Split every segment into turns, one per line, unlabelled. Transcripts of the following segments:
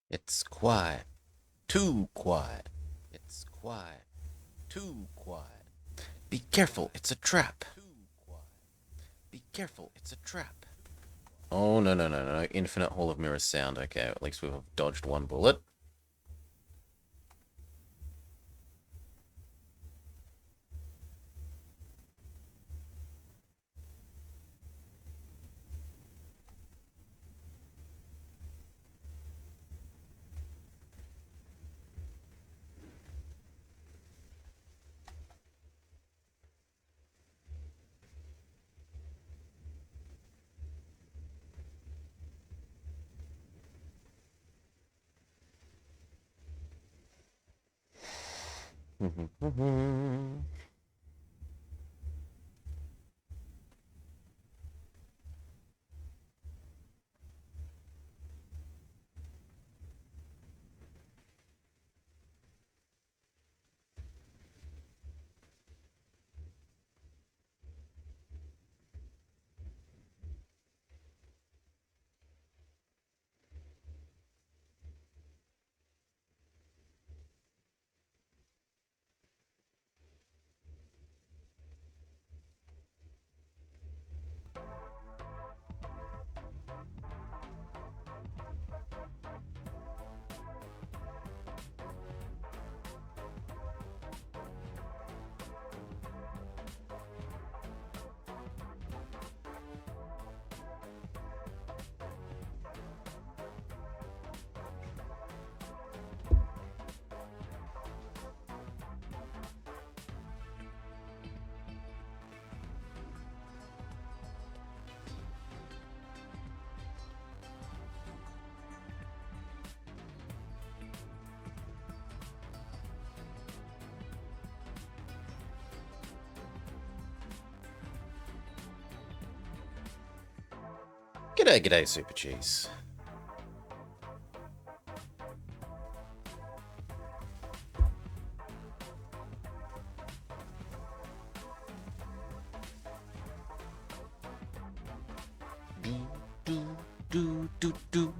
It's quiet. Too quiet. It's quiet. Too quiet. Be careful, it's a trap. Be careful, it's a trap. Oh, no, no, no, no. Infinite Hall of Mirrors sound. Okay, at least we've dodged one bullet. G'day, g'day, Super Cheese. Do, do, do, do, do.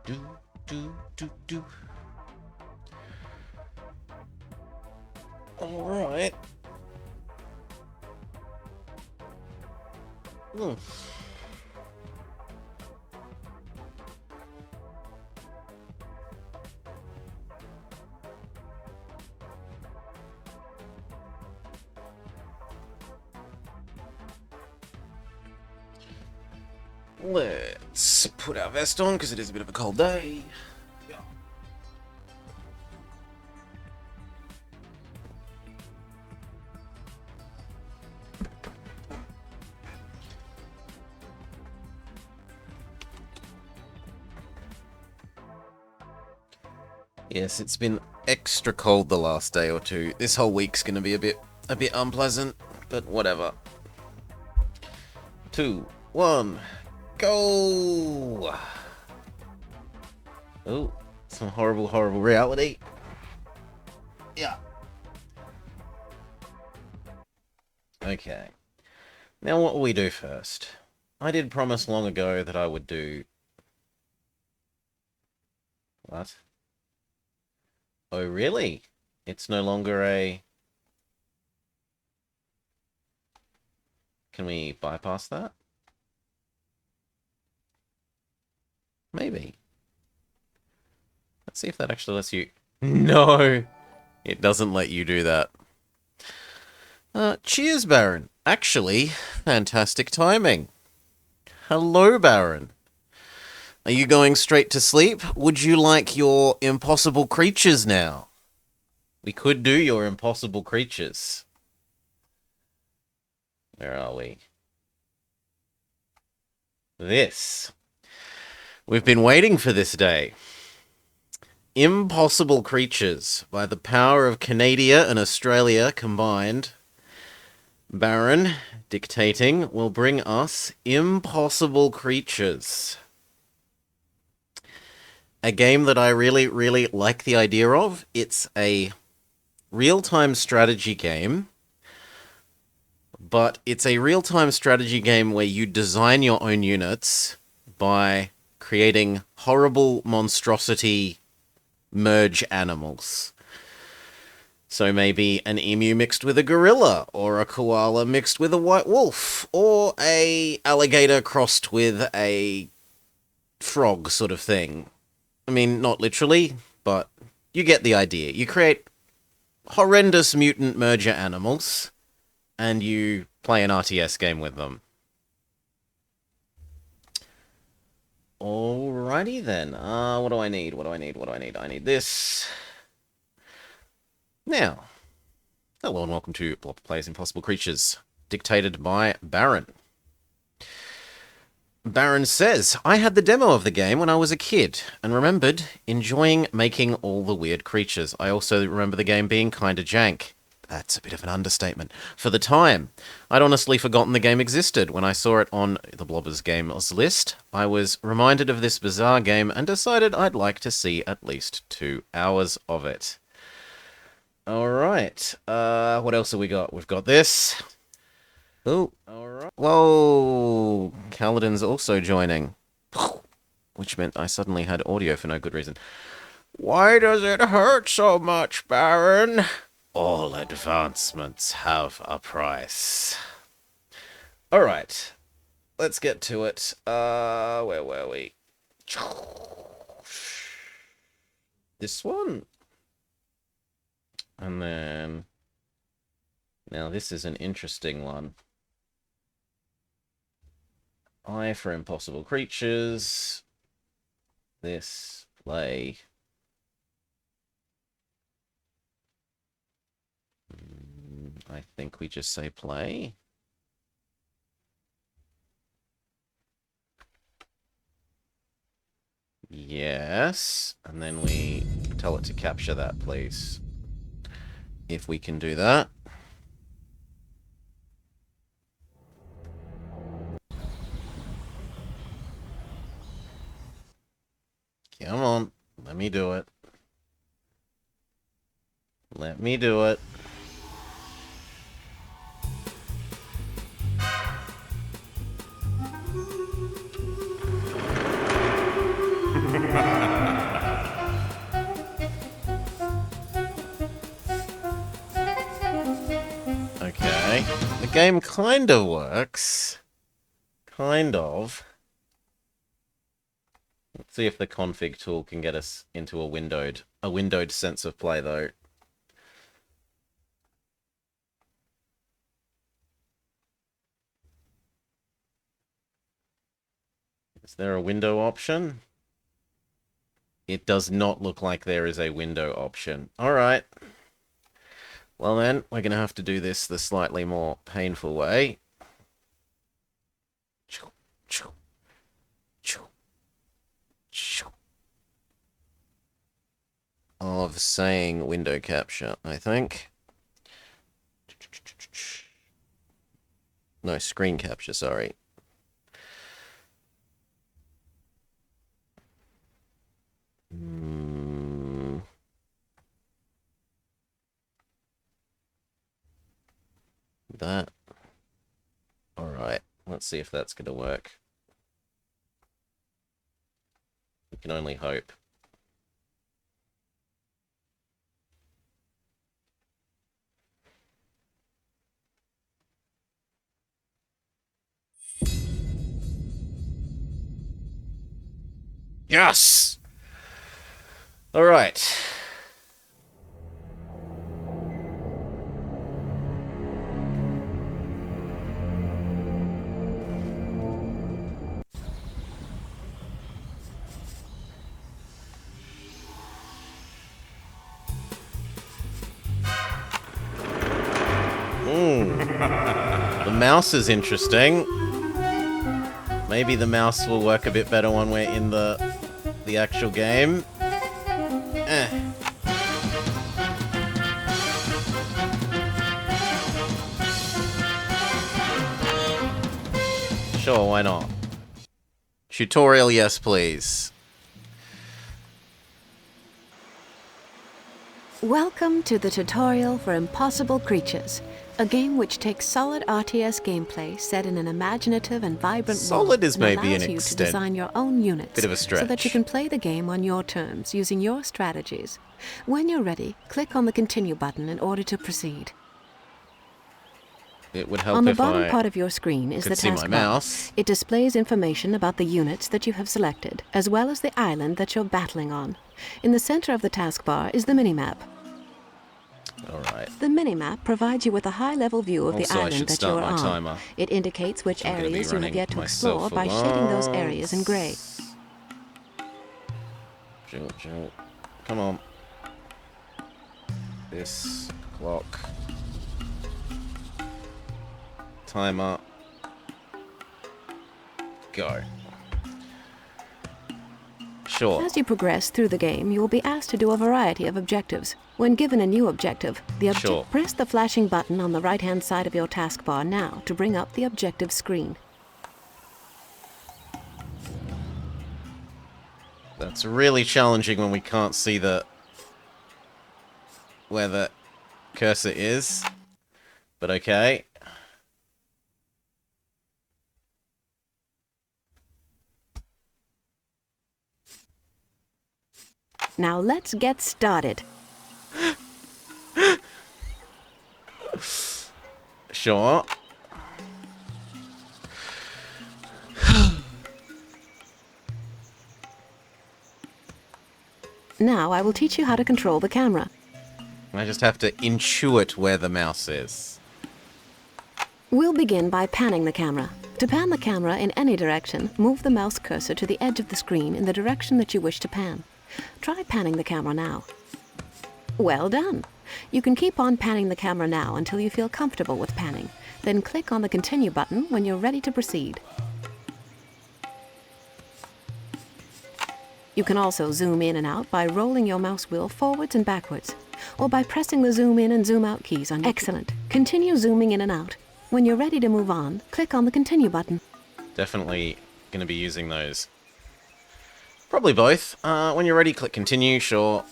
Do, do, do, do. Alright. Hmm. Let's put our vest on because it is a bit of a cold day. Yes, it's been extra cold the last day or two. This whole week's going to be a bit unpleasant, but whatever. 2, 1, go! Oh, some horrible, horrible reality. Yeah. Okay. Now what will we do first? I did promise long ago that I would do... What? Oh, really? It's no longer a... Can we bypass that? Maybe. Let's see if that actually lets you... No! It doesn't let you do that. Cheers, Baron. Actually, fantastic timing. Hello, Baron. Are you going straight to sleep? Would you like your impossible creatures now? We could do your impossible creatures. Where are we? This. We've been waiting for this day. Impossible Creatures. By the power of Canada and Australia combined, Baron, dictating, will bring us Impossible Creatures. A game that I really, really like the idea of. It's a real-time strategy game, but it's a real-time strategy game where you design your own units by creating horrible monstrosity merge animals. So maybe an emu mixed with a gorilla, or a koala mixed with a white wolf, or a alligator crossed with a frog sort of thing. I mean, not literally, but you get the idea. You create horrendous mutant merger animals, and you play an RTS game with them. Alrighty then. What do I need? I need this. Now, hello and welcome to Blopper Plays Impossible Creatures, dictated by Baron. Baron says, I had the demo of the game when I was a kid, and remembered enjoying making all the weird creatures. I also remember the game being kinda jank. That's a bit of an understatement. For the time, I'd honestly forgotten the game existed. When I saw it on the Blobbers Games list, I was reminded of this bizarre game and decided I'd like to see at least 2 hours of it. Alright, what else have we got? We've got this. Oh, alright. Whoa, Kaladin's also joining. Which meant I suddenly had audio for no good reason. Why does it hurt so much, Baron? All advancements have a price. Alright, let's get to it. Where were we? This one? And then... Now this is an interesting one. I for Impossible Creatures. This, play... I think we just say play. Yes. And then we tell it to capture that, please. If we can do that. Come on. Let me do it. Let me do it. Okay. The game kind of works. Kind of. Let's see if the config tool can get us into a windowed sense of play, though. Is there a window option? It does not look like there is a window option. Alright. Well then, we're going to have to do this the slightly more painful way. Of saying window capture, I think. No, screen capture, sorry. That. Alright, let's see if that's going to work. We can only hope. Yes! Alright. The mouse is interesting. Maybe the mouse will work a bit better when we're in the actual game. Sure, why not? Tutorial, yes, please.
Welcome to the tutorial for Impossible Creatures, a game which takes solid RTS gameplay set in an imaginative and vibrant world
Solid is
and
maybe
allows
an
you to
extent.
design your own units
Bit of a
so that you
stretch.
can play the game on your terms using your strategies. When you're ready, click on the Continue button in order to proceed.
It would help
On the
if
bottom
I
part of your screen is
could
the
see my
taskbar.
mouse.
It displays information about the units that you have selected, as well as the island that you're battling on. In the center of the taskbar is the minimap.
Alright.
The minimap provides you with a high-level view of the
Also, I
island
should
that
start
you're
my
on.
timer.
It indicates which
I'm gonna be
areas you have
running
yet to
myself
explore by shading those areas in gray.
Jolt. Come on. This clock. Timer. Go. Sure.
As you progress through the game, you will be asked to do a variety of objectives. When given a new objective,
Sure.
press the flashing button on the right-hand side of your taskbar now to bring up the objective screen.
That's really challenging when we can't see where the cursor is. But okay.
Now let's get started.
Sure.
Now I will teach you how to control the camera.
I just have to intuit where the mouse is.
We'll begin by panning the camera. To pan the camera in any direction, move the mouse cursor to the edge of the screen in the direction that you wish to pan. Try panning the camera now. Well done! You can keep on panning the camera now until you feel comfortable with panning. Then click on the Continue button when you're ready to proceed. You can also zoom in and out by rolling your mouse wheel forwards and backwards, or by pressing the zoom in and zoom out keys on your Excellent. Continue zooming in and out. When you're ready to move on, click on the Continue button.
Definitely going to be using those. Probably both. When you're ready, click continue, sure.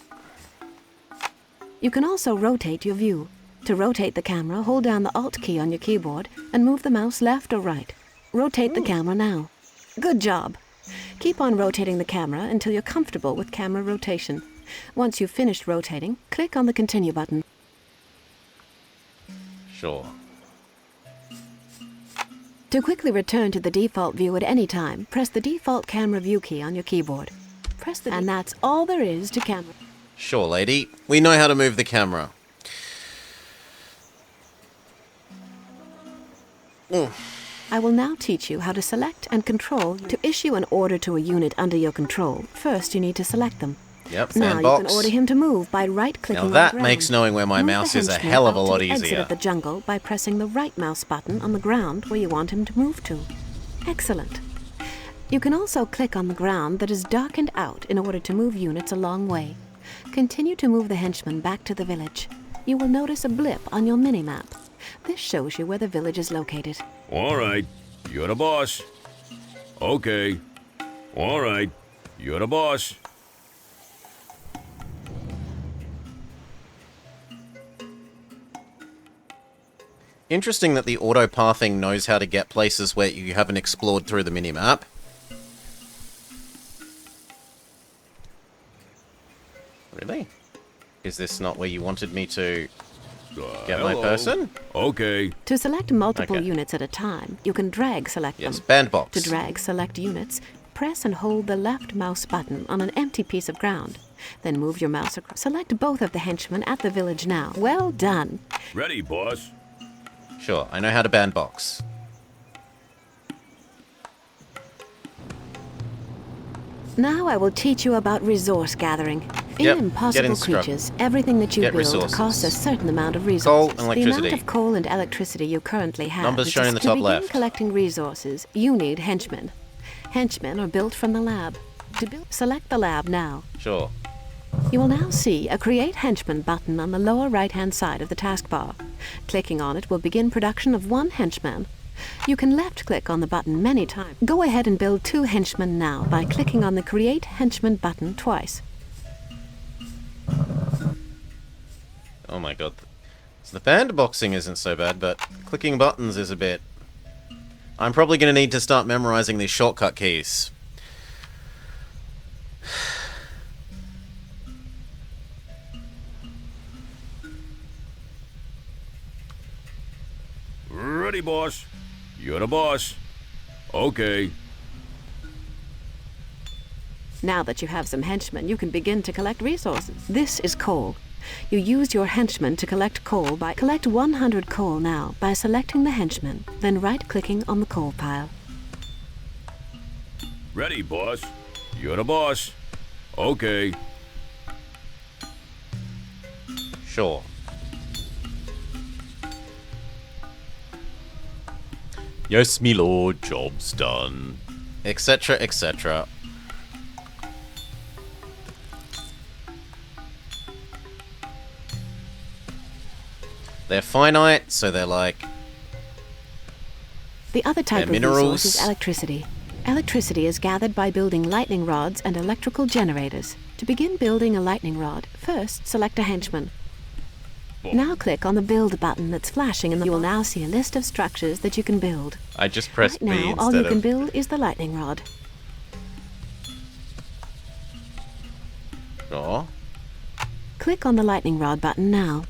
You can also rotate your view. To rotate the camera, hold down the Alt key on your keyboard and move the mouse left or right. Rotate the camera now. Good job! Keep on rotating the camera until you're comfortable with camera rotation. Once you've finished rotating, click on the Continue button.
Sure.
To quickly return to the default view at any time, press the default camera view key on your keyboard. And that's all there is to camera.
Sure, lady. We know how to move the camera.
I will now teach you how to select and control. To issue an order to a unit under your control, first you need to select them.
Yep,
Now
sandbox.
you can order him to move by right-clicking
Now
on the
that
ground.
makes knowing where my
Move
mouse
the
is a
henchman
hell of a
out to
lot
the exit
easier.
of the jungle by pressing the right mouse button on the ground where you want him to move to. Excellent. You can also click on the ground that is darkened out in order to move units a long way. Continue to move the henchman back to the village. You will notice a blip on your minimap. This shows you where the village is located.
All right, you're the boss. Okay. All right, you're the boss.
Interesting that the auto-pathing knows how to get places where you haven't explored through the minimap. Really? Is this not where you wanted me to get my
Hello.
person?
Okay.
To select multiple
Okay.
units at a time, you can drag select
Yes,
them.
bandbox.
To drag select units, press and hold the left mouse button on an empty piece of ground. Then move your mouse across. Select both of the henchmen at the village now. Well done.
Ready, boss.
Sure, I know how to bandbox.
Now I will teach you about resource gathering. In
Yep, get
Impossible
instruct.
Creatures, everything that you
Get
build
resources.
costs a certain amount of
Coal
resources.
and
The amount
electricity.
of coal and electricity you currently have
Numbers
is
shown in the
to
top
begin
left.
collecting resources, you need henchmen. Henchmen are built from the lab. To build, select the lab now.
Sure.
You will now see a Create Henchman button on the lower right-hand side of the taskbar. Clicking on it will begin production of 1 henchman. You can left-click on the button many times. Go ahead and build 2 henchmen now by clicking on the Create Henchman button twice.
Oh my god. So the bandboxing isn't so bad, but clicking buttons is a bit... I'm probably going to need to start memorizing these shortcut keys.
Ready, boss. You're the boss. Okay.
Now that you have some henchmen, you can begin to collect resources. This is coal. You use your henchmen to collect coal by... Collect 100 coal now by selecting the henchman, then right-clicking on the coal pile.
Ready, boss. You're the boss. Okay.
Sure. Yes, me lord, job's done. Etc., etc. They're finite, so they're like...
The other type of
minerals.
resource is electricity. Electricity is gathered by building lightning rods and electrical generators. To begin building a lightning rod, first select a henchman. Now click on the Build button that's flashing and you will now see a list of structures that you can build.
I just pressed
Right
B
now,
instead
all you
of...
can build is the lightning rod.
Sure.
Click on the lightning rod button now.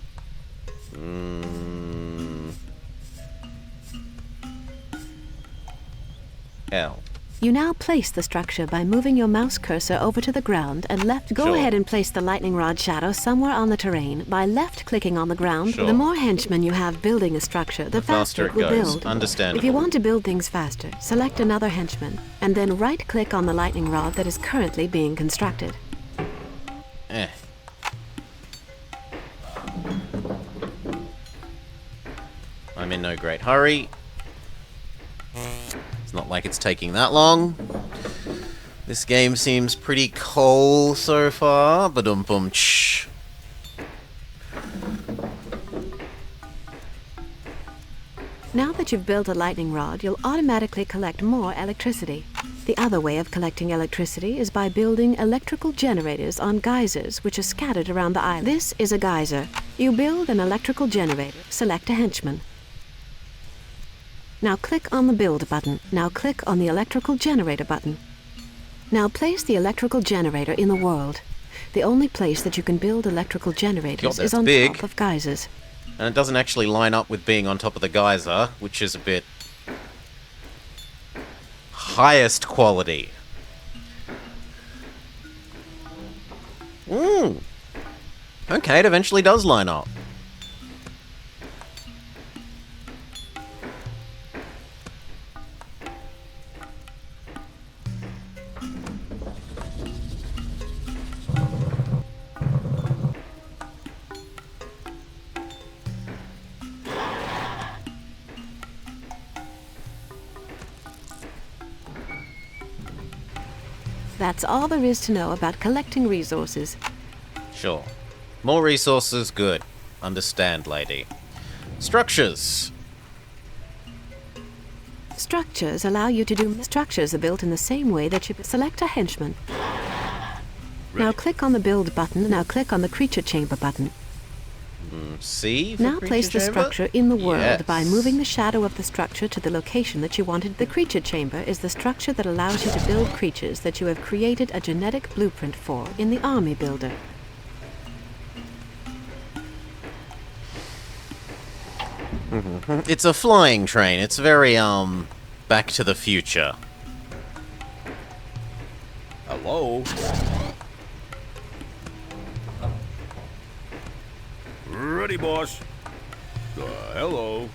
L.
You now place the structure by moving your mouse cursor over to the ground and left. Go
Sure.
ahead and place the lightning rod shadow somewhere on the terrain by left-clicking on the ground.
Sure.
The more henchmen you have building a structure, the faster it will
goes.
build.
Understandable.
If you want to build things faster, select another henchman and then right-click on the lightning rod that is currently being constructed.
Eh. I'm in no great hurry. It's not like it's taking that long. This game seems pretty cool so far. Ba-dum-bum-ch.
Now that you've built a lightning rod, you'll automatically collect more electricity. The other way of collecting electricity is by building electrical generators on geysers which are scattered around the island. This is a geyser. You build an electrical generator. Select a henchman. Now click on the Build button. Now click on the Electrical Generator button. Now place the electrical generator in the world. The only place that you can build electrical generators
that's
is on
big.
top of geysers.
And it doesn't actually line up with being on top of the geyser, which is a bit... highest quality. Okay, it eventually does line up.
That's all there is to know about collecting resources.
Sure. More resources, good. Understand, lady. Structures.
Structures allow you to do... Structures are built in the same way that you select a henchman. Now click on the Build button. Now click on the Creature Chamber button.
C for
Now
creature
place the
chamber?
structure in the world by
Yes.
moving the shadow of the structure to the location that you wanted. The Creature Chamber is the structure that allows you to build creatures that you have created a genetic blueprint for in the Army Builder.
It's a flying train. It's very, Back to the Future.
Hello? Ready, boss. Hello.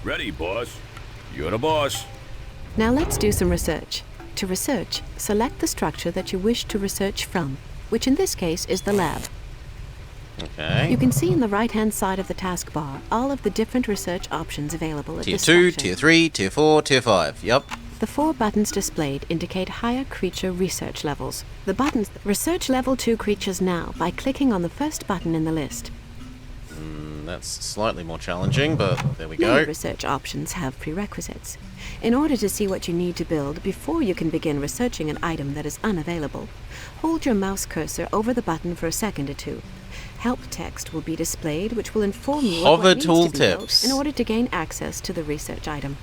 Ready, boss. You're the boss.
Now let's do some research. To research, select the structure that you wish to research from, which in this case is the lab.
Okay.
You can see in the right-hand side of the taskbar all of the different research options available at
Tier
this
2,
section.
Tier 3, Tier 4, Tier 5. Yep.
The 4 buttons displayed indicate higher creature research levels. The buttons research level 2 creatures now by clicking on the first button in the list.
That's slightly more challenging, but there we
Many
go.
research options have prerequisites. In order to see what you need to build before you can begin researching an item that is unavailable, hold your mouse cursor over the button for a second or two. Help text will be displayed which will inform you of
Hover
what needs to be
tooltips.
built in order to gain access to the research item.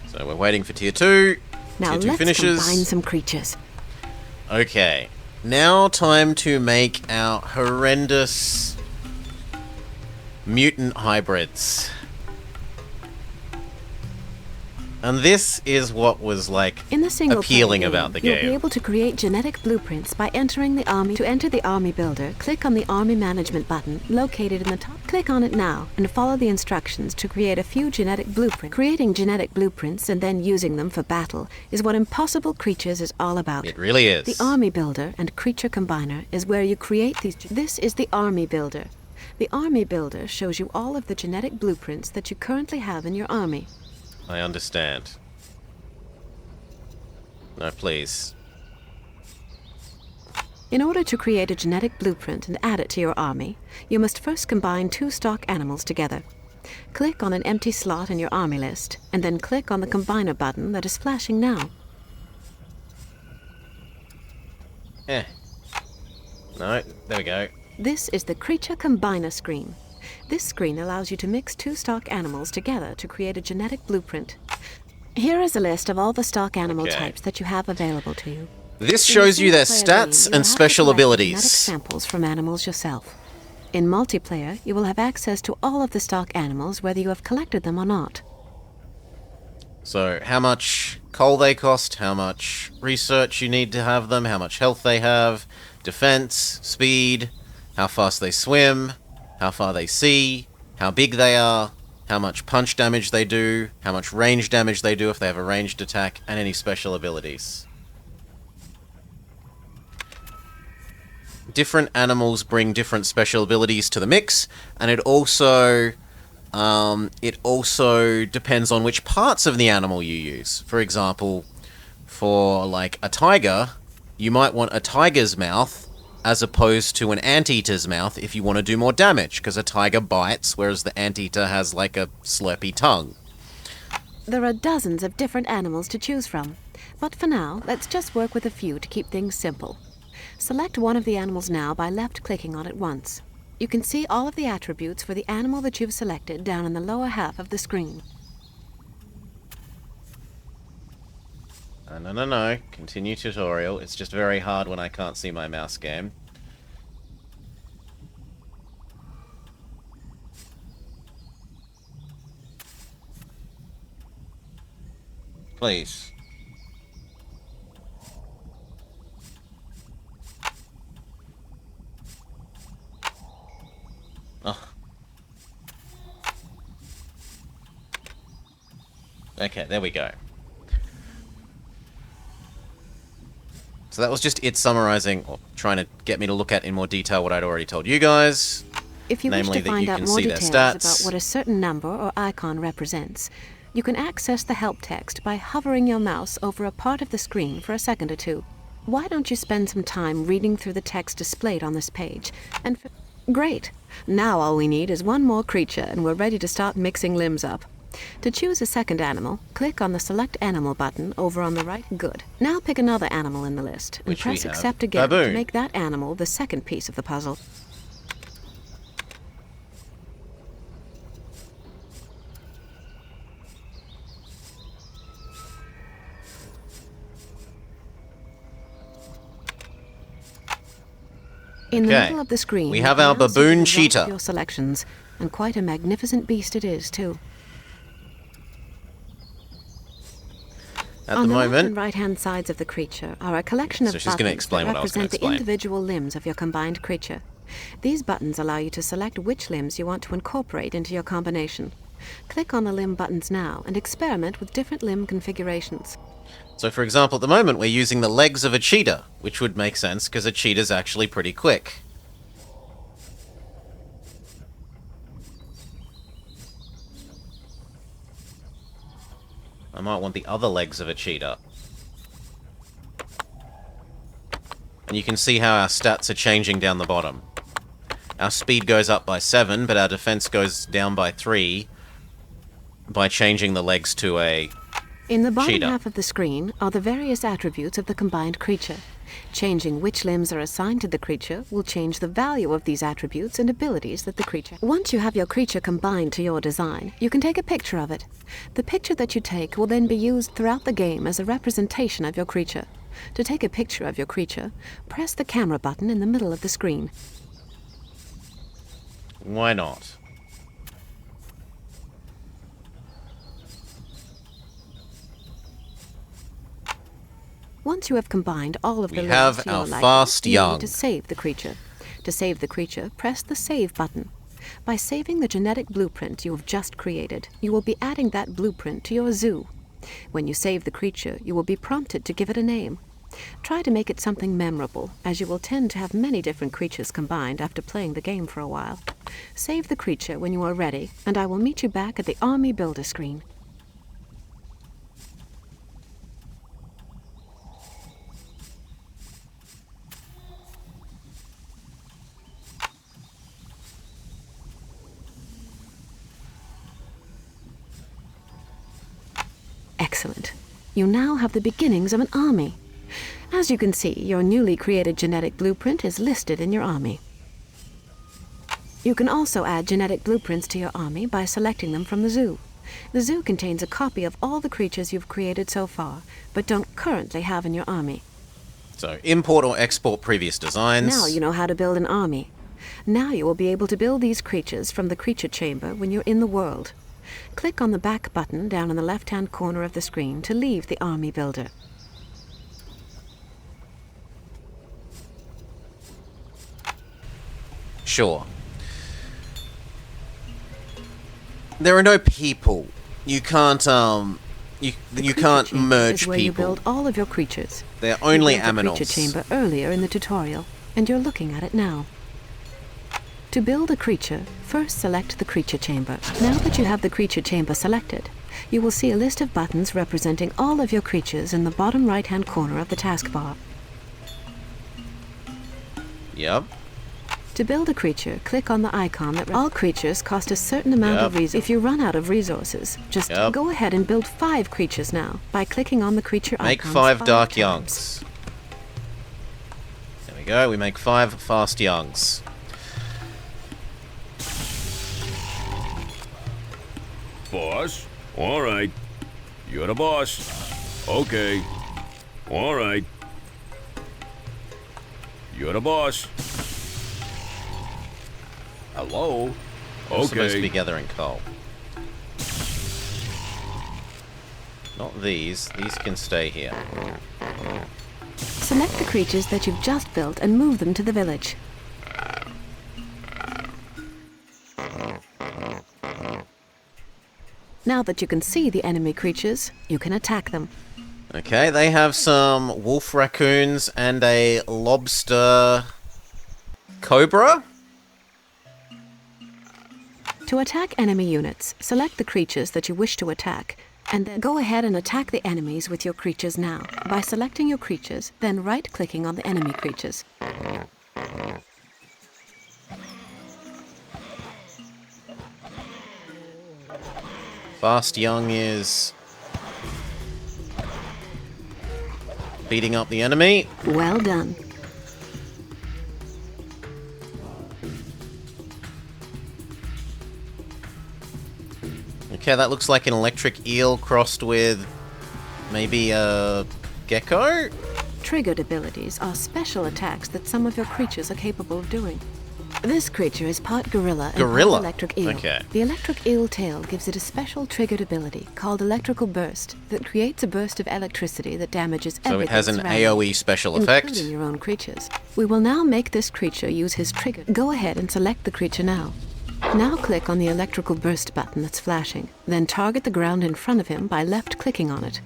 So we're waiting for Tier 2.
Now
Tier 2
let's
finishes.
combine some creatures.
Okay. Now time to make our horrendous mutant hybrids. And this is what was like
In the single
appealing
player
about the
game, you'll be
game.
able to create genetic blueprints by entering the army. To enter the army builder, click on the army management button located in the top. Click on it now and follow the instructions to create a few genetic blueprints. Creating genetic blueprints and then using them for battle is what Impossible Creatures is all about.
It really is.
The army builder and creature combiner is where you create these. This is the army builder. The army builder shows you all of the genetic blueprints that you currently have in your army.
I understand. No, please.
In order to create a genetic blueprint and add it to your army, you must first combine 2 stock animals together. Click on an empty slot in your army list, and then click on the Combiner button that is flashing now.
No, there we go.
This is the Creature Combiner screen. This screen allows you to mix 2 stock animals together to create a genetic blueprint. Here is a list of all the stock animal
Okay.
types that you have available to you.
This
In
shows
the
you their
single-player game,
stats
you'll
and
have to
special
collect genetic
abilities.
samples from animals yourself. In multiplayer, you will have access to all of the stock animals whether you have collected them or not.
So, how much coal they cost, how much research you need to have them, how much health they have, defense, speed, how fast they swim, how far they see, how big they are, how much punch damage they do, how much range damage they do if they have a ranged attack, and any special abilities. Different animals bring different special abilities to the mix, and it also depends on which parts of the animal you use. For example, for like a tiger, you might want a tiger's mouth as opposed to an anteater's mouth if you want to do more damage, because a tiger bites, whereas the anteater has like a slurpy tongue.
There are dozens of different animals to choose from, but for now, let's just work with a few to keep things simple. Select one of the animals now by left-clicking on it once. You can see all of the attributes for the animal that you've selected down in the lower half of the screen.
No. Continue tutorial. It's just very hard when I can't see my mouse game. Please. Oh. Okay, there we go. So that was just it summarizing, or trying to get me to look at in more detail what I'd already told you guys.
If you wish
Namely
to
that
find
you
out
can
more
see their
details
stats.
about what a certain number or icon represents, you can access the help text by hovering your mouse over a part of the screen for a second or two. Why don't you spend some time reading through the text displayed on this page? Great! Now all we need is one more creature and we're ready to start mixing limbs up. To choose a second animal, click on the Select Animal button over on the right. Good. Now pick another animal in the list and
Which we
press
have.
Accept again
Baboon.
to make that animal the second piece of the puzzle. In the
Okay.
middle of the screen,
We
you
have
can
our
now see the
baboon
result of
cheetah.
Your selections, and quite a magnificent beast it is too.
At
On
the
the left and
moment,
right-hand sides of the creature are a collection
So
of
she's gonna
buttons
explain
that
what I was gonna
represent the
explain.
individual limbs of your combined creature. These buttons allow you to select which limbs you want to incorporate into your combination. Click on the limb buttons now and experiment with different limb configurations.
So for example, at the moment we're using the legs of a cheetah, which would make sense because a cheetah's actually pretty quick. I might want the other legs of a cheetah. And you can see how our stats are changing down the bottom. Our speed goes up by 7, but our defense goes down by 3 by changing the legs to a
In the bottom
cheetah.
half of the screen are the various attributes of the combined creature. Changing which limbs are assigned to the creature will change the value of these attributes and abilities that the creature... Once you have your creature combined to your design, you can take a picture of it. The picture that you take will then be used throughout the game as a representation of your creature. To take a picture of your creature, press the camera button in the middle of the screen.
Why not?
Once you have combined all of the
We
limbs
have
to your
our
liking,
fast
you
young.
need to save the creature. To save the creature, press the Save button. By saving the genetic blueprint you have just created, you will be adding that blueprint to your zoo. When you save the creature, you will be prompted to give it a name. Try to make it something memorable, as you will tend to have many different creatures combined after playing the game for a while. Save the creature when you are ready, and I will meet you back at the Army Builder screen. Excellent. You now have the beginnings of an army. As you can see, your newly created genetic blueprint is listed in your army. You can also add genetic blueprints to your army by selecting them from the zoo. The zoo contains a copy of all the creatures you've created so far, but don't currently have in your army.
So import or export previous designs.
Now you know how to build an army. Now you will be able to build these creatures from the creature chamber when you're in the world. Click on the back button down in the left-hand corner of the screen to leave the army builder.
Sure. There are no people. You can't you can't
Chamber
merge
is where you
people.
build all of your creatures.
They're only
You built the creature
aminals.
chamber earlier in the tutorial, and you're looking at it now. To build a creature, first select the creature chamber. Now that you have the creature chamber selected, you will see a list of buttons representing all of your creatures in the bottom right-hand corner of the taskbar.
Yep.
To build a creature, click on the icon that... All creatures cost a certain amount of
Yep.
resources. If you run out of resources, just
Yep.
go ahead and build 5 creatures now by clicking on the creature
Make
icons
5 dark
times.
youngs. There we go. We make 5 fast youngs.
Boss? All right. You're the boss. Okay. All right. You're the boss. Hello?
We're supposed to be
Okay.
gathering coal. Not these. These can stay here.
Select the creatures that you've just built and move them to the village. Now that you can see the enemy creatures, you can attack them.
Okay, they have some wolf raccoons and a lobster cobra.
To attack enemy units, select the creatures that you wish to attack, and then go ahead and attack the enemies with your creatures now. By selecting your creatures, then right-clicking on the enemy creatures.
Fast Young is beating up the enemy.
Well done.
Okay, that looks like an electric eel crossed with maybe a gecko?
Triggered abilities are special attacks that some of your creatures are capable of doing. This creature is part gorilla and
Gorilla?
part electric eel.
Okay.
The electric eel tail gives it a special triggered ability called electrical burst that creates a burst of electricity that damages
So
everything
it has an
surrounding
AoE special effect.
including your own creatures. We will now make this creature use his trigger. Go ahead and select the creature now. Now click on the electrical burst button that's flashing, then target the ground in front of him by left-clicking on it.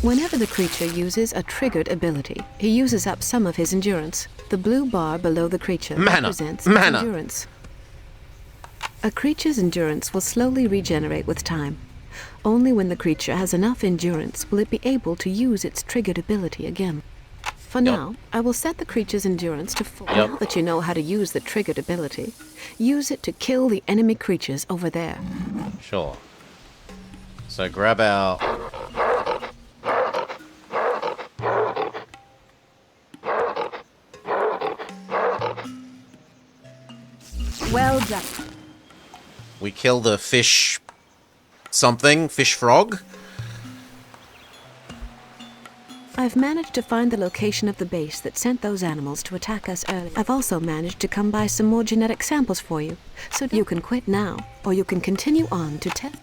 Whenever the creature uses a triggered ability, he uses up some of his endurance. The blue bar below the creature represents its endurance. A creature's endurance will slowly regenerate with time. Only when the creature has enough endurance will it be able to use its triggered ability again. For now, I will set the creature's endurance to full. Now that you know how to use the triggered ability, use it to kill the enemy creatures over there.
Sure. So grab our...
Well done.
We kill the fish... something? Fish frog?
I've managed to find the location of the base that sent those animals to attack us earlier. I've also managed to come by some more genetic samples for you, so you can quit now, or you can continue on to test.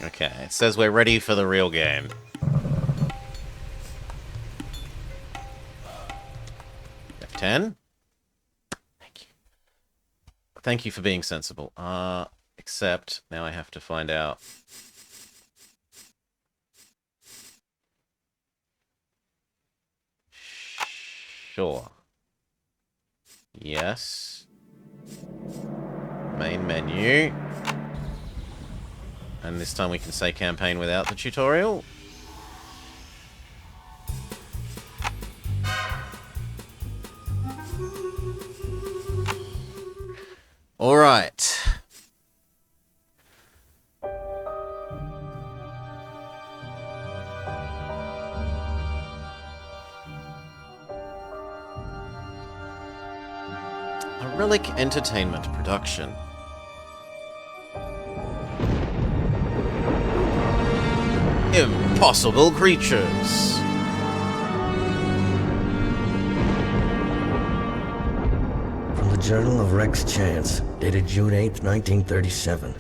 Okay, it says we're ready for the real game. F10? Thank you. Thank you for being sensible. Except, now I have to find out... Sure. Yes. Main menu. And this time we can say campaign without the tutorial. All right. A Relic Entertainment production. Impossible creatures.
From the Journal of Rex Chance, dated June 8th, 1937.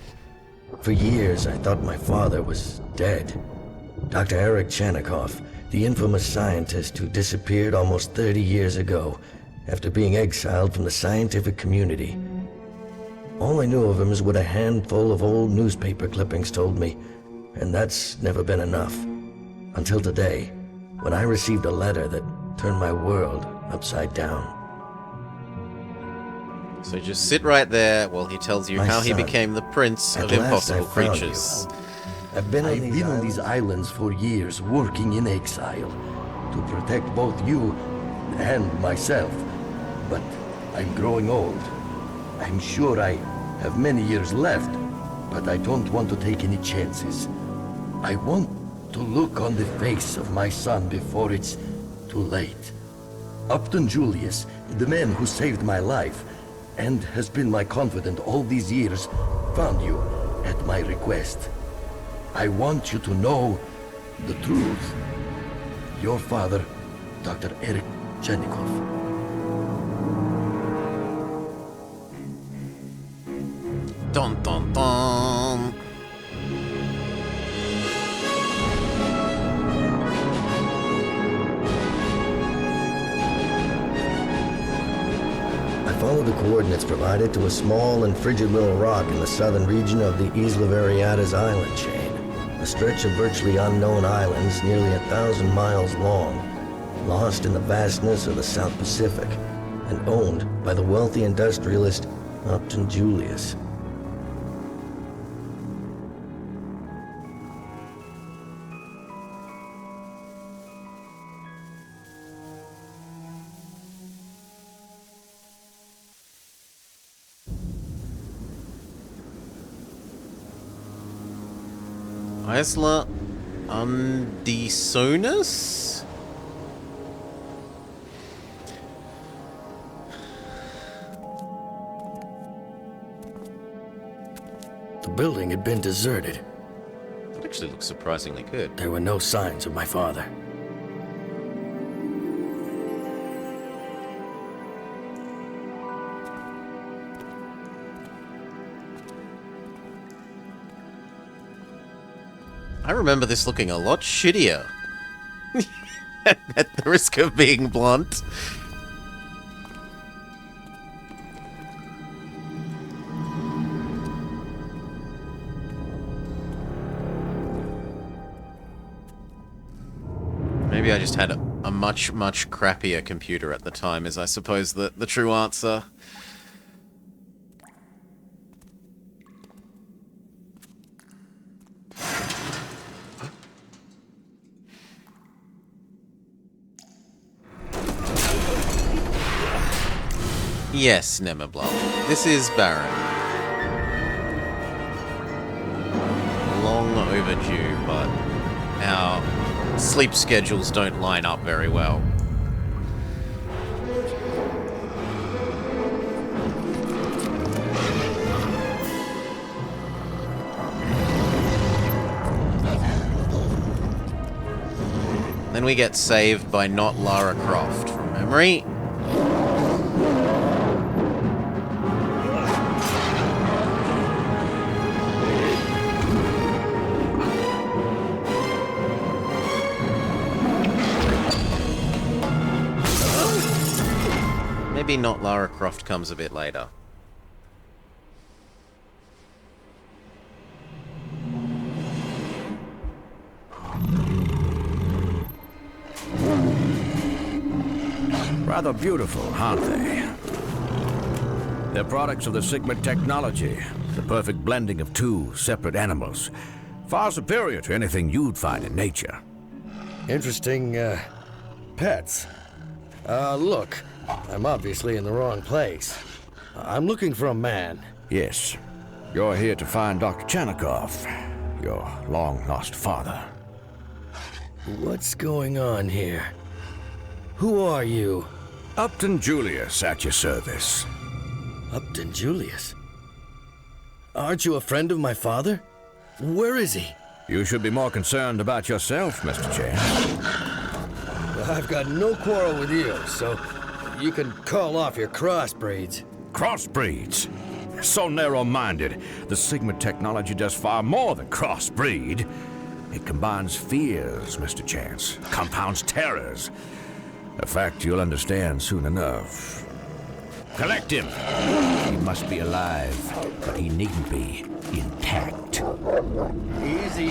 For years, I thought my father was dead. Dr. Eric Chanikoff, the infamous scientist who disappeared almost 30 years ago after being exiled from the scientific community. All I knew of him is what a handful of old newspaper clippings told me, and that's never been enough. Until today, when I received a letter that turned my world upside down.
So just sit right there while he tells you
My
how he
son,
became the prince of
at last
impossible
I found
creatures.
I've been on these islands for years, working in exile, to protect both you and myself. But I'm growing old. I'm sure I have many years left, but I don't want to take any chances. I want to look on the face of my son before it's too late. Upton Julius, the man who saved my life, and has been my confidant all these years, found you at my request. I want you to know the truth. Your father, Dr. Eric Chenikov.
Dun dun dun.
I followed the coordinates provided to a small and frigid little rock in the southern region of the Isla Variadas island chain, a stretch of virtually unknown islands nearly 1,000 miles long, lost in the vastness of the South Pacific, and owned by the wealthy industrialist Upton Julius.
Isla Undisonus?
The building had been deserted.
That actually looks surprisingly good.
There were no signs of my father.
I remember this looking a lot shittier. At the risk of being blunt. Maybe I just had a much, much crappier computer at the time, is I suppose the true answer. Yes, Nemablock. This is Baron. Long overdue, but our sleep schedules don't line up very well. Then we get saved by not Lara Croft from memory. Maybe not Lara Croft comes a bit later.
Rather beautiful, aren't they? They're products of the Sigma technology, the perfect blending of two separate animals. Far superior to anything you'd find in nature.
Interesting, pets. Look, I'm obviously in the wrong place. I'm looking for a man.
Yes, you're here to find Dr. Chanikov, your long-lost father.
What's going on here? Who are you?
Upton Julius at your service.
Upton Julius? Aren't you a friend of my father? Where is he?
You should be more concerned about yourself, Mr. Chan.
I've got no quarrel with you, so you can call off your crossbreeds.
Crossbreeds? So narrow-minded. The Sigma technology does far more than crossbreed. It combines fears, Mr. Chance, compounds terrors. A fact you'll understand soon enough. Collect him. He must be alive, but he needn't be intact.
Easy.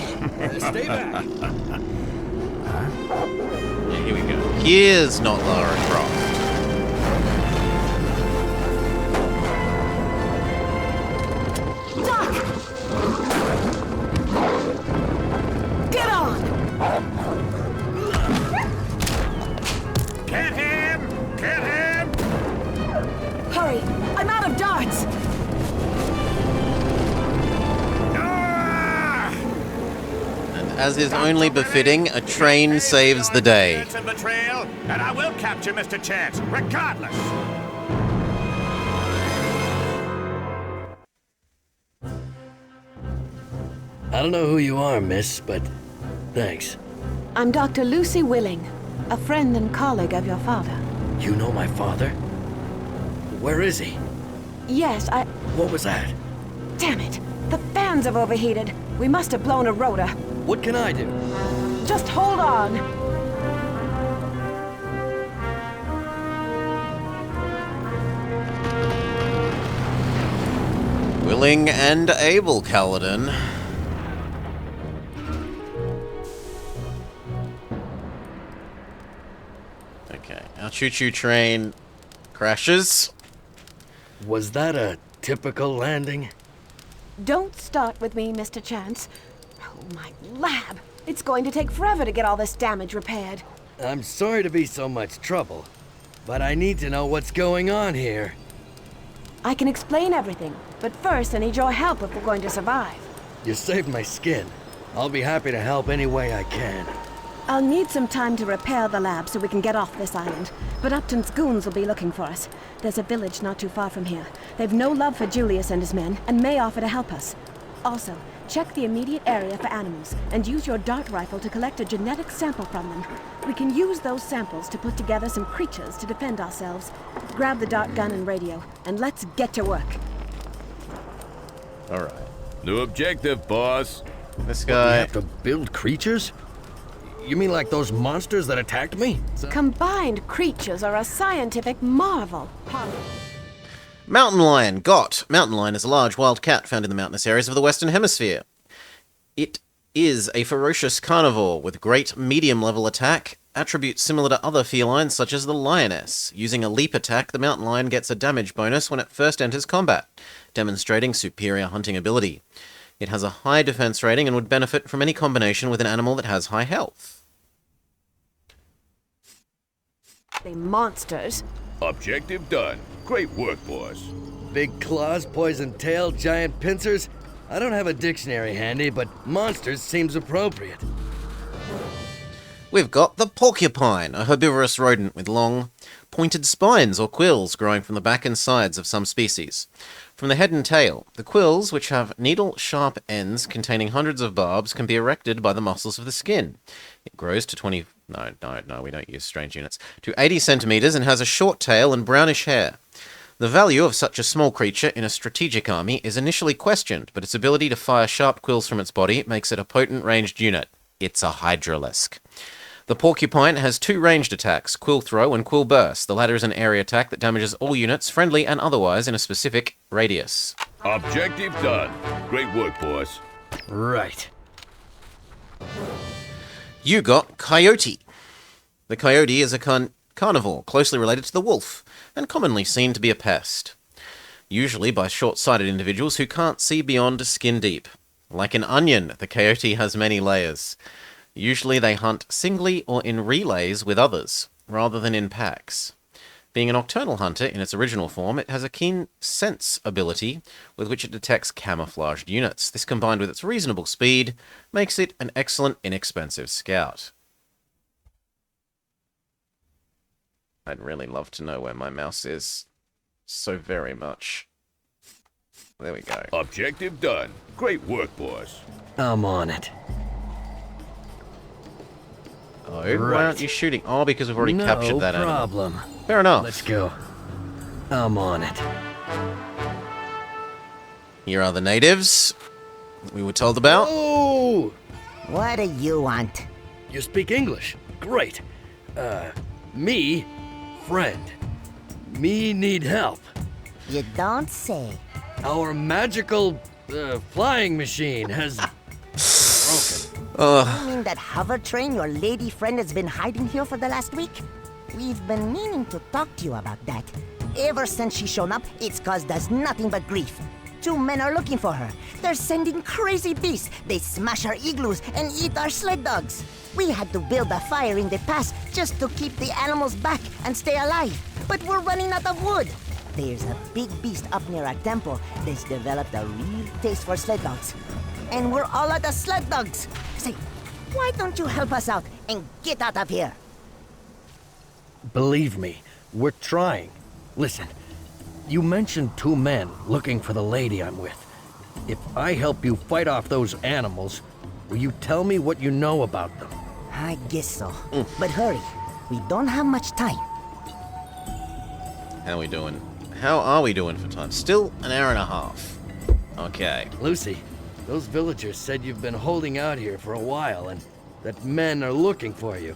Stay back.
Yeah, here we go. Here's not Lara Croft.
Doc! Get on!
Get him! Get him!
Hurry! I'm out of darts!
And as is only befitting, a train saves the day.
Betrayal, and I will capture Mr. Chance, regardless.
I don't know who you are, miss, but thanks.
I'm Dr. Lucy Willing, a friend and colleague of your father.
You know my father? Where is he?
Yes,
What was that?
Damn it! The fans have overheated. We must have blown a rotor.
What can I do?
Just hold on.
Willing and able, Kaladin. Okay, our choo-choo train crashes.
Was that a typical landing?
Don't start with me, Mr. Chance. Oh, my lab. It's going to take forever to get all this damage repaired.
I'm sorry to be so much trouble, but I need to know what's going on here.
I can explain everything, but first I need your help if we're going to survive.
You saved my skin. I'll be happy to help any way I can.
I'll need some time to repair the lab so we can get off this island, but Upton's goons will be looking for us. There's a village not too far from here. They've no love for Julius and his men, and may offer to help us. Also, check the immediate area for animals, and use your dart rifle to collect a genetic sample from them. We can use those samples to put together some creatures to defend ourselves. Grab the dart gun and radio, and let's get to work.
Alright.
New objective, boss.
This
We
guy...
have to build creatures? You mean like those monsters that attacked me?
Combined creatures are a scientific marvel.
Mountain lion. Got. Mountain lion is a large wild cat found in the mountainous areas of the Western Hemisphere. It is a ferocious carnivore with great medium-level attack attributes similar to other felines such as the lioness. Using a leap attack, the mountain lion gets a damage bonus when it first enters combat, demonstrating superior hunting ability. It has a high defense rating and would benefit from any combination with an animal that has high health.
They monsters.
Objective done. Great work, boss.
Big claws, poison tail, giant pincers? I don't have a dictionary handy, but monsters seems appropriate.
We've got the porcupine, a herbivorous rodent with long, pointed spines or quills growing from the back and sides of some species. From the head and tail, the quills, which have needle-sharp ends containing hundreds of barbs, can be erected by the muscles of the skin. It grows to we don't use strange units, to 80 centimeters and has a short tail and brownish hair. The value of such a small creature in a strategic army is initially questioned, but its ability to fire sharp quills from its body makes it a potent ranged unit. It's a hydralisk. The porcupine has 2 ranged attacks, Quill Throw and Quill Burst. The latter is an area attack that damages all units, friendly and otherwise, in a specific radius.
Objective done. Great work, boss.
Right.
You got Coyote. The coyote is a carnivore, closely related to the wolf, and commonly seen to be a pest. Usually by short-sighted individuals who can't see beyond skin deep. Like an onion, the coyote has many layers. Usually they hunt singly or in relays with others, rather than in packs. Being a nocturnal hunter in its original form, it has a keen sense ability with which it detects camouflaged units. This, combined with its reasonable speed, makes it an excellent, inexpensive scout. I'd really love to know where my mouse is. So very much. There we go.
Objective done. Great work, boss.
I'm on it.
Oh, why aren't you shooting? Oh, because we've already captured that animal.
No problem.
Fair enough.
Let's go. I'm on it.
Here are the natives that we were told about.
Oh!
What do you want?
You speak English. Great. Me, friend. Me need help.
You don't say.
Our magical, flying machine has broken.
You mean that hover train your lady friend has been hiding here for the last week? We've been meaning to talk to you about that. Ever since she's shown up, it's caused us nothing but grief. 2 men are looking for her. They're sending crazy beasts. They smash our igloos and eat our sled dogs. We had to build a fire in the pass just to keep the animals back and stay alive. But we're running out of wood. There's a big beast up near our temple that's developed a real taste for sled dogs. And we're all out of sled dogs. Say, why don't you help us out and get out of here?
Believe me, we're trying. Listen, you mentioned 2 men looking for the lady I'm with. If I help you fight off those animals, will you tell me what you know about them?
I guess so. But hurry, we don't have much time.
How are we doing? How are we doing for time? Still an hour and a half. Okay.
Lucy, those villagers said you've been holding out here for a while and that men are looking for you.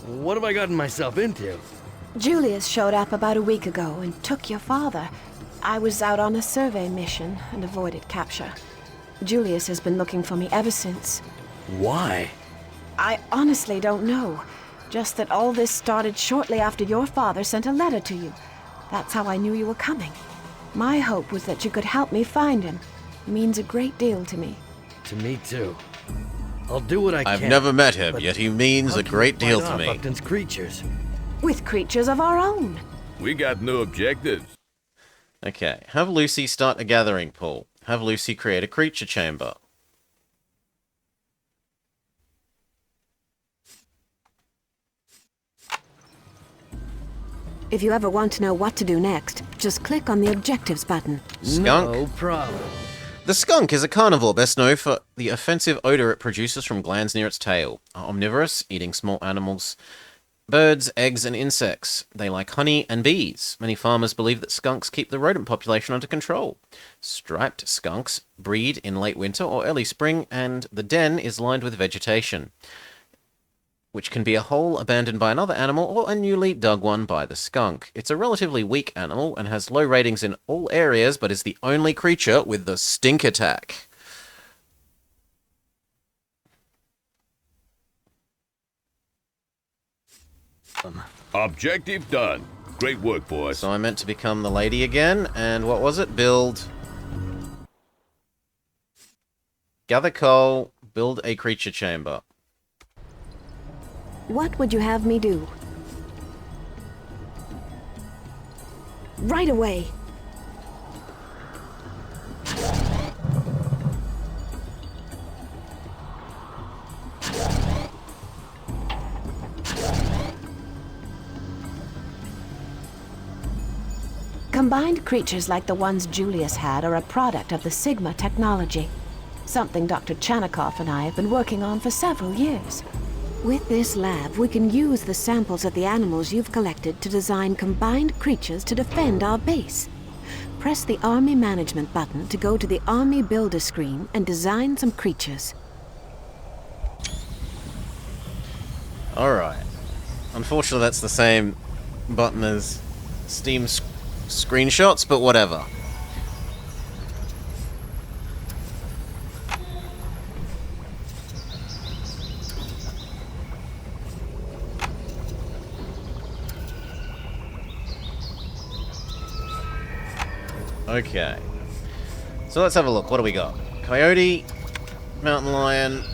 What have I gotten myself into?
Julius showed up about a week ago and took your father. I was out on a survey mission and avoided capture. Julius has been looking for me ever since.
Why?
I honestly don't know. Just that all this started shortly after your father sent a letter to you. That's how I knew you were coming. My hope was that you could help me find him. He means a great deal to me.
To me too. I'll do what I can.
I've never met him,
but
yet he means
how
a
can
great
we
deal
fight
to
off
me.
Upton's creatures.
With creatures of our own.
We got new objectives.
Okay, have Lucy start a gathering pool. Have Lucy create a creature chamber.
If you ever want to know what to do next, just click on the Objectives button.
Skunk.
No problem.
The skunk is a carnivore best known for the offensive odor it produces from glands near its tail. Omnivorous, eating small animals, birds, eggs, and insects. They like honey and bees. Many farmers believe that skunks keep the rodent population under control. Striped skunks breed in late winter or early spring, and the den is lined with vegetation, which can be a hole abandoned by another animal or a newly dug one by the skunk. It's a relatively weak animal and has low ratings in all areas, but is the only creature with the stink attack.
them.
Objective done. Great work, boys.
So I'm meant to become the lady again, and what was it? Build... Gather coal, build a creature chamber.
What would you have me do? Right away.
Combined creatures like the ones Julius had are a product of the Sigma technology. Something Dr. Chanikoff and I have been working on for several years.
With this lab, we can use the samples of the animals you've collected to design combined creatures to defend our base. Press the Army Management button to go to the Army Builder screen and design some creatures.
Alright. Unfortunately, that's the same button as Steam screenshots, but whatever. Okay. So let's have a look. What do we got? Coyote, mountain lion.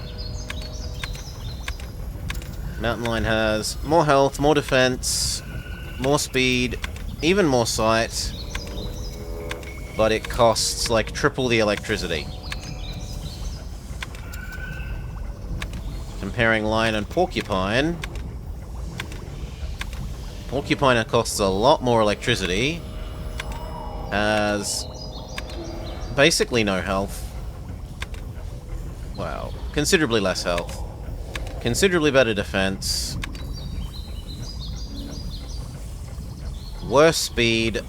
Mountain lion has more health, more defense, more speed, even more sight, but it costs like triple the electricity. Comparing lion and porcupine. Porcupine costs a lot more electricity. Has basically no health. Wow. Considerably less health. Considerably better defense. Worse speed.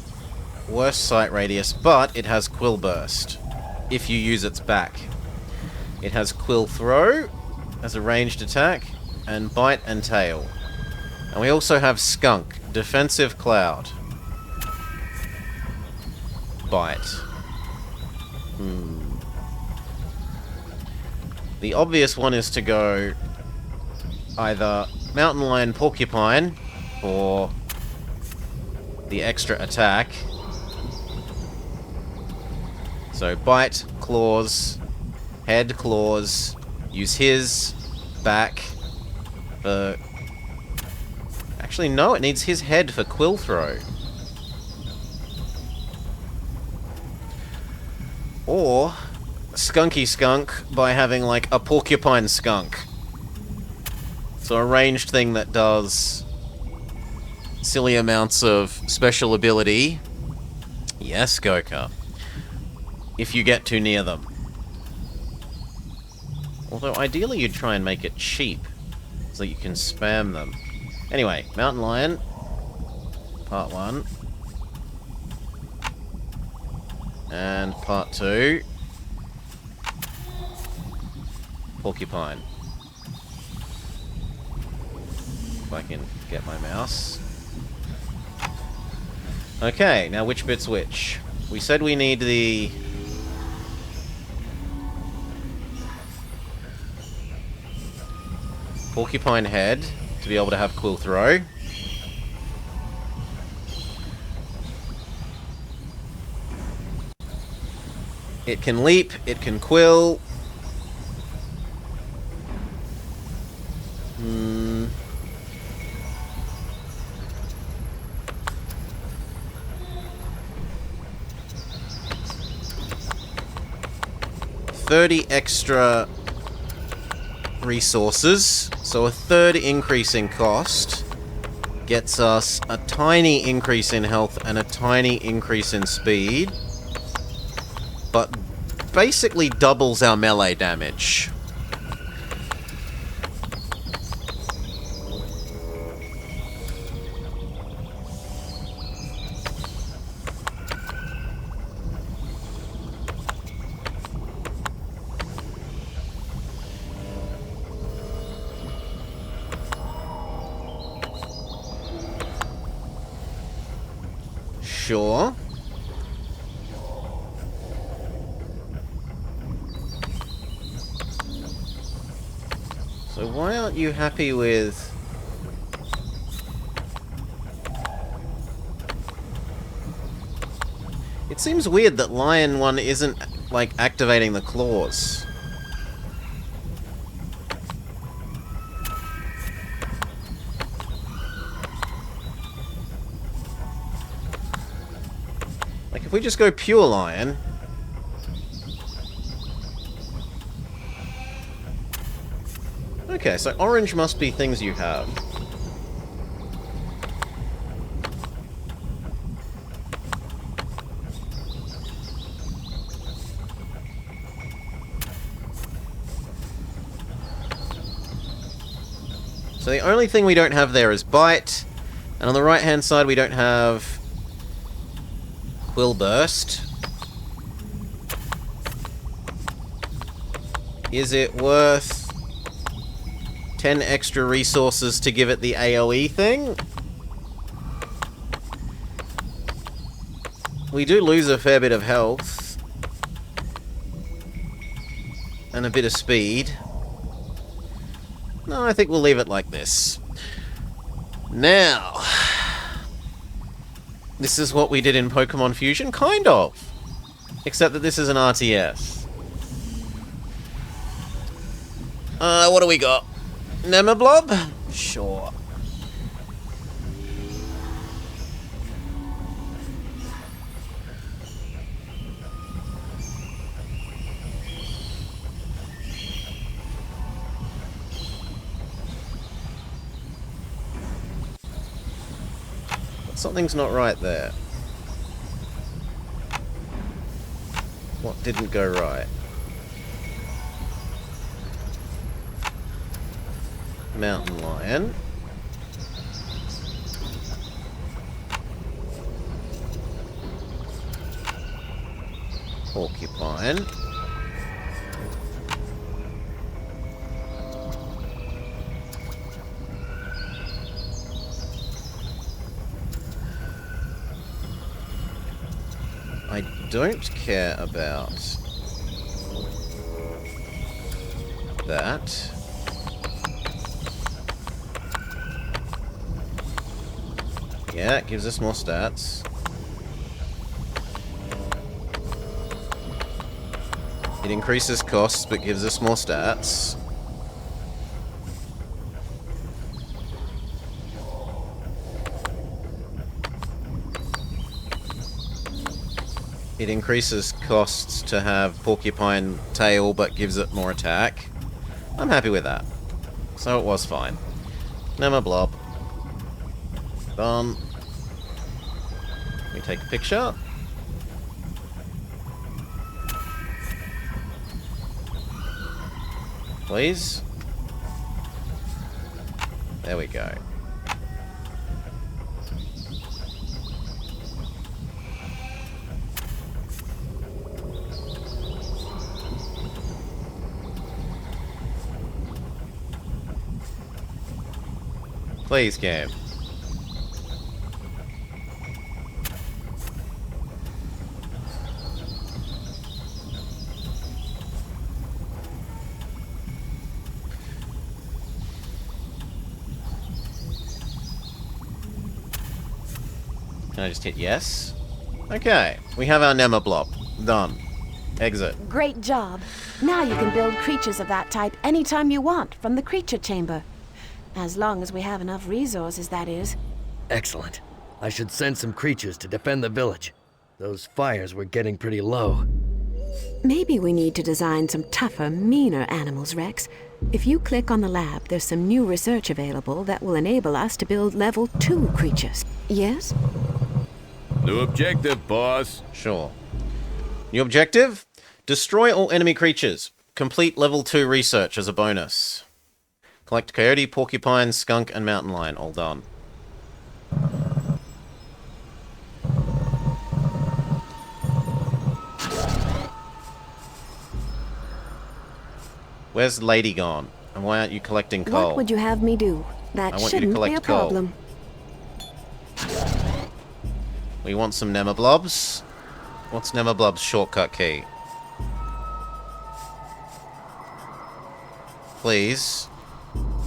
Worse sight radius, but it has Quill Burst if you use its back. It has Quill Throw as a ranged attack, and Bite and Tail. And we also have Skunk, Defensive Cloud. Bite. The obvious one is to go either Mountain Lion Porcupine for the extra attack. So Bite, Claws, Head, Claws, use his back for... Actually, no, it needs his head for Quill Throw. Or Skunky Skunk by having like a Porcupine Skunk. So a ranged thing that does silly amounts of special ability. Yes, Goka. If you get too near them. Although ideally you'd try and make it cheap so that you can spam them. Anyway, Mountain Lion, part 1. And part 2, Porcupine. If I can get my mouse. Okay, now which bit's which? We said we need the... Porcupine head to be able to have Quill Throw. It can leap, it can quill. Hmm. 30 extra resources, so a third increase in cost gets us a tiny increase in health and a tiny increase in speed, but basically doubles our melee damage. Sure. So why aren't you happy with seems weird that Lion 1 isn't, like, activating the claws. Like, if we just go pure Lion... Okay, so orange must be things you have. So the only thing we don't have there is Bite, and on the right-hand side we don't have Quill Burst. Is it worth 10 extra resources to give it the AoE thing? We do lose a fair bit of health. And a bit of speed. No, I think we'll leave it like this. Now, this is what we did in Pokemon Fusion, kind of. Except that this is an RTS. What do we got? Nemablob? Sure. Something's not right there. What didn't go right? Mountain Lion. Porcupine. I don't care about that. Yeah, it gives us more stats. It increases costs, but gives us more stats. It increases costs to have Porcupine Tail, but gives it more attack. I'm happy with that. So it was fine. Nemablob. Done. Let me take a picture. Please. There we go. Please, game. Can I just hit yes? Okay, we have our Nemablob. Done. Exit.
Great job. Now you can build creatures of that type anytime you want from the creature chamber. As long as we have enough resources, that is.
Excellent. I should send some creatures to defend the village. Those fires were getting pretty low.
Maybe we need to design some tougher, meaner animals, Rex. If you click on the lab, there's some new research available that will enable us to build level 2 creatures. Yes?
New objective, boss.
Sure. New objective? Destroy all enemy creatures. Complete level 2 research as a bonus. Collect coyote, porcupine, skunk, and mountain lion. All done. Where's Lady gone? And why aren't you collecting coal?
What would you have me do? That
I want you to
shouldn't be
collect
a
coal.
problem.
We want some Nemablobs. What's Nemablob's shortcut key? Please.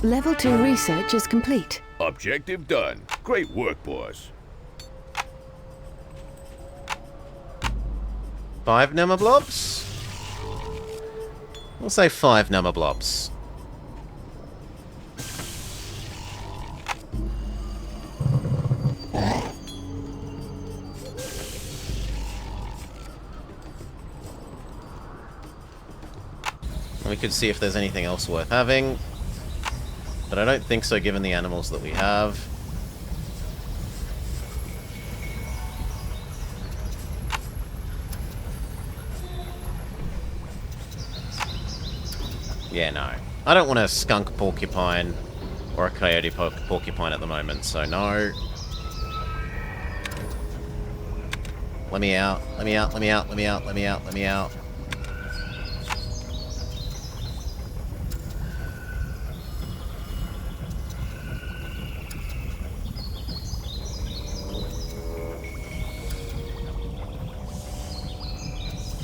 Level 2 research is complete.
Objective done. Great work, boss.
5 Nemoblobs? We'll say 5 Nemoblobs. We could see if there's anything else worth having. But I don't think so, given the animals that we have. Yeah, no. I don't want a skunk porcupine or a coyote porcupine at the moment, so no. Let me out. Let me out. Let me out. Let me out. Let me out. Let me out.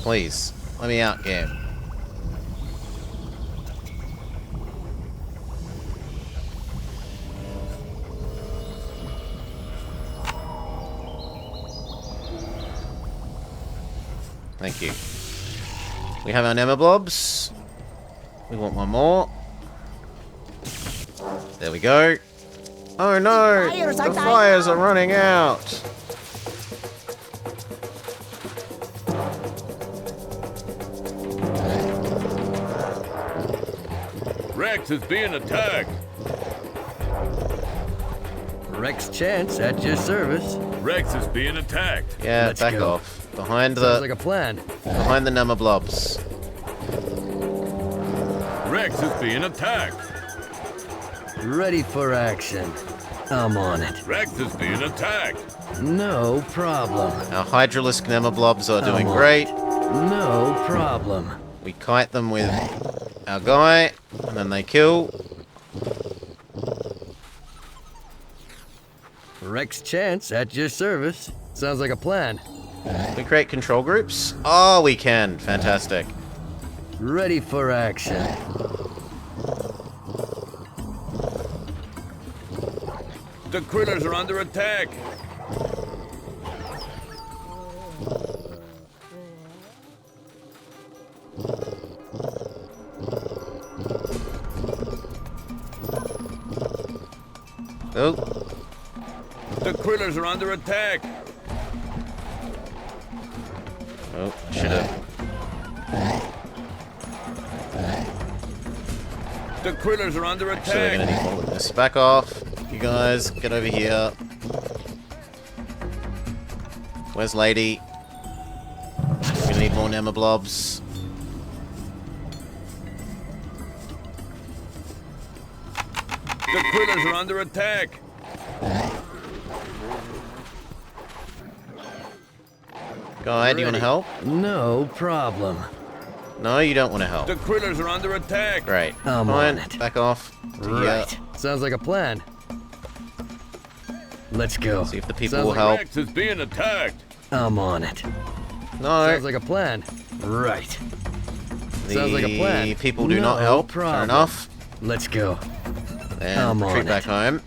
Please, let me out, game. Thank you. We have our Nemoblobs. We want one more. There we go. Oh no! The fires are running out!
Rex is being attacked.
Rex Chance at your service.
Rex is being attacked.
Yeah,
Let's
back
go.
off. Behind
Sounds like a plan.
behind the Nemoblobs.
Rex is being attacked.
Ready for action. I'm on it.
Rex is being attacked.
No problem.
Our Hydralisk Nemoblobs are doing
I'm on
great.
it. No problem.
We kite them with our guy, and then they kill.
Rex Chance at your service. Sounds like a plan.
We create control groups? Oh, we can. Fantastic.
Ready for action.
The critters are under attack.
Oh,
The critters are under attack.
oh, should have.
The critters are under
Actually, we're gonna
attack.
need more than this. Back off. You guys, get over here. Where's Lady? We're gonna need more Nemoblobs.
The critters are under attack.
Guy, do you want to help?
No problem.
No, you don't want to help.
The critters are under attack.
Great.
I'm
Fine.
on it.
Back off.
Right. Sounds like a plan. Let's go.
See if the people
Sounds
will
like
help.
Rex is being attacked.
I'm on it.
No.
Sounds like a plan. Right.
The
sounds like a plan.
people do
No
not help.
problem.
Fair enough.
Let's go.
And
I'm
retreat
on
back
it.
home.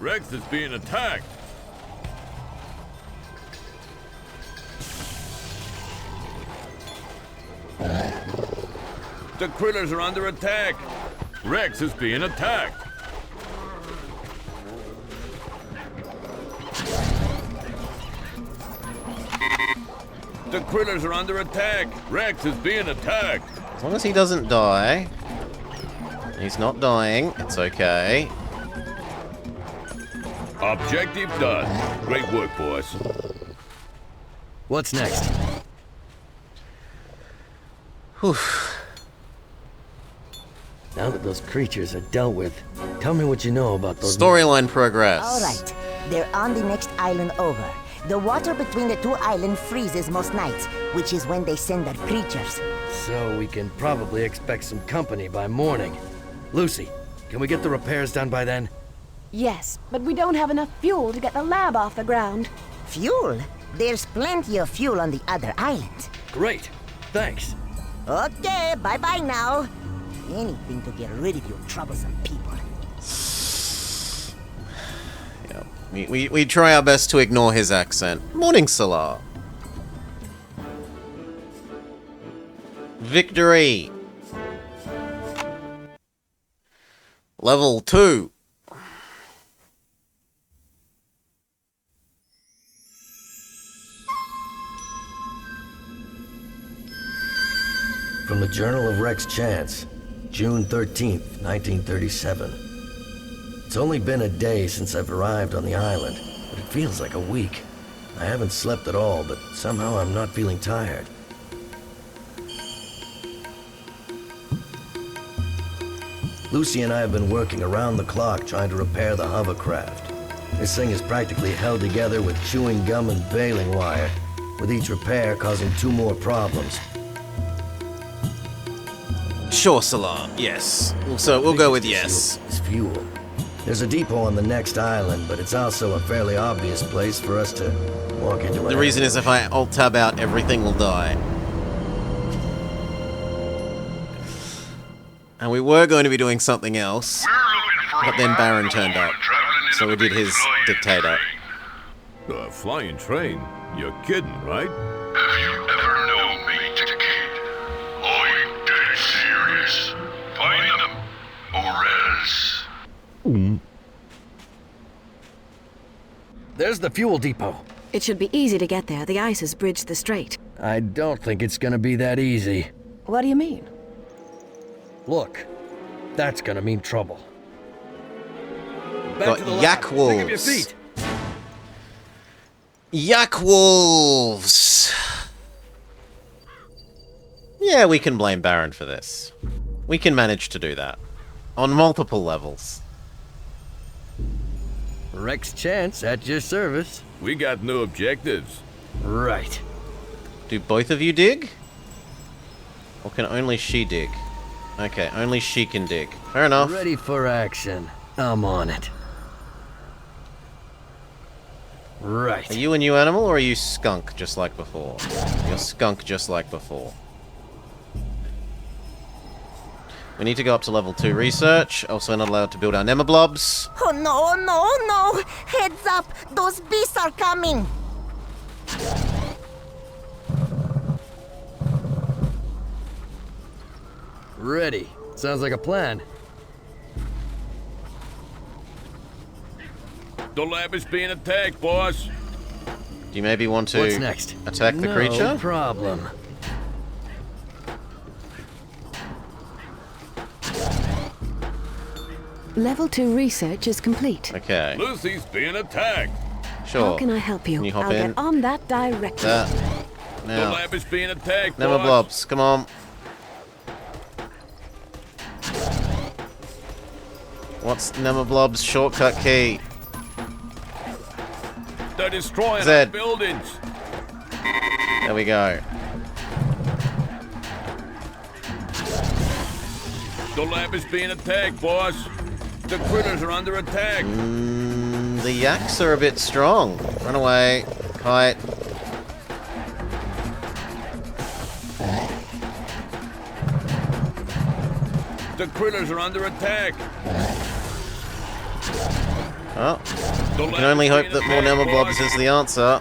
Rex is being attacked. The critters are under attack. Rex is being attacked. The critters are under attack. Rex is being attacked.
As long as he doesn't die. He's not dying. It's okay.
Objective done. Great work, boys.
What's next?
Whew.
Now that those creatures are dealt with, tell me what you know about those...
Storyline progress.
All right, they're on the next island over. The water between the two islands freezes most nights, which is when they send their creatures.
So we can probably expect some company by morning. Lucy, can we get the repairs done by then?
Yes, but we don't have enough fuel to get the lab off the ground.
Fuel? There's plenty of fuel on the other islands.
Great. Thanks.
Okay, bye-bye now. Anything to get rid of you troublesome people.
Yeah. We try our best to ignore his accent. Morning, Salah. Victory. Level 2.
From the Journal of Rex Chance, June 13th, 1937. It's only been a day since I've arrived on the island, but it feels like a week. I haven't slept at all, but somehow I'm not feeling tired. Lucy and I have been working around the clock trying to repair the hovercraft. This thing is practically held together with chewing gum and baling wire, with each repair causing 2 more problems.
Sure, Salah. Yes. So we'll go with yes.
It's fuel. There's a depot on the next island, but it's also a fairly obvious place for us to walk into.
The reason is if I alt-tab out, everything will die. And we were going to be doing something else, but then Baron turned up, so we did his Dictator.
A flying train? You're kidding, right?
Have you ever known me, kid? I'm dead serious. Find them, or else.
There's the fuel depot.
It should be easy to get there. The ice has bridged the strait.
I don't think it's gonna be that easy.
What do you mean?
Look, that's gonna mean trouble. Back
Got
to the
yak
lab. Pick up your
wolves.
feet.
Yak wolves! Yeah, we can blame Baron for this. We can manage to do that. On multiple levels.
Rex Chance at your service.
We got new objectives.
Right.
Do both of you dig? Or can only she dig? Okay, only she can dig. Fair enough.
Ready for action. I'm on it. Right.
Are you a new animal or are you skunk just like before? You're skunk just like before. We need to go up to level 2 research. Also not allowed to build our nemoblobs.
Oh no, oh no, oh no! Heads up! Those beasts are coming!
Ready. Sounds like a plan.
The lab is being attacked, boss.
Do you maybe want to
What's next?
attack the
No
creature?
problem.
Level 2 research is complete.
Okay,
Lucy's being attacked.
sure.
How can I help you?
Can you hop
I'll
in?
get on that directly.
That.
The
Now.
lab is being attacked, boss.
Nemoblobs, come on. What's Nemoblob's shortcut key?
They're destroying
Z.
our buildings.
There we go.
The lab is being attacked, boss. The critters are under attack.
The yaks are a bit strong. Run away. Kite.
The critters are under attack.
Oh,
The
we
lab
can only
is
hope
being
that more
attacked,
Nemoblobs
boss.
is the answer.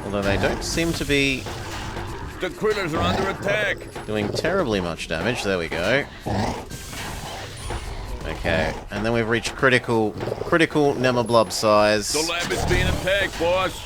Although they don't seem to be
The critters are under attack.
doing terribly much damage. There we go. Okay, and then we've reached critical Nemoblob size.
The lab is being attacked, boss.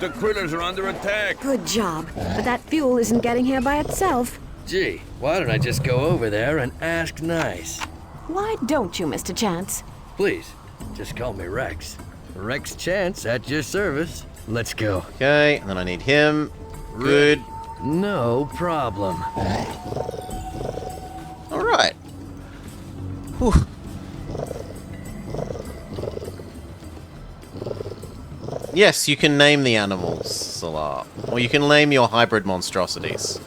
The critters are under attack.
Good job. But that fuel isn't getting here by itself.
Gee, why don't I just go over there and ask nice?
Why don't you, Mr. Chance?
Please, just call me Rex. Rex Chance at your service. Let's go.
Okay, and then I need him. Good.
No problem.
Alright. Whew. Yes, you can name the animals, Salar. Or you can name your hybrid monstrosities.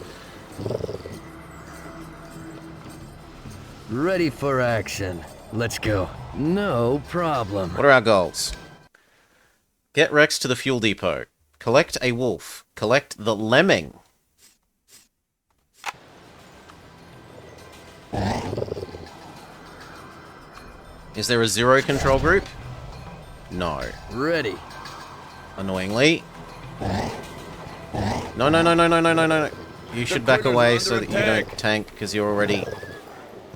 Ready for action. Let's go. No problem.
What are our goals? Get Rex to the fuel depot. Collect a wolf. Collect the lemming. Is there a zero control group? No.
Ready.
Annoyingly. No, no, no, no, no, no, no, no. You should back away so that you don't tank, because you're already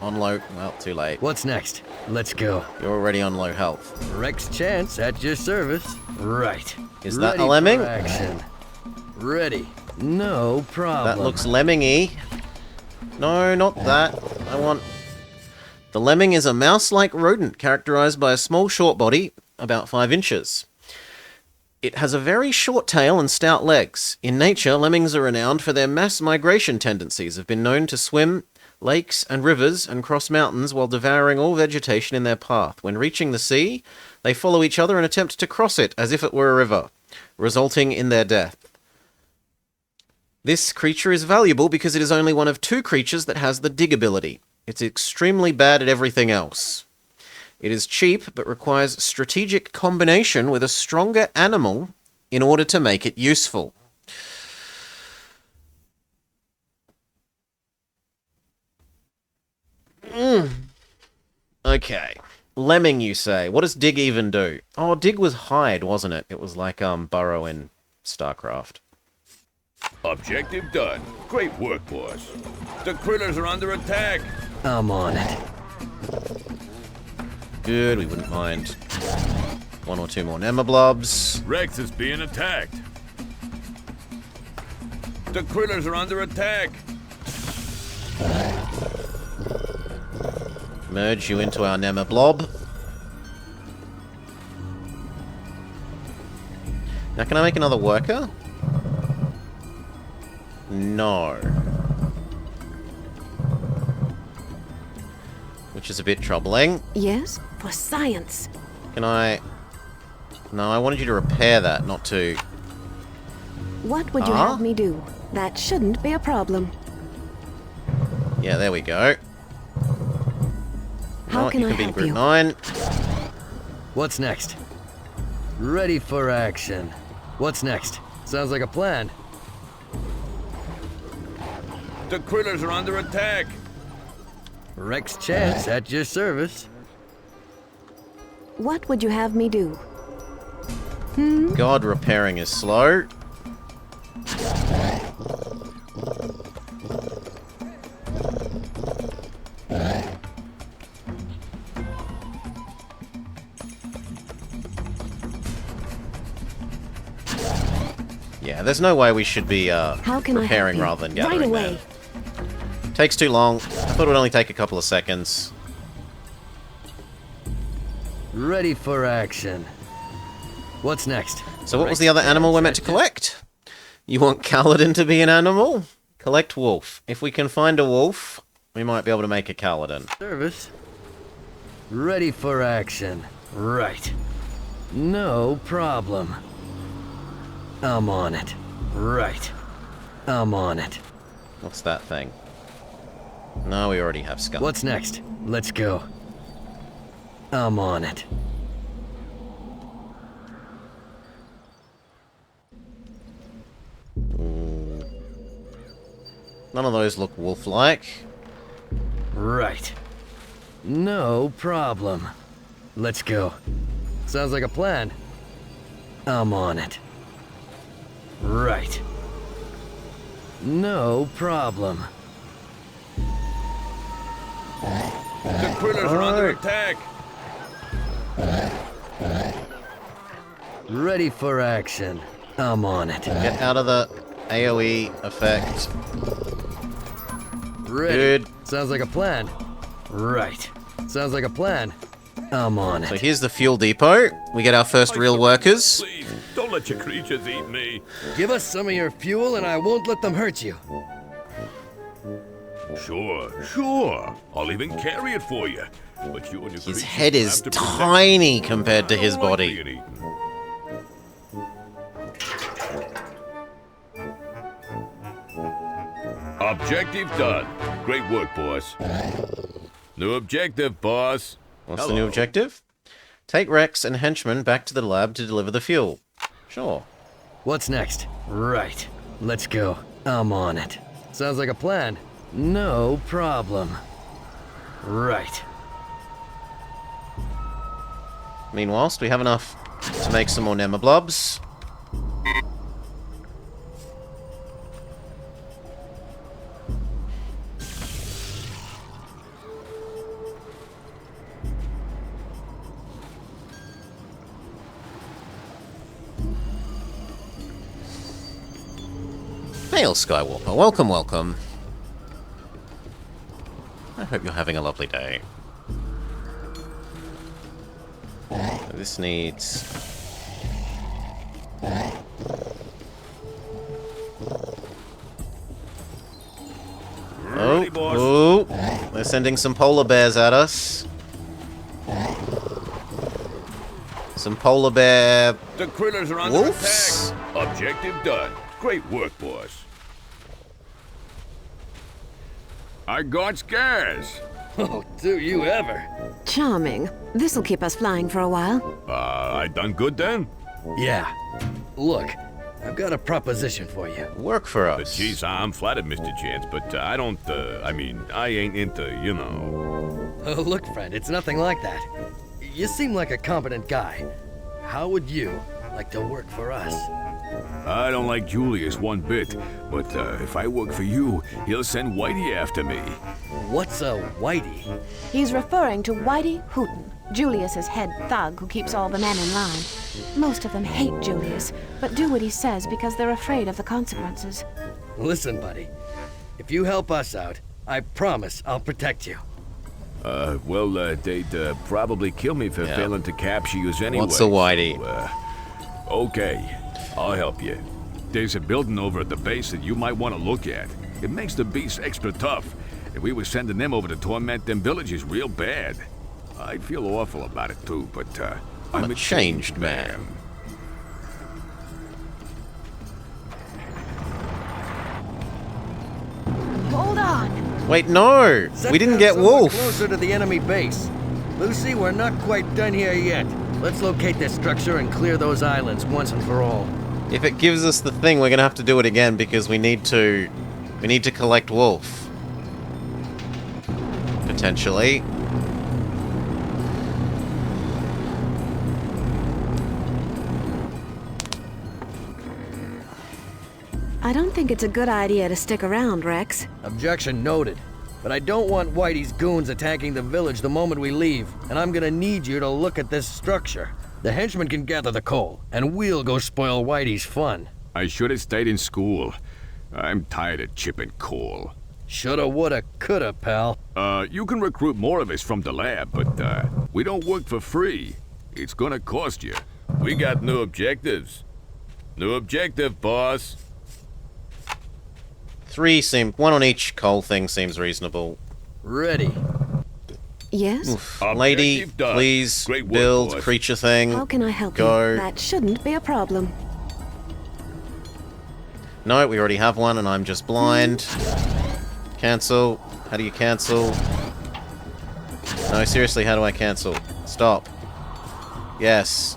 on low... Well, too late.
What's next? Let's go.
You're already on low health.
Rex Chance at your service. Right.
Is that
Ready
a lemming?
for action. Ready. No problem.
That looks lemming-y. No, not that. I want... The lemming is a mouse-like rodent characterized by a small short body, about 5 inches. It has a very short tail and stout legs. In nature, lemmings are renowned for their mass migration tendencies, have been known to swim lakes and rivers and cross mountains while devouring all vegetation in their path. When reaching the sea, they follow each other and attempt to cross it as if it were a river, resulting in their death. This creature is valuable because it is only one of 2 creatures that has the dig ability. It's extremely bad at everything else. It is cheap, but requires strategic combination with a stronger animal in order to make it useful. Okay. Lemming, you say. What does dig even do? Oh, dig was hide, wasn't it? It was like Burrow in StarCraft.
Objective done. Great work, boss. The critters are under attack.
I'm on it.
Good, we wouldn't mind 1 or 2 more Nemoblobs.
Rex is being attacked. The critters are under attack.
Merge you into our Nemoblob. Now, can I make another worker? No. Which is a bit troubling.
Yes, for science.
Can I... No, I wanted you to repair that, not to...
What would you have me do? That shouldn't be a problem.
Yeah, there we go.
How can
you
I
can be in
help
group
you?
9.
What's next? Ready for action. What's next? Sounds like a plan.
The critters are under attack.
Rex Chance at your service.
What would you have me do?
God, repairing is slow. Yeah, there's no way we should be
How can I
repairing
help you?
rather than gathering
Right away.
them. Takes too long. I thought it would only take a couple of seconds.
Ready for action. What's next?
So what was the other animal we're meant to collect? You want Kaladin to be an animal? Collect wolf. If we can find a wolf, we might be able to make a Kaladin.
Service. Ready for action. Right. No problem. I'm on it. Right. I'm on it.
What's that thing? No, we already have Skunk.
What's next? Let's go. I'm on it.
None of those look wolf-like.
Right. No problem. Let's go. Sounds like a plan. I'm on it. Right. No problem.
The critters are under attack.
Ready for action. I'm on it.
Get out of the AoE effect.
Ready.
Good.
Sounds like a plan. Right. Sounds like a plan. I'm on
So
it.
here's the fuel depot. We get our first real workers.
Please, don't let your creatures eat me.
Give us some of your fuel and I won't let them hurt you.
Sure. I'll even carry it for you. But you and your
His
creatures
head
will
is
have to protect
tiny compared to his
I don't like
body.
being eaten. Objective done. Great work, boss. New objective, boss.
What's the new objective? Take Rex and henchmen back to the lab to deliver the fuel. Sure.
What's next? Right. Let's go. I'm on it. Sounds like a plan. No problem. Right.
Meanwhile, we have enough to make some more Nemoblobs. Hail, Skywalker. Welcome, welcome. I hope you're having a lovely day. This needs... Oh, they're sending some polar bears at us. Some polar bear...
The critters are under
wolves?
attack. Objective done. Great work, boss. I got scares.
Oh, do you ever?
Charming. This'll keep us flying for a while.
I done good then?
Yeah. Look, I've got a proposition for you.
Work for us.
Geez, I'm flattered, Mr. Chance, but I don't, I ain't into, you know...
Oh, look, friend, it's nothing like that. You seem like a competent guy. How would you like to work for us?
I don't like Julius one bit, but if I work for you, he'll send Whitey after me.
What's a Whitey?
He's referring to Whitey Hooten, Julius's head thug who keeps all the men in line. Most of them hate Julius, but do what he says because they're afraid of the consequences.
Listen, buddy. If you help us out, I promise I'll protect you.
They'd probably kill me for failing to capture you anyway.
What's a Whitey?
Okay, I'll help you. There's a building over at the base that you might want to look at. It makes the beasts extra tough, and we were sending them over to torment them villages real bad. I feel awful about it too, but I'm a changed man.
Hold on!
Wait, no!
Set
We didn't
them
get
somewhere
Wolf!
closer to the enemy base. Lucy, we're not quite done here yet. Let's locate this structure and clear those islands once and for all.
If it gives us the thing, we're gonna have to do it again because we need to collect Wolf. Potentially.
I don't think it's a good idea to stick around, Rex.
Objection noted. But I don't want Whitey's goons attacking the village the moment we leave, and I'm gonna need you to look at this structure. The henchmen can gather the coal, and we'll go spoil Whitey's fun.
I should have stayed in school. I'm tired of chipping coal.
Shoulda, woulda, coulda, pal.
You can recruit more of us from the lab, but we don't work for free. It's gonna cost you. We got new objectives. New objective, boss.
One on each coal thing seems reasonable.
Ready.
Yes?
Oof. Lady,
Objective done.
please
Great work,
build
boss.
creature thing.
How can I help
Go.
you? That shouldn't be a problem.
No, we already have one and I'm just blind. Cancel. How do you cancel? No, seriously, how do I cancel? Stop. Yes.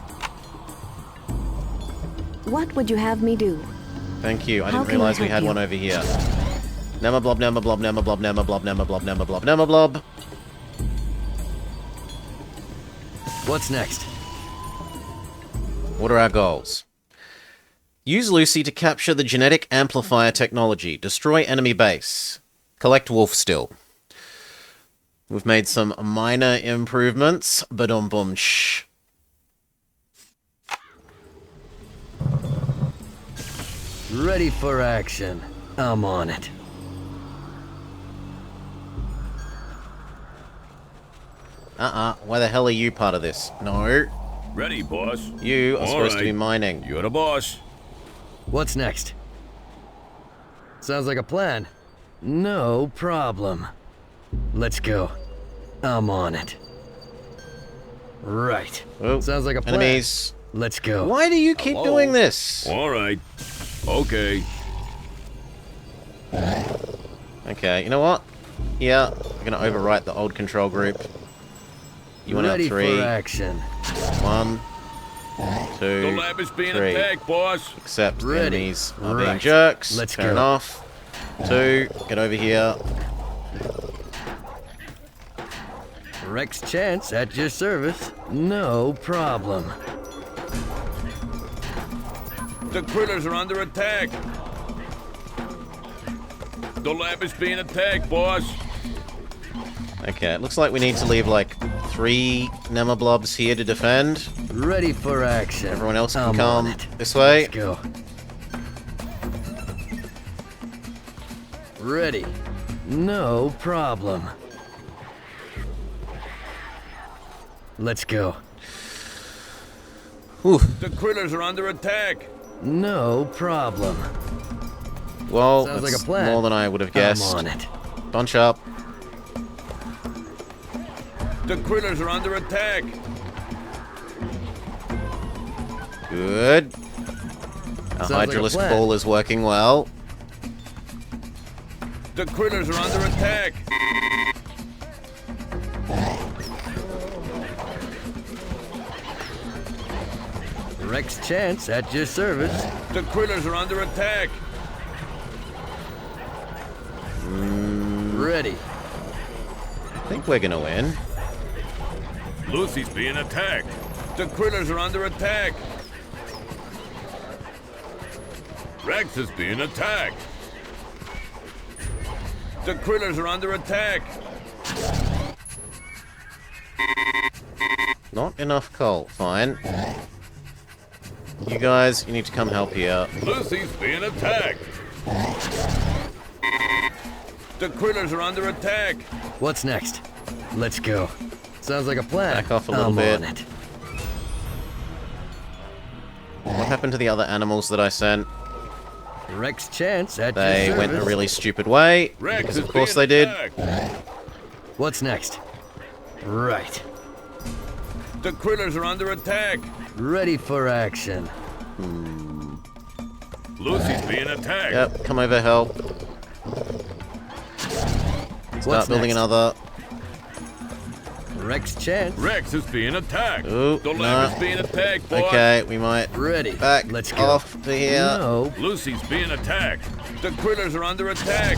What would you have me do?
Thank you. I
How
didn't
can I
realize we
help
had
you?
one over here. Nemablob, nemablob, nemablob, nemablob, nemablob, nemablob, nemablob.
What's next?
What are our goals? Use Lucy to capture the genetic amplifier technology. Destroy enemy base. Collect Wolf still. We've made some minor improvements, but boom shh.
Ready for action. I'm on it.
Why the hell are you part of this? No.
Ready, boss.
You are
All
supposed to
right.
be mining.
You're the boss.
What's next? Sounds like a plan. No problem. Let's go. I'm on it. Right.
Oh,
Sounds like a plan.
enemies.
Let's go.
Why do you keep
Hello?
doing this?
All right. Okay.
Okay, you know what? Yeah, we're gonna overwrite the old control group. You want out
Ready
3.
for action.
1, 2,
The lab is being
3.
attacked, boss.
Except the
Ready.
enemies are being
Right.
jerks.
Let's
Fair
go.
enough. 2, get over here.
Rex Chance at your service. No problem.
The critters are under attack. The lab is being attacked, boss.
Okay, it looks like we need to leave like 3 Nemoblobs here to defend.
Ready for action.
Everyone else can
I'm
come
on it.
this way.
Let's go. Ready. No problem. Let's go.
Whew.
The critters are under attack.
No problem.
Well,
Sounds
that's
like a plan.
more than I would have guessed.
I'm on it.
Bunch up.
The critters are under attack.
Good. Our
Sounds like a
Hydralisk
plan.
ball is working well.
The critters are under attack.
Rex Chance at your service.
The critters are under attack.
Ready.
I think we're gonna win.
Lucy's being attacked. The critters are under attack. Rex is being attacked. The critters are under attack.
Not enough coal. Fine. You guys, you need to come help here.
Lucy's being attacked. The critters are under attack.
What's next? Let's go. Sounds like a plan.
Back off a little
I'm
bit.
on it.
What happened to the other animals that I sent?
Rex Chance at
They
your service.
went a really stupid way.
Rex
Because
is
of course
being
they did.
attacked.
What's next? Right.
The critters are under attack.
Ready for action.
Lucy's being attacked.
Yep, come over, help. Start
What's
building
next?
another.
Rex Chance.
Rex is being attacked.
Ooh,
The lab
no.
is being attacked, boss.
Okay, we might
Ready.
back
Let's go.
off to here.
No.
Lucy's being attacked. The critters are under attack.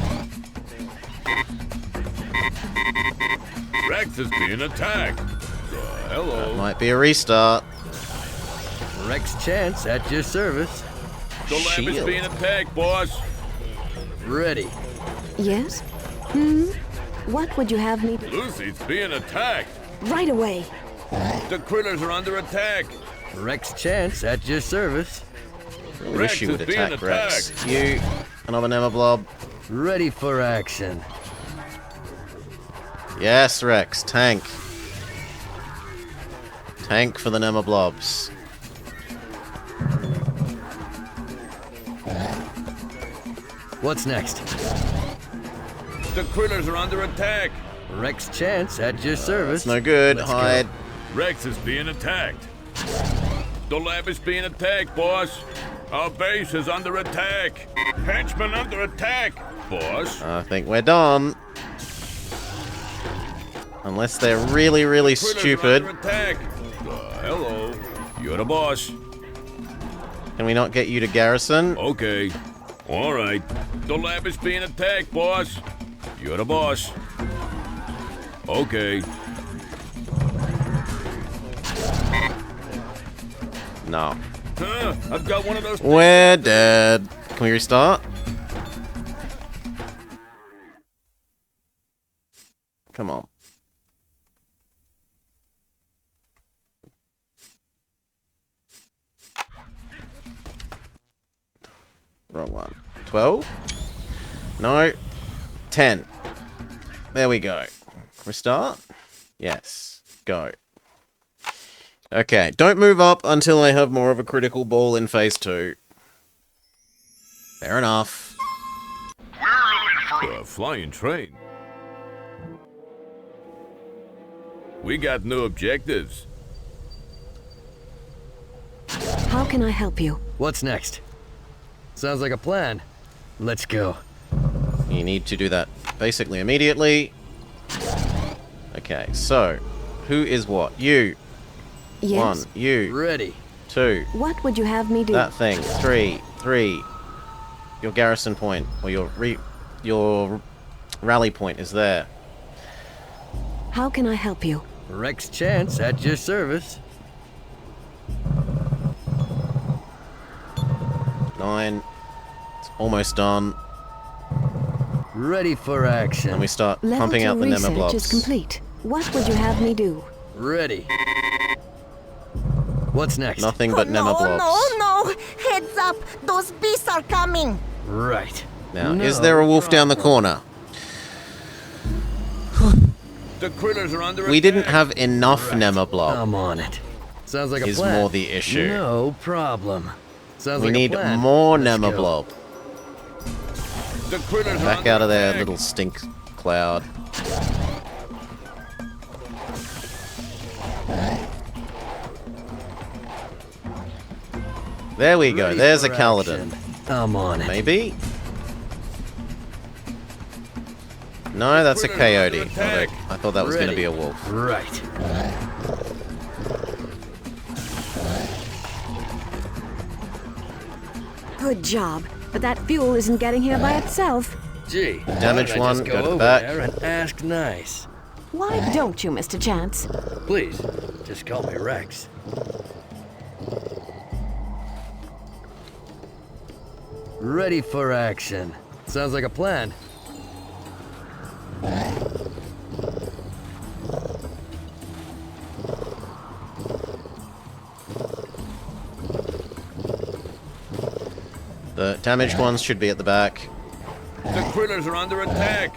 Rex is being attacked. Hello.
Might be a restart.
Rex Chance at your service.
The lab is
Shield.
being attacked, boss.
Ready.
Yes? What would you have me do?
Lucy's being attacked.
Right away.
The critters are under attack.
Rex Chance at your service.
Really
Rex
wish you
is
would
being
attack Rex.
attacked.
You, another Nemoblob.
Ready for action.
Yes, Rex, tank. Tank for the Nemoblobs.
What's next?
The critters are under attack.
Rex Chance at your service.
It's no good.
Let's go.
Hide.
Rex is being attacked. The lab is being attacked, boss. Our base is under attack. Henchmen under attack, boss.
I think we're done. Unless they're really, really
Critters
stupid.
Are under attack. Hello. You're the boss.
Can we not get you to garrison?
Okay. All right. The lab is being attacked, boss. You're the boss. Okay.
No.
Huh, I've got one of those.
We're dead. Can we restart? Come on. Wrong one. 12? No. 10. There we go. Restart? Yes. Go. Okay, don't move up until I have more of a critical ball in phase 2. Fair enough.
We're looking for
A flying train. We got new objectives.
How can I help you?
What's next? Sounds like a plan. Let's go.
You need to do that basically immediately. Okay, so Who is what? You.
Yes?
1. You.
Ready.
2.
What would you have me do?
That thing. 3. 3. Your garrison point, or your rally point is there.
How can I help you?
Rex Chance at your service.
9. It's almost done.
Ready for action.
And we start
Level
pumping
2
out the
research
Nemoblobs.
is complete. What would you have me do?
Ready. What's next?
Nothing but Nemoblobs.
No! Heads up! Those beasts are coming!
Right.
Now,
No
is there a wolf down the corner?
The critters are under
We didn't have enough Nemoblob.
I'm on it. Sounds like a
Is
plan.
more the issue.
No problem. Sounds
We
like
need
a plan.
more
Let's go.
Nemoblob.
The critters are
Back
under
out of there,
attack.
little stink cloud. There we go.
Ready
There's a
for
Kaladin.
action. I'm on it.
Maybe? No, that's a coyote.
attack.
I thought that was going to
Ready.
be a wolf.
Right.
Good job. But that fuel isn't getting here by itself.
Gee.
Damage
why don't I
one,
just
go to the
over
back.
there and ask nice.
Why don't you, Mr. Chance?
Please, just call me Rex. Ready for action. Sounds like a plan.
The damaged ones should be at the back.
The critters are under attack.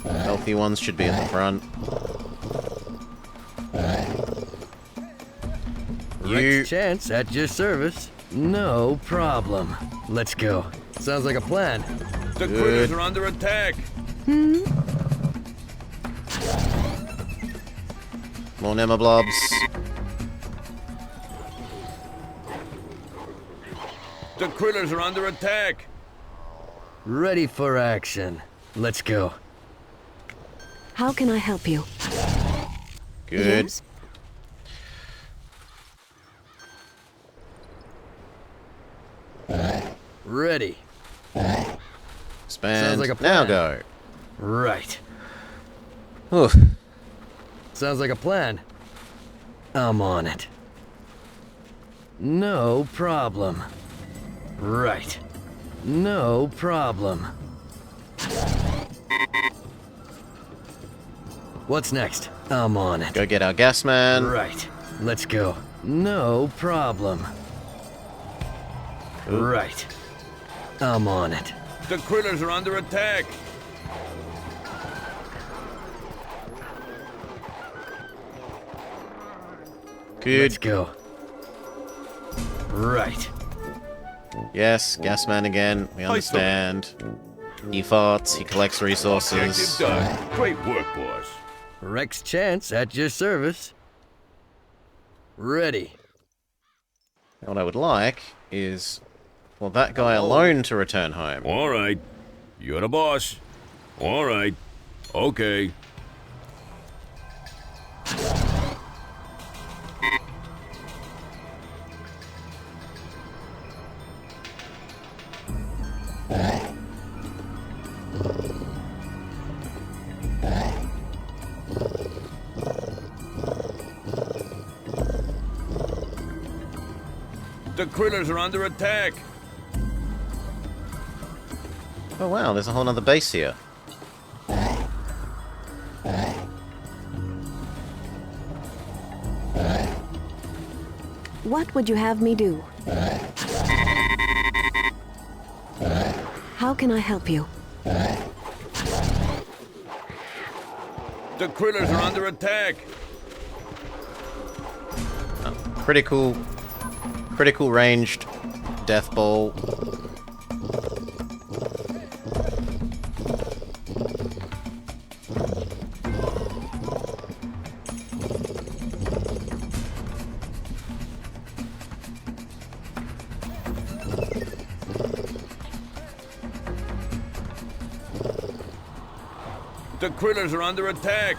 Healthy ones should be at the front. You...
Rex Chance at your service. No problem. Let's go. Sounds like a plan.
The critters are under attack.
More Nemoblobs.
The critters are under attack.
Ready for action. Let's go.
How can I help you?
Good.
Yes?
Ready.
Expand.
Sounds like a
Now
plan.
go.
Right.
Oof.
Sounds like a plan. I'm on it. No problem. Right. No problem. What's next? I'm on it.
Go get our gas man.
Right. Let's go. No problem. Right. I'm on it.
The critters are under attack.
Good.
Let's go. Right.
Yes, gas man again. We understand. He farts. He collects
Objective
resources.
done. Great work, boss.
Rex Chance at your service. Ready.
What I would like is, well, that guy alone to return home.
All right. You're the boss. All right. Okay. The critters are under attack.
Oh wow, there's a whole other base here.
What would you have me do? How can I help you?
The critters are under attack.
Critical ranged death ball.
The critters are under attack.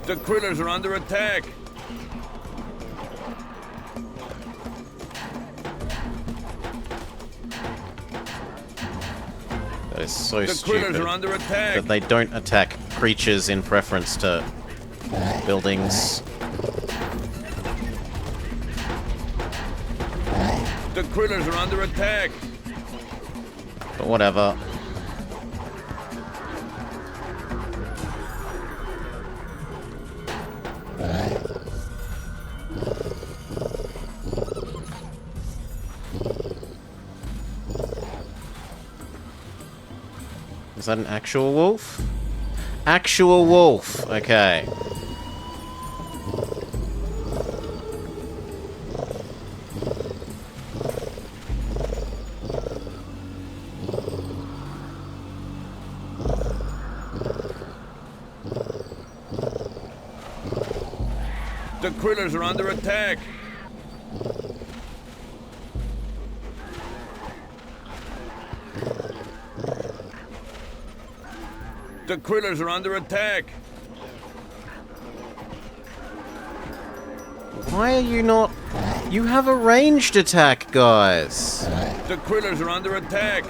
The critters are under attack.
That is so
The
stupid.
critters are under attack.
That they don't attack creatures in preference to buildings.
The critters are under attack.
But whatever. Is that an actual wolf? Actual wolf. Okay.
The critters are under attack. The critters are under attack.
Why are you not... You have a ranged attack, guys.
The critters are under attack.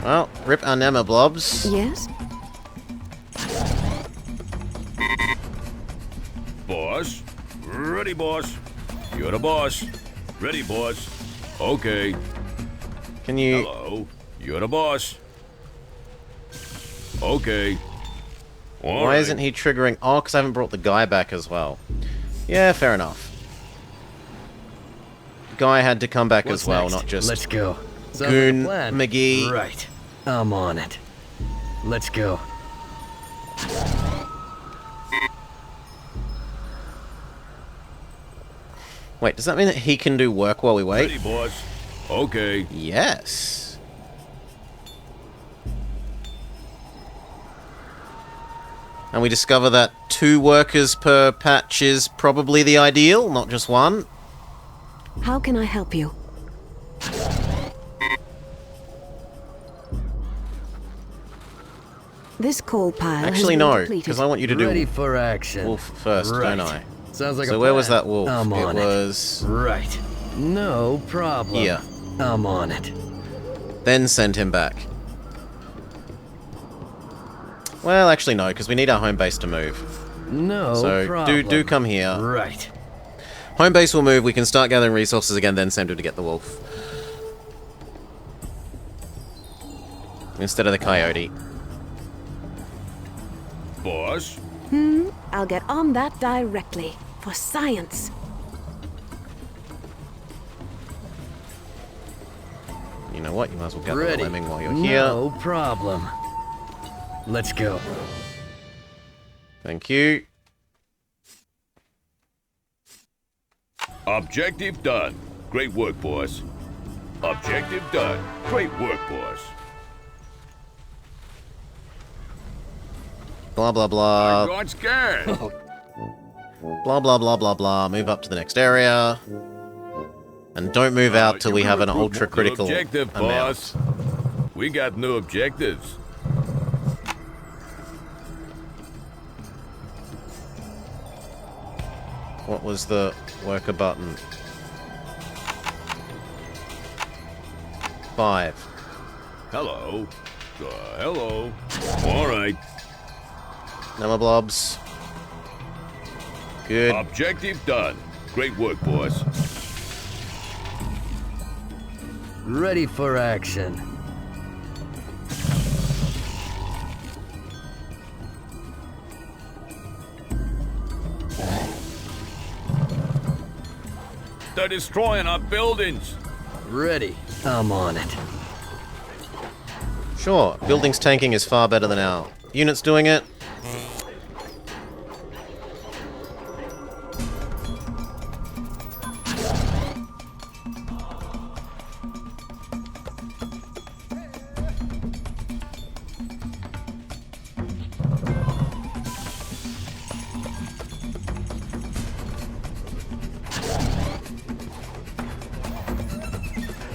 Well, rip our Nemoblobs.
Yes?
Boss. Ready, boss. You're the boss. Ready, boss. Okay.
Can you...
Hello. You're the boss. Okay.
Why isn't he triggering... Oh, because I haven't brought the guy back as well. Yeah, fair enough. Guy had to come back
What's
as well,
next?
not just
Let's go. Sounds like a
Goon
plan.
McGee.
Right. I'm on it. Let's go.
Wait, does that mean that he can do work while we wait?
Ready, boss. Okay.
Yes. And we discover that 2 workers per patch is probably the ideal, not just 1.
How can I help you? This coal pile
Actually,
has been
no,
depleted.
because I want you to do
Ready for action.
wolf first,
right.
don't I?
Sounds like
So
a
where was
plan.
that wolf?
I'm
It
on
was...
Right. No problem.
Here.
I'm on it.
Then send him back. Well, actually no, because we need our home base to move.
No
So
problem.
do come here.
Right.
Home base will move, we can start gathering resources again, then send him to get the wolf. Instead of the coyote.
Boss.
I'll get on that directly. For science.
You know what? You might as well gather the
Ready.
lemming while you're here.
No problem. Let's go.
Thank you.
Objective done. Great work, boss. Objective done. Great work, boss.
Blah, blah, blah.
I got scared.
Blah, blah, blah, blah, blah. Move up to the next area. And don't move out till we have an ultra-critical
objective,
amount.
boss. We got new objectives.
What was the worker button? 5.
Hello. Hello. All right.
Nemoblobs. Good.
Objective done. Great work, boss.
Ready for action.
They're destroying our buildings.
Ready. I'm on it.
Sure, buildings tanking is far better than our units doing it.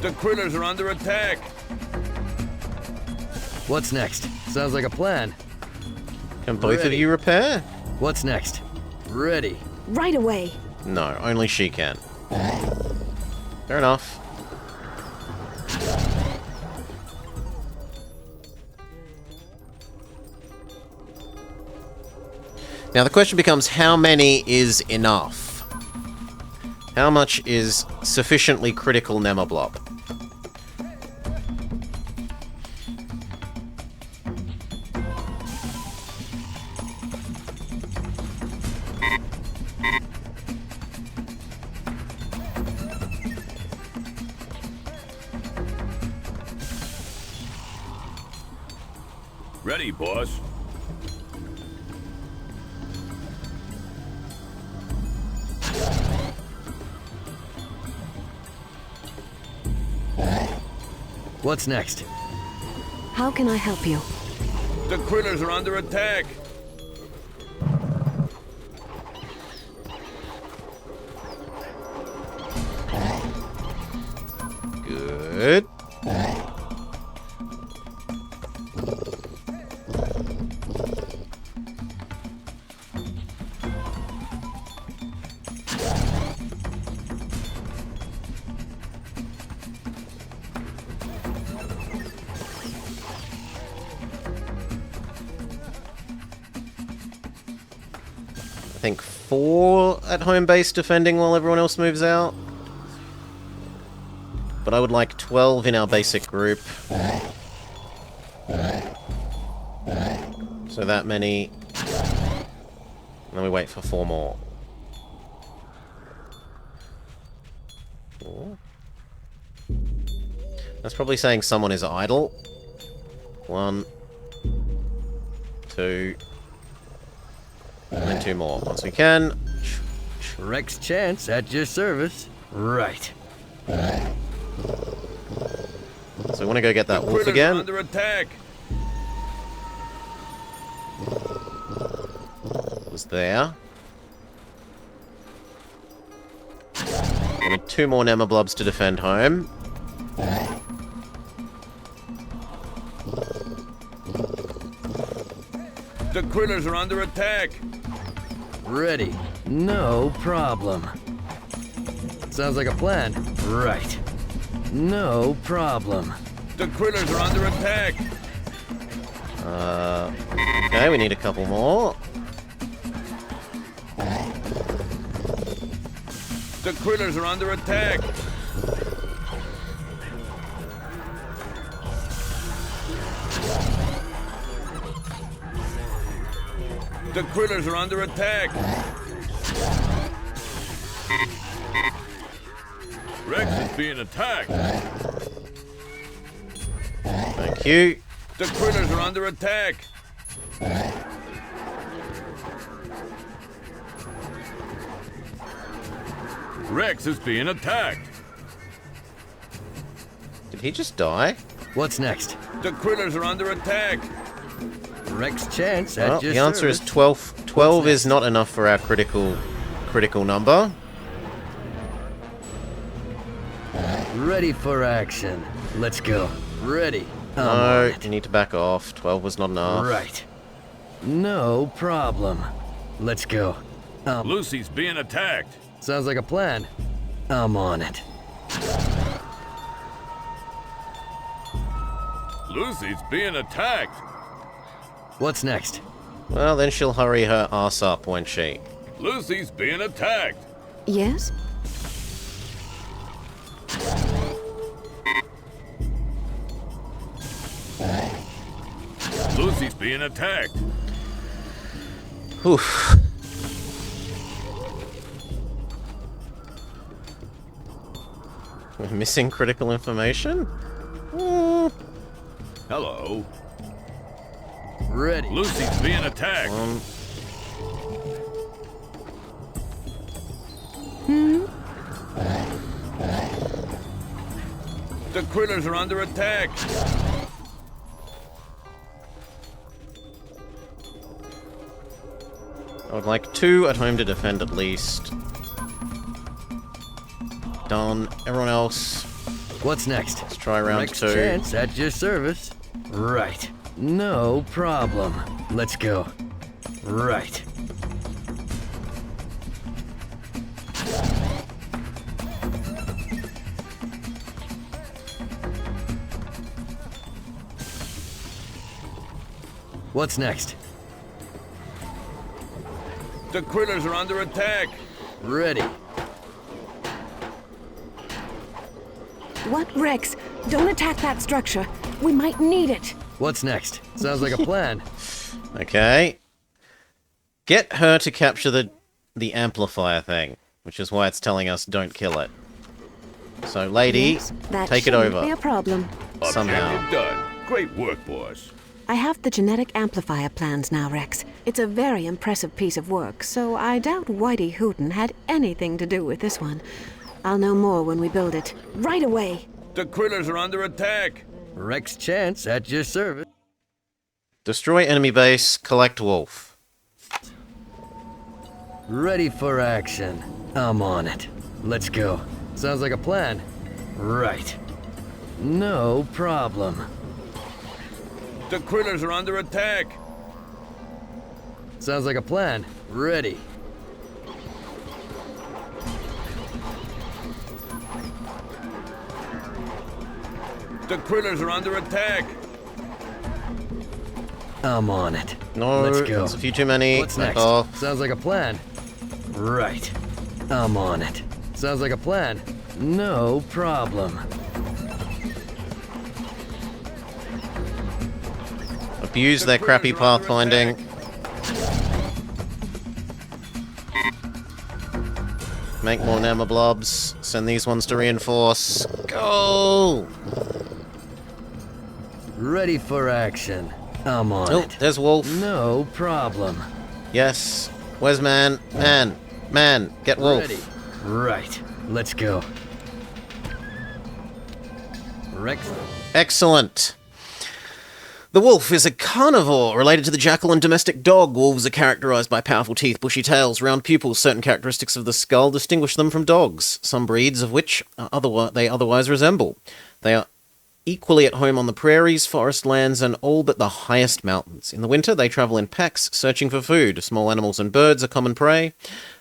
The critters are under attack.
What's next? Sounds like a plan.
Can both of
Ready.
you repair?
What's next? Ready.
Right away.
No, only she can. Fair enough. Now the question becomes, how many is enough? How much is sufficiently critical Nemoblob?
Ready, boss.
What's next?
How can I help you?
The critters are under attack.
Good. I think 4 at home base defending while everyone else moves out. But I would like 12 in our basic group. So that many. And then we wait for 4 more. Four. That's probably saying someone is idle. 1, 2. And then 2 more. Once we can.
Rex Chance at your service. Right.
So we want to go get that wolf
Critters are
again.
under attack.
Was there. We need 2 more Nemoblobs to defend home.
The critters are under attack.
Ready. No problem. Sounds like a plan. Right. No problem.
The critters are under attack.
Okay, we need a couple more.
The critters are under attack. The critters are under attack. Rex is being attacked.
Thank you.
The critters are under attack. Rex is being attacked.
Did he just die?
What's next?
The critters are under attack.
Rex Chance at
Well,
your
the answer is
service.
12. 12 is not enough for our critical number.
Ready for action. Let's go. Ready. I'm on
No,
it.
you need to back off. 12 was not enough.
Right. No problem. Let's go.
Lucy's being attacked.
Sounds like a plan. I'm on it.
Lucy's being attacked.
What's next?
Well, then she'll hurry her ass up, won't she?
Lucy's being attacked.
Yes?
Lucy's being attacked.
Oof. We're missing critical information?
Hello.
Ready.
Lucy's being attacked. The critters are under attack.
I would like 2 at home to defend at least. Done. Everyone else,
What's next?
Let's try round
Next
2.
chance at your service. Right. No problem. Let's go. Right. What's next?
The critters are under attack.
Ready.
What, Rex? Don't attack that structure. We might need it.
What's next? Sounds like a plan.
Okay. Get her to capture the amplifier thing, which is why it's telling us don't kill it. So, lady,
Yes, that
take it
shouldn't
over.
be a problem.
Somehow.
Objective done. Great work, boss.
I have the genetic amplifier plans now, Rex. It's a very impressive piece of work, so I doubt Whitey Hooten had anything to do with this one. I'll know more when we build it. Right away!
The critters are under attack.
Rex Chance at your service.
Destroy enemy base, collect wolf.
Ready for action. I'm on it. Let's go. Sounds like a plan. Right. No problem.
The critters are under attack.
Sounds like a plan. Ready.
The critters are under attack.
I'm on it.
No,
Let's go.
that's a few too many.
What's
Back
next?
off.
Sounds like a plan. Right. I'm on it. Sounds like a plan. No problem.
Abuse their crappy pathfinding. Make more Nemablobs. Send these ones to reinforce. Go!
Ready for action. I'm on
Oh,
it.
there's wolf.
No problem.
Yes. Where's man? Man, get wolf.
Ready. Right. Let's go. Rex.
Excellent. The wolf is a carnivore related to the jackal and domestic dog. Wolves are characterized by powerful teeth, bushy tails, round pupils. Certain characteristics of the skull distinguish them from dogs, some breeds of which they otherwise resemble. They are equally at home on the prairies, forest lands, and all but the highest mountains. In the winter, they travel in packs, searching for food. Small animals and birds are common prey.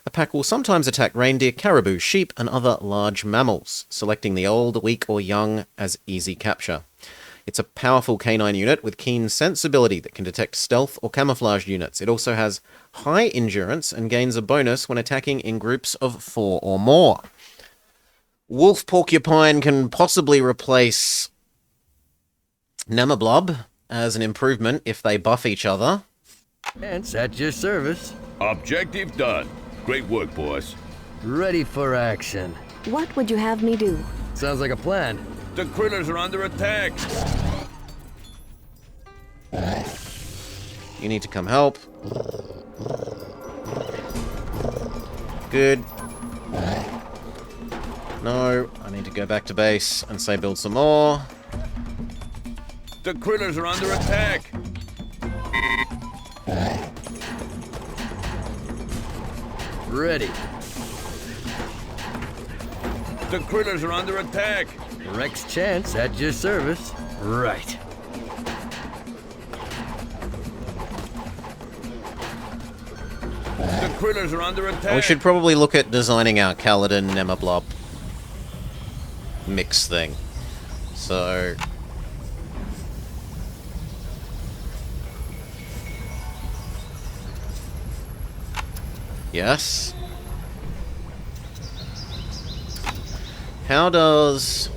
A pack will sometimes attack reindeer, caribou, sheep, and other large mammals, selecting the old, weak, or young as easy capture. It's a powerful canine unit with keen sensibility that can detect stealth or camouflage units. It also has high endurance and gains a bonus when attacking in groups of 4 or more. Wolf Porcupine can possibly replace Nemablob as an improvement if they buff each other.
Chance at your service.
Objective done. Great work, boss.
Ready for action.
What would you have me do?
Sounds like a plan.
The critters are under attack.
You need to come help. Good. No, I need to go back to base and say build some more.
The critters are under attack.
Ready.
The critters are under attack.
Rex Chance at your service. Right.
The critters are under attack.
We should probably look at designing our Kaladin Nemablob mix thing. So... Yes. How does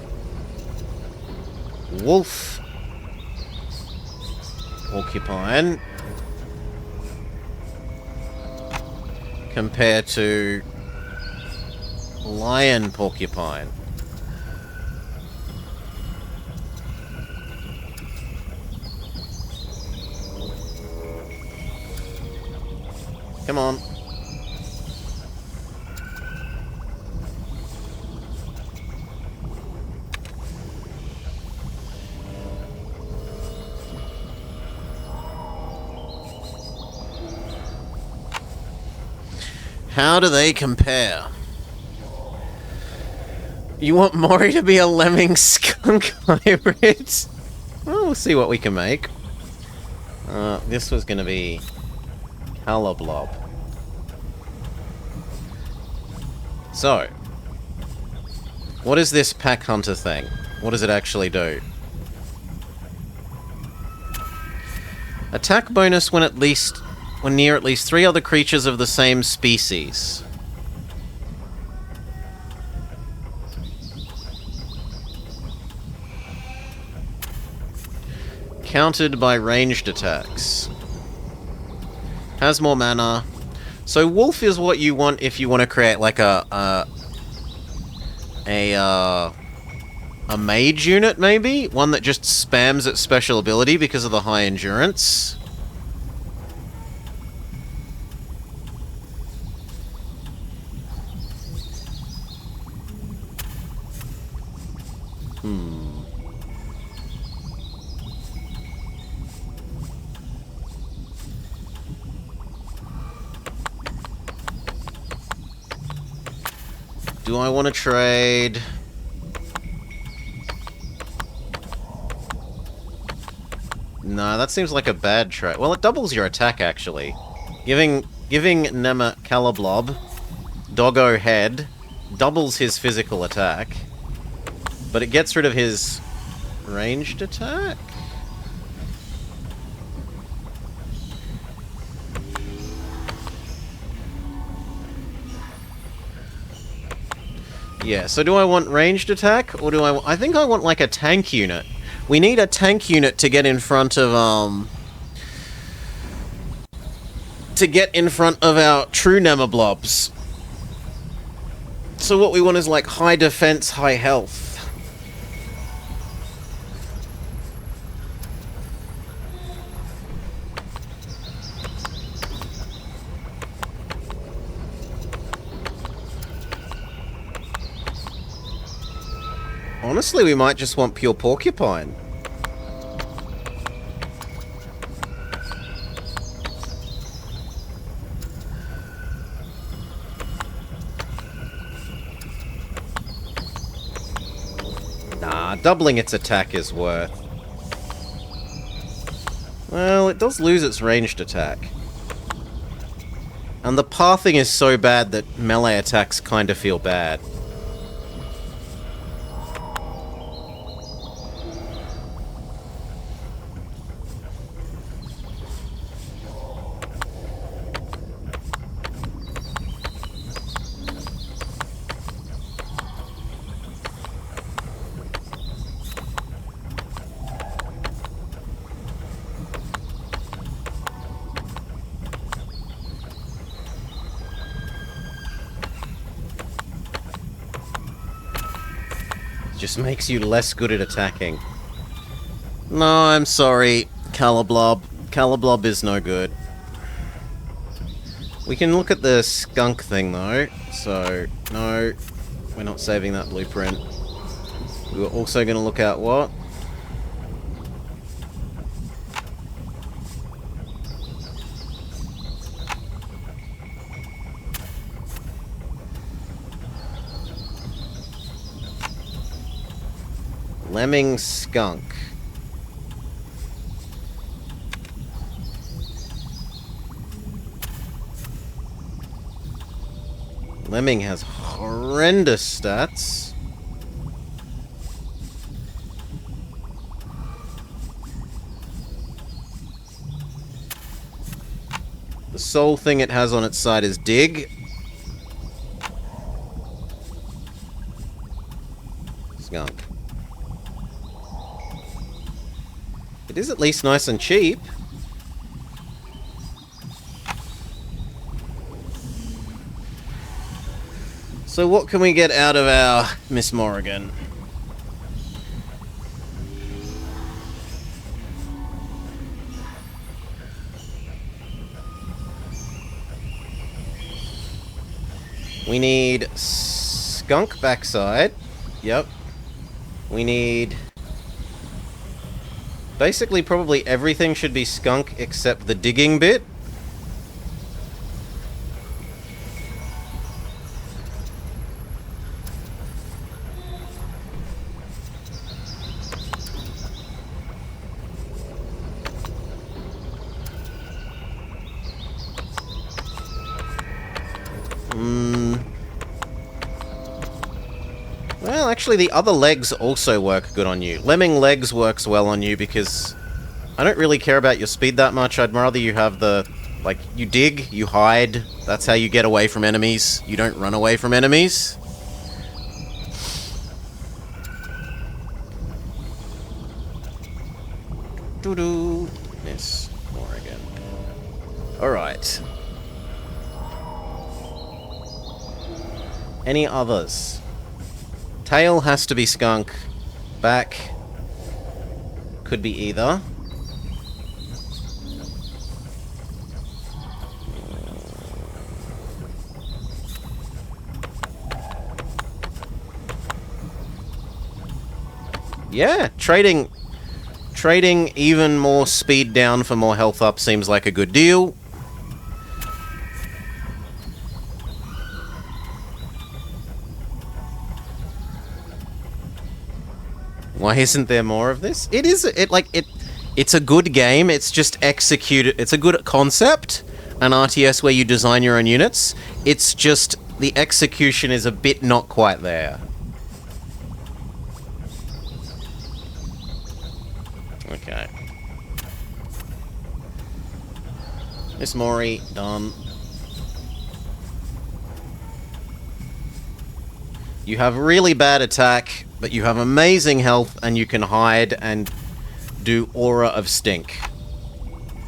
wolf porcupine compare to lion porcupine? Come on. How do they compare? You want Mori to be a lemming skunk hybrid? Well, we'll see what we can make. This was gonna be Calablob. So, what is this pack hunter thing? What does it actually do? Attack bonus when near at least 3 other creatures of the same species. Countered by ranged attacks. Has more mana. So wolf is what you want if you want to create like a mage unit, maybe? One that just spams its special ability because of the high endurance. Do I want to trade... No, that seems like a bad trade. Well, it doubles your attack, actually. Giving Nema Calablob Doggo Head doubles his physical attack, but it gets rid of his ranged attack? Yeah, so do I want ranged attack, or do I think I want, like, a tank unit. We need a tank unit to get in front of, our true Nemablobs. So what we want is, like, high defense, high health. Honestly, we might just want pure porcupine. Nah, doubling its attack is worth. Well, it does lose its ranged attack. And the pathing is so bad that melee attacks kind of feel bad. Just makes you less good at attacking. No, I'm sorry, Calablob. Calablob is no good. We can look at the skunk thing, though. So, no, we're not saving that blueprint. We were also going to look at what? Lemming skunk. Lemming has horrendous stats. The sole thing it has on its side is dig. Skunk. It is at least nice and cheap. So what can we get out of our Miss Morrigan? We need skunk backside. Yep. We need... Basically, probably everything should be skunk except the digging bit. Well, actually, the other legs also work good on you. Lemming legs works well on you because I don't really care about your speed that much. I'd rather you have the... Like, you dig, you hide. That's how you get away from enemies. You don't run away from enemies. Doo-doo. Yes, more again. Alright. Any others? Tail has to be skunk. Back could be either. Yeah, trading even more speed down for more health up seems like a good deal. Why isn't there more of this? It's a good game. It's just executed. It's a good concept, an RTS where you design your own units. It's just the execution is a bit not quite there. Okay. Miss Mori, done. You have really bad attack, but you have amazing health, and you can hide and do Aura of Stink.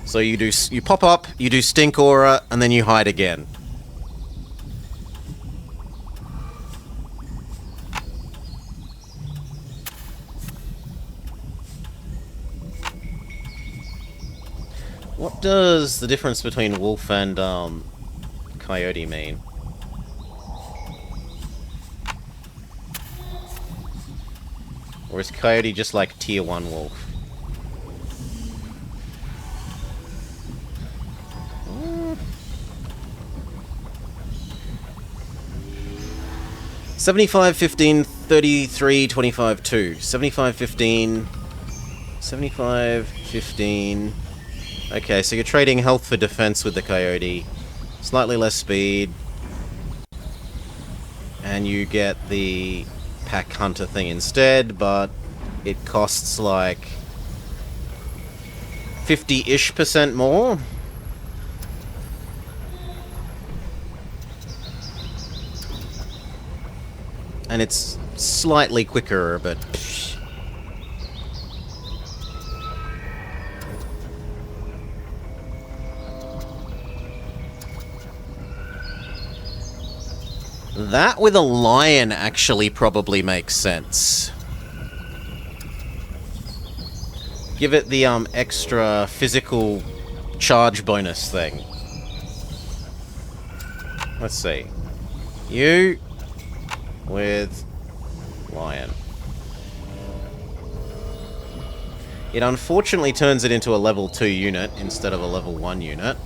So you pop up, you do Stink Aura, and then you hide again. What does the difference between wolf and coyote mean? Or is coyote just like tier 1 wolf? 75, 15, 33, 25, 2. 75, 15... 75, 15... Okay, so you're trading health for defense with the coyote. Slightly less speed. And you get the pack hunter thing instead, but it costs like 50-ish% more. And it's slightly quicker, but... That with a lion actually probably makes sense. Give it the extra physical charge bonus thing. Let's see. You with lion. It unfortunately turns it into a level 2 unit instead of a level 1 unit.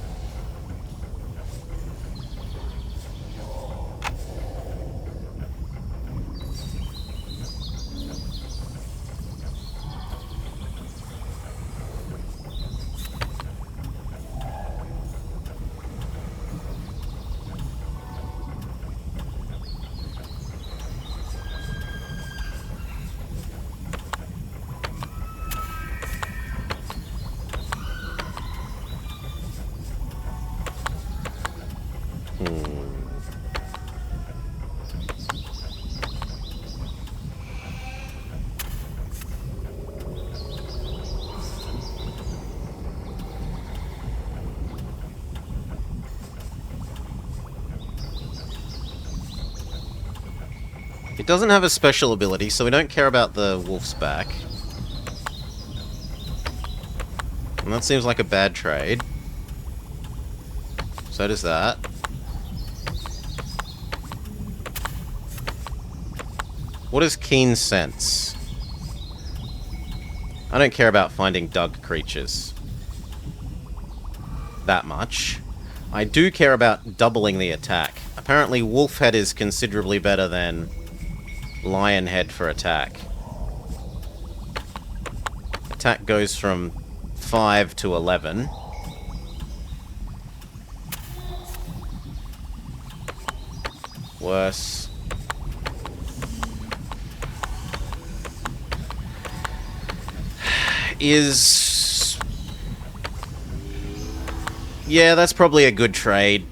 It doesn't have a special ability, so we don't care about the wolf's back. And that seems like a bad trade. So does that. What is Keen Sense? I don't care about finding dug creatures that much. I do care about doubling the attack. Apparently Wolf Head is considerably better than Lion Head for attack. Attack goes from 5 to 11. Worse. is... Yeah, that's probably a good trade.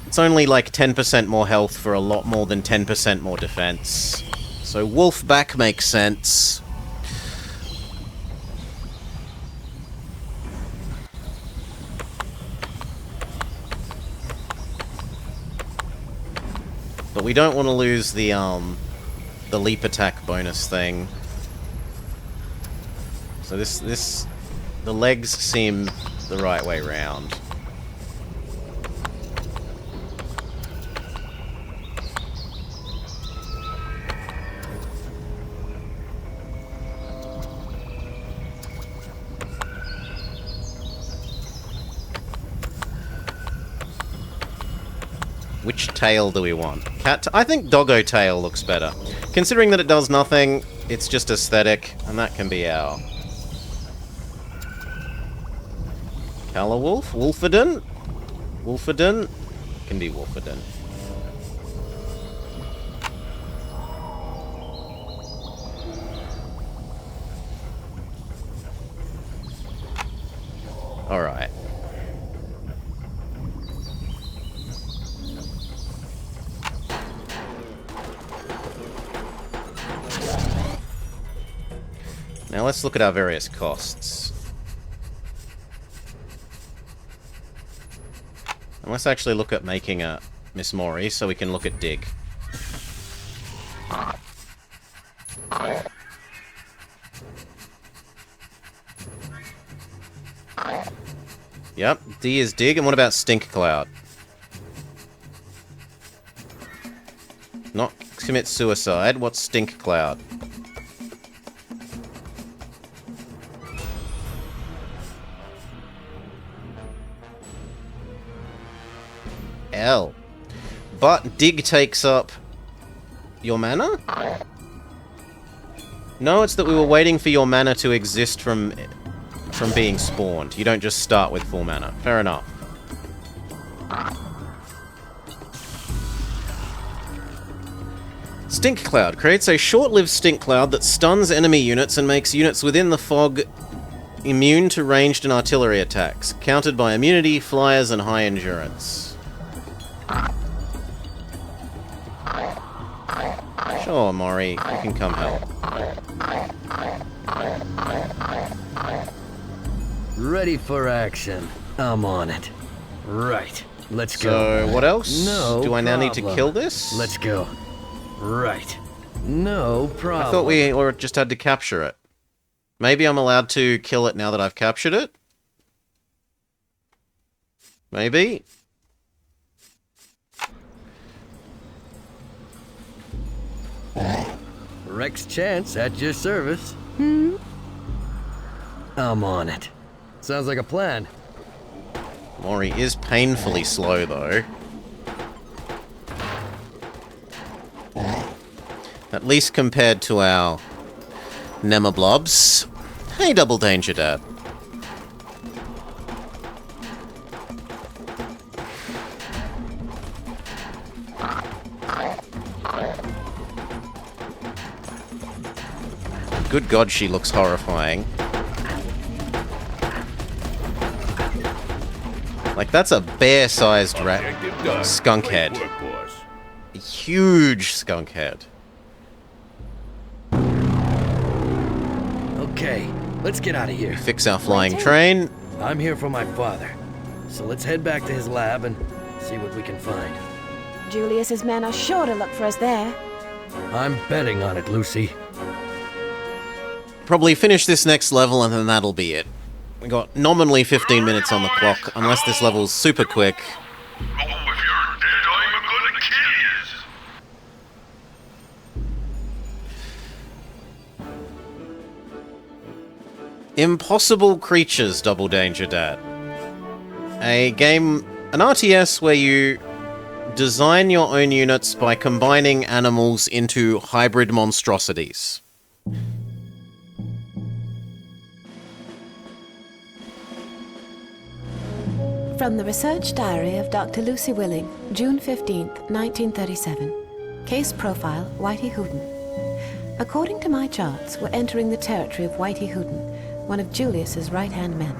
It's only like 10% more health for a lot more than 10% more defense. So wolf back makes sense. But we don't want to lose the leap attack bonus thing. So the legs seem the right way round. Which tail do we want? I think doggo tail looks better. Considering that it does nothing, it's just aesthetic, and that can be our... Calawolf? Wolferdin? Wolferdin? Can be Wolferdin. Alright. Now let's look at our various costs. And let's actually look at making a Miss Mori so we can look at Dig. Yep, D is Dig, and what about Stink Cloud? Not commit suicide, what's Stink Cloud? L. But Dig takes up your mana? No, it's that we were waiting for your mana to exist from being spawned. You don't just start with full mana. Fair enough. Stink Cloud creates a short-lived stink cloud that stuns enemy units and makes units within the fog immune to ranged and artillery attacks, countered by immunity, flyers, and high endurance. Sure, Mori, you can come help.
Ready for action. I'm on it. Right. Let's go.
So, what else?
No
Do I now need to
problem.
kill this?
Let's go. Right. No problem.
I thought we just had to capture it. Maybe I'm allowed to kill it now that I've captured it? Maybe?
Rex Chance at your service. I'm on it. Sounds like a plan.
Mori is painfully slow, though. At least compared to our Nemablobs. Hey, Double Danger Dad. Good God, she looks horrifying. Like, that's a bear-sized skunk head. A huge skunk head.
Okay, let's get out of here.
Fix our flying train.
I'm here for my father. So let's head back to his lab and see what we can find.
Julius's men are sure to look for us there.
I'm betting on it, Lucy.
Probably finish this next level and then that'll be it. We got nominally 15 minutes on the clock, unless this level's super quick.
Oh, if you're dead, I'm gonna kill yous.
Impossible Creatures, Double Danger Dad. A game, an RTS where you design your own units by combining animals into hybrid monstrosities.
From the Research Diary of Dr. Lucy Willing, June 15th, 1937. Case profile, Whitey Hooten. According to my charts, we're entering the territory of Whitey Hooten, one of Julius's right-hand men.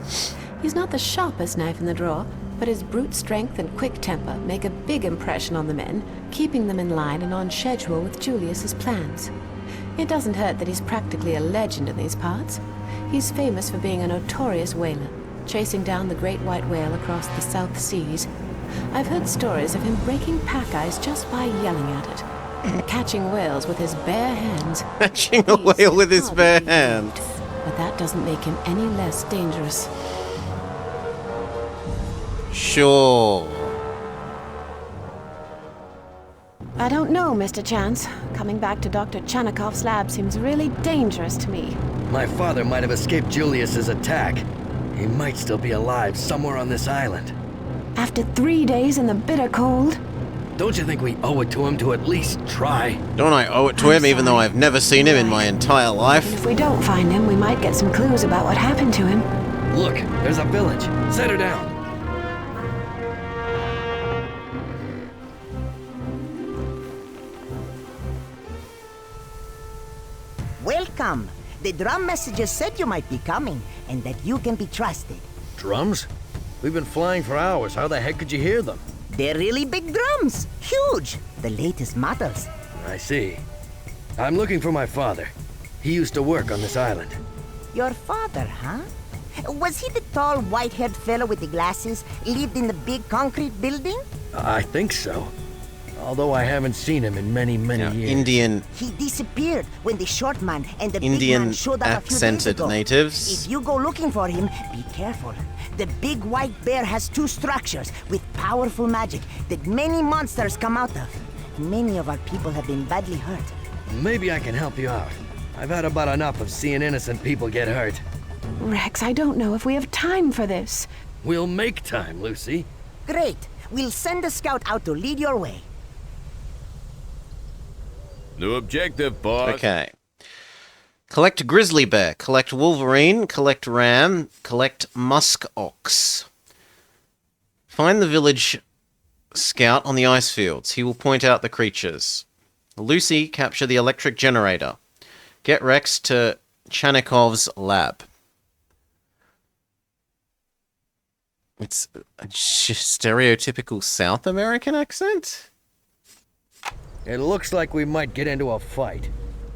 He's not the sharpest knife in the drawer, but his brute strength and quick temper make a big impression on the men, keeping them in line and on schedule with Julius's plans. It doesn't hurt that he's practically a legend in these parts. He's famous for being a notorious whaler, chasing down the great white whale across the South Seas. I've heard stories of him breaking pack ice just by yelling at it, catching whales with his bare hands.
Catching a whale with his bare hands.
But that doesn't make him any less dangerous.
Sure.
I don't know, Mr. Chance. Coming back to Dr. Chanakov's lab seems really dangerous to me.
My father might have escaped Julius's attack. He might still be alive somewhere on this island.
After 3 days in the bitter cold?
Don't you think we owe it to him to at least try?
Don't I owe it to him, even though I've never seen him in my entire
And
life?
if we don't find him, we might get some clues about what happened to him.
Look, there's a village. Set her down.
Welcome. The drum messages said you might be coming, and that you can be trusted.
Drums? We've been flying for hours. How the heck could you hear them?
They're really big drums. Huge. The latest models.
I see. I'm looking for my father. He used to work on this island.
Your father, huh? Was he the tall, white-haired fellow with the glasses, lived in the big concrete building?
I think so. Although I haven't seen him in many years.
Indian
He disappeared when the short man and the big
Indian
man showed up a few days
accented
ago.
natives.
If you go looking for him, be careful. The big white bear has 2 structures with powerful magic that many monsters come out of. Many of our people have been badly hurt.
Maybe I can help you out. I've had about enough of seeing innocent people get hurt.
Rex, I don't know if we have time for this.
We'll make time, Lucy.
Great. We'll send a scout out to lead your way.
New objective, boss.
Okay. Collect grizzly bear, collect wolverine, collect ram, collect musk ox. Find the village scout on the ice fields. He will point out the creatures. Lucy, capture the electric generator. Get Rex to Chanikov's lab. It's a stereotypical South American accent?
It looks like we might get into a fight.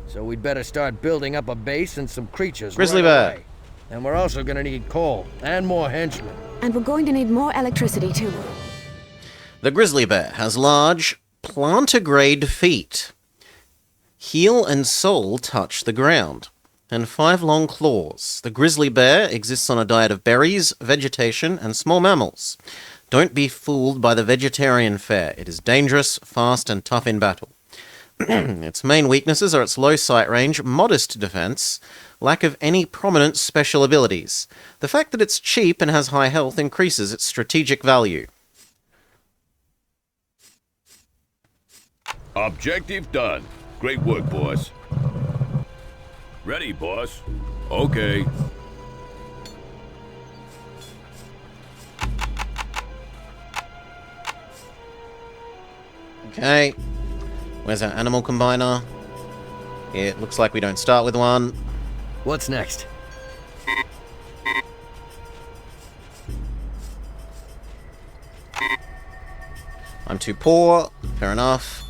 So we'd better start building up a base and some creatures
Grizzly
right
bear.
away. And we're also gonna need coal and more henchmen.
And we're going to need more electricity, too.
The grizzly bear has large, plantar-grade feet. Heel and sole touch the ground. And 5 long claws. The grizzly bear exists on a diet of berries, vegetation, and small mammals. Don't be fooled by the vegetarian fare. It is dangerous, fast, and tough in battle. Its main weaknesses are its low sight range, modest defense, lack of any prominent special abilities. The fact that it's cheap and has high health increases its strategic value.
Objective done. Great work, boss. Ready, boss. Okay.
Okay. Where's our animal combiner? It looks like we don't start with one.
What's next?
I'm too poor. Fair enough.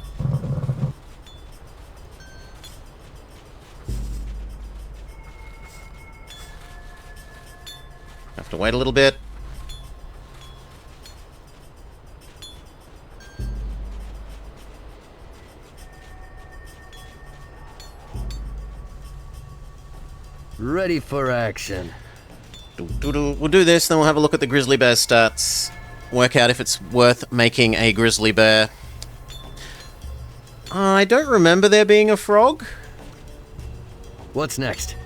Have to wait a little bit.
Ready for action.
We'll do this, then we'll have a look at the grizzly bear stats. Work out if it's worth making a grizzly bear. I don't remember there being a frog,
What's next?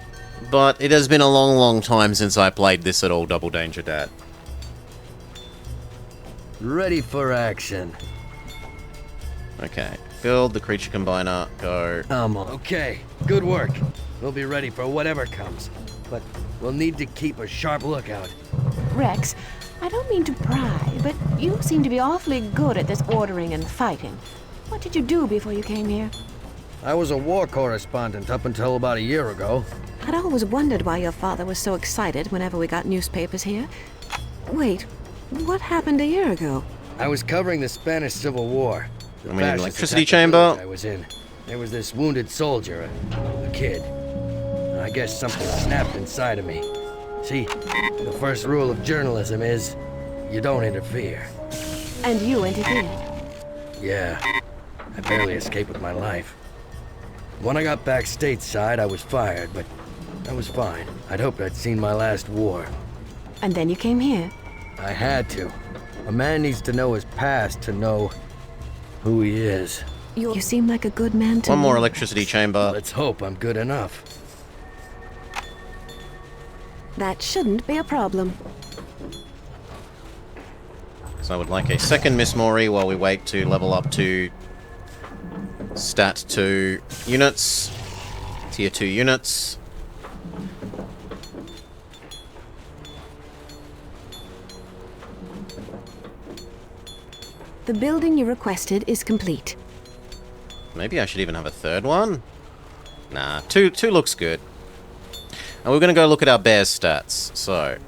but it has been a long time since I played this at all, Double Danger Dad.
Ready for action.
Okay, build the creature combiner, go.
Okay, good work. We'll be ready for whatever comes. But we'll need to keep a sharp lookout.
Rex, I don't mean to pry, but you seem to be awfully good at this ordering and fighting. What did you do before you came here?
I was a war correspondent up until about a year ago.
I'd always wondered why your father was so excited whenever we got newspapers here. Wait, what happened a year ago?
I was covering the Spanish Civil War. The
I mean,
fascists
electricity
attacked the
chamber.
village I was in. There was this wounded soldier, a kid. I guess something snapped inside of me. See, the first rule of journalism is you don't interfere.
And you intervened.
Yeah, I barely escaped with my life. When I got back stateside, I was fired, but I was fine. I'd hoped I'd seen my last war.
And then you came here.
I had to. A man needs to know his past to know who he is.
You seem like a good man to
One
me.
more electricity chamber.
Let's hope I'm good enough.
That shouldn't be a problem.
So I would like a second Miss Mori while we wait to level up to Stat 2 units. Tier 2 units.
The building you requested is complete.
Maybe I should even have a third one? Nah, two looks good. And we're going to go look at our bear's stats, so...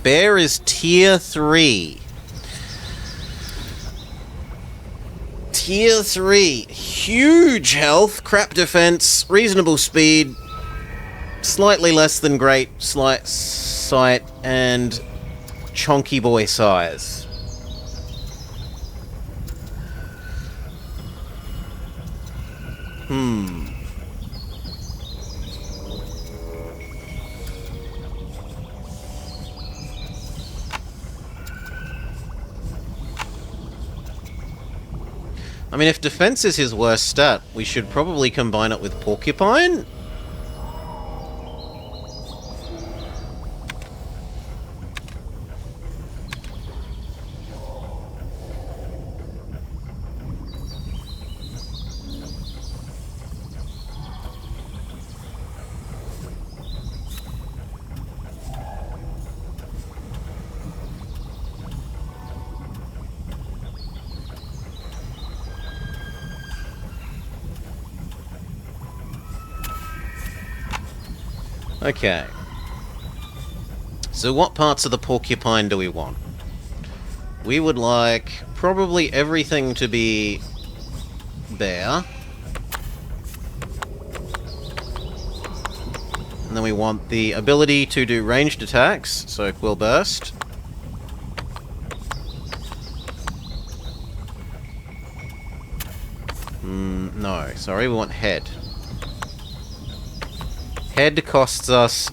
Bear is tier 3. Tier 3. Huge health, crap defense, reasonable speed, slightly less than great slight sight, and chonky boy size. I mean, if defense is his worst stat, we should probably combine it with Porcupine. Okay. So what parts of the porcupine do we want? We would like probably everything to be there. And then we want the ability to do ranged attacks, so Quill Burst. No, sorry, we want head. Head costs us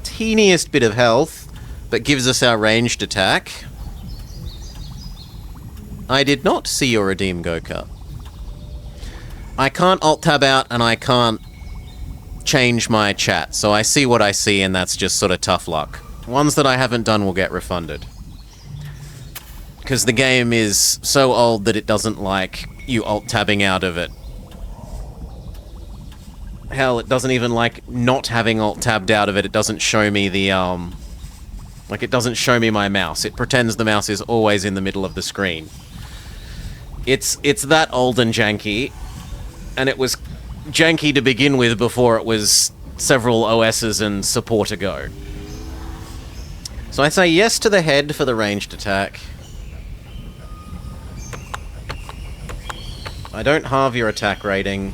teeniest bit of health, but gives us our ranged attack. I did not see your redeem Goka. I can't alt-tab out and I can't change my chat, so I see what I see and that's just sort of tough luck. Ones that I haven't done will get refunded. Because the game is so old that it doesn't like you alt-tabbing out of it. Hell, it doesn't even like not having alt-tabbed out of it. It doesn't show me the, like it doesn't show me my mouse. It pretends the mouse is always in the middle of the screen. It's that old and janky, and it was janky to begin with before it was several OSs and support ago. So I say yes to the head for the ranged attack. I don't halve your attack rating.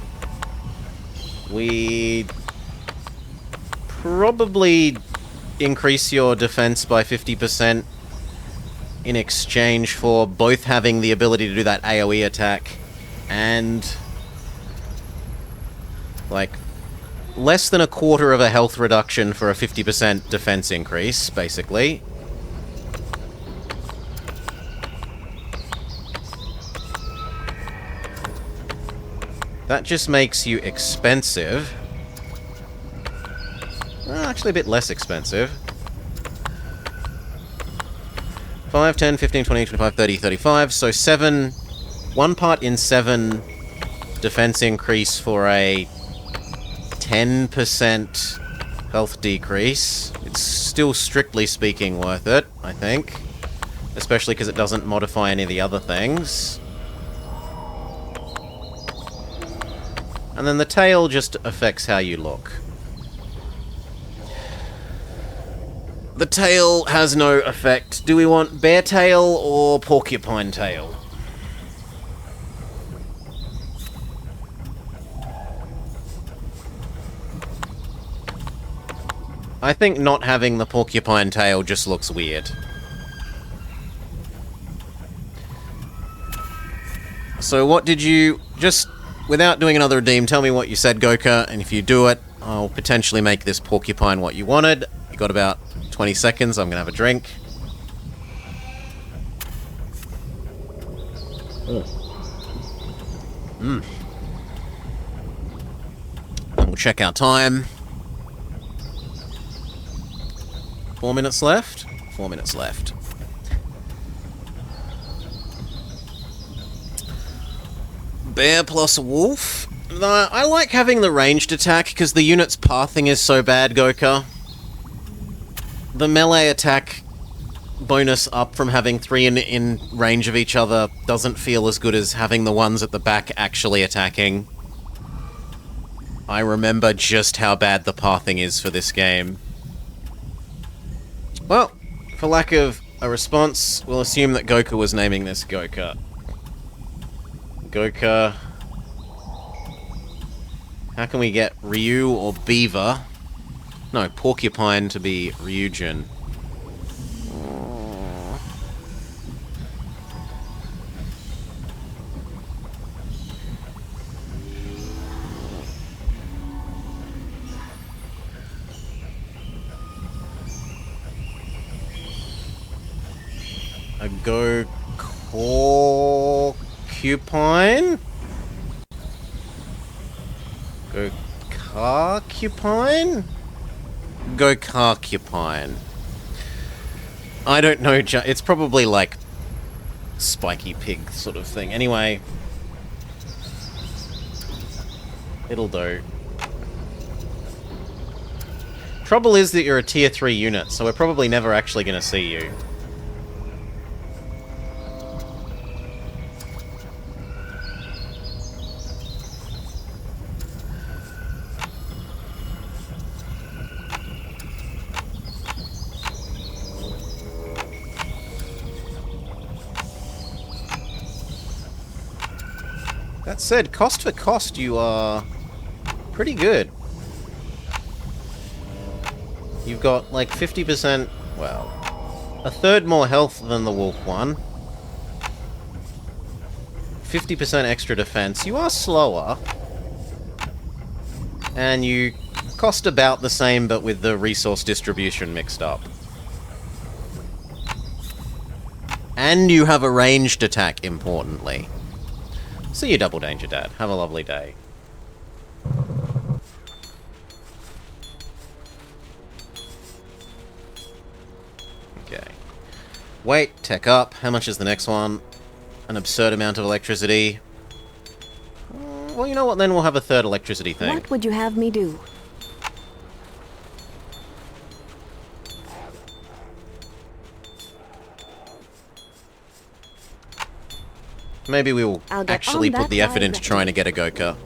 We probably increase your defense by 50% in exchange for both having the ability to do that AoE attack and like less than a quarter of a health reduction for a 50% defense increase, basically. That just makes you expensive. Actually a bit less expensive. 5, 10, 15, 20, 25, 30, 35. So 7... 1 part in 7 defense increase for a 10% health decrease. It's still, strictly speaking, worth it, I think. Especially because it doesn't modify any of the other things. And then the tail just affects how you look. The tail has no effect. Do we want bear tail or porcupine tail? I think not having the porcupine tail just looks weird. So what did you... Just, without doing another redeem, tell me what you said, Goka, and if you do it, I'll potentially make this porcupine what you wanted. You got about 20 seconds, I'm gonna have a drink. We'll check our time. 4 minutes left? 4 minutes left. Bear plus wolf? I like having the ranged attack because the unit's pathing is so bad, Goka. The melee attack bonus up from having 3 in range of each other doesn't feel as good as having the ones at the back actually attacking. I remember just how bad the pathing is for this game. Well, for lack of a response, we'll assume that Goka was naming this Goka. Goka. How can we get Ryu or Beaver? No, Porcupine to be Ryujin. A Go-Corcupine? Go-Carcupine? Go-Carcupine. I don't know, it's probably like spiky pig sort of thing. Anyway. It'll do. Trouble is that you're a tier 3 unit, so we're probably never actually going to see you. That said, cost for cost, you are pretty good. You've got like 50%, well, a third more health than the wolf one. 50% extra defense. You are slower. And you cost about the same, but with the resource distribution mixed up. And you have a ranged attack, importantly. See you, Double Danger Dad. Have a lovely day. Okay. Wait, tech up. How much is the next one? An absurd amount of electricity. Well, you know what, then we'll have a third electricity thing.
What would you have me do?
Maybe we will actually put the effort into trying to get a Goka.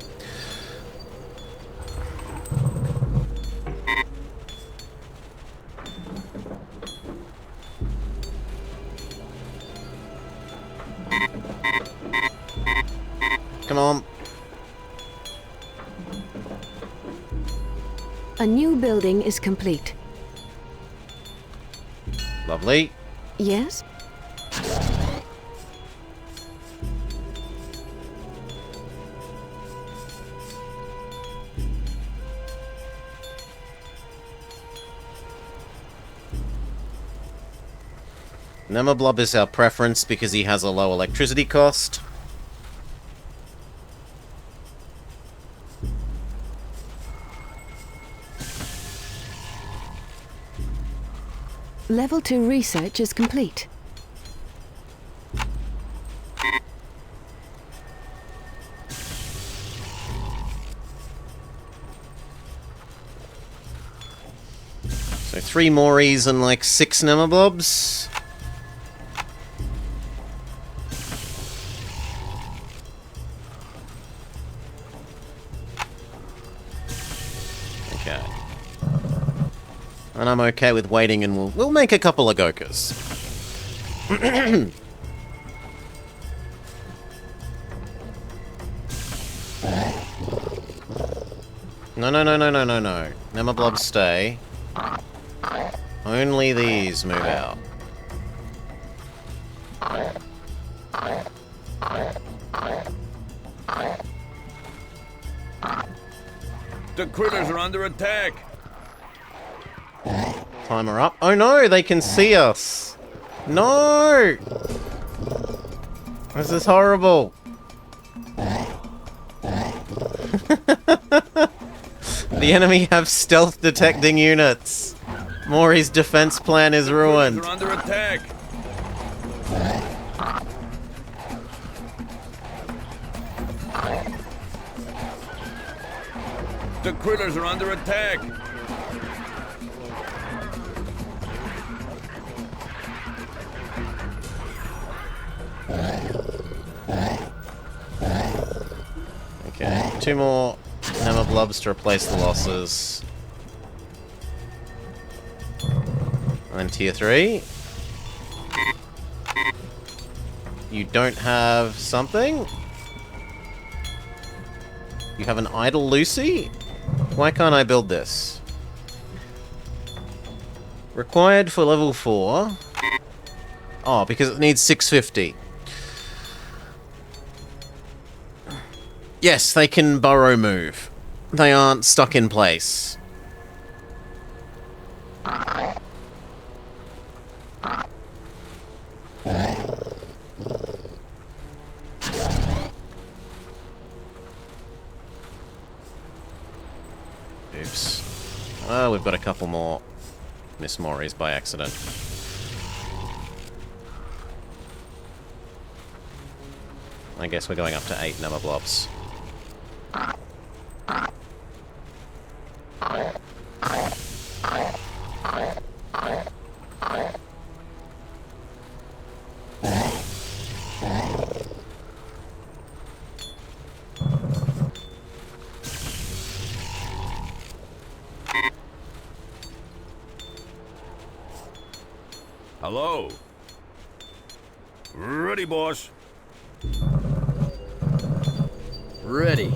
Come on.
A new building is complete.
Lovely.
Yes?
Nemablob is our preference because he has a low electricity cost.
Level 2 research is complete.
So 3 Moris and like 6 Nemablobs. Okay. And I'm okay with waiting, and we'll make a couple of Gokas. No. Nemablobs stay. Only these move out.
The critters are under attack.
Timer up. Oh no, they can see us. No! This is horrible. The enemy have stealth detecting units. Mori's defense plan is ruined.
They're under attack. The critters are under attack.
Okay, 2 more Nemablobs to replace the losses. And then tier 3. You don't have something? You have an idle Lucy? Why can't I build this? Required for level 4. Oh, because it needs 650. Yes, they can burrow move. They aren't stuck in place. Oops. Oh, we've got a couple more Miss Moris by accident. I guess we're going up to 8 Nemablobs.
Hello. Ready, boss.
Ready.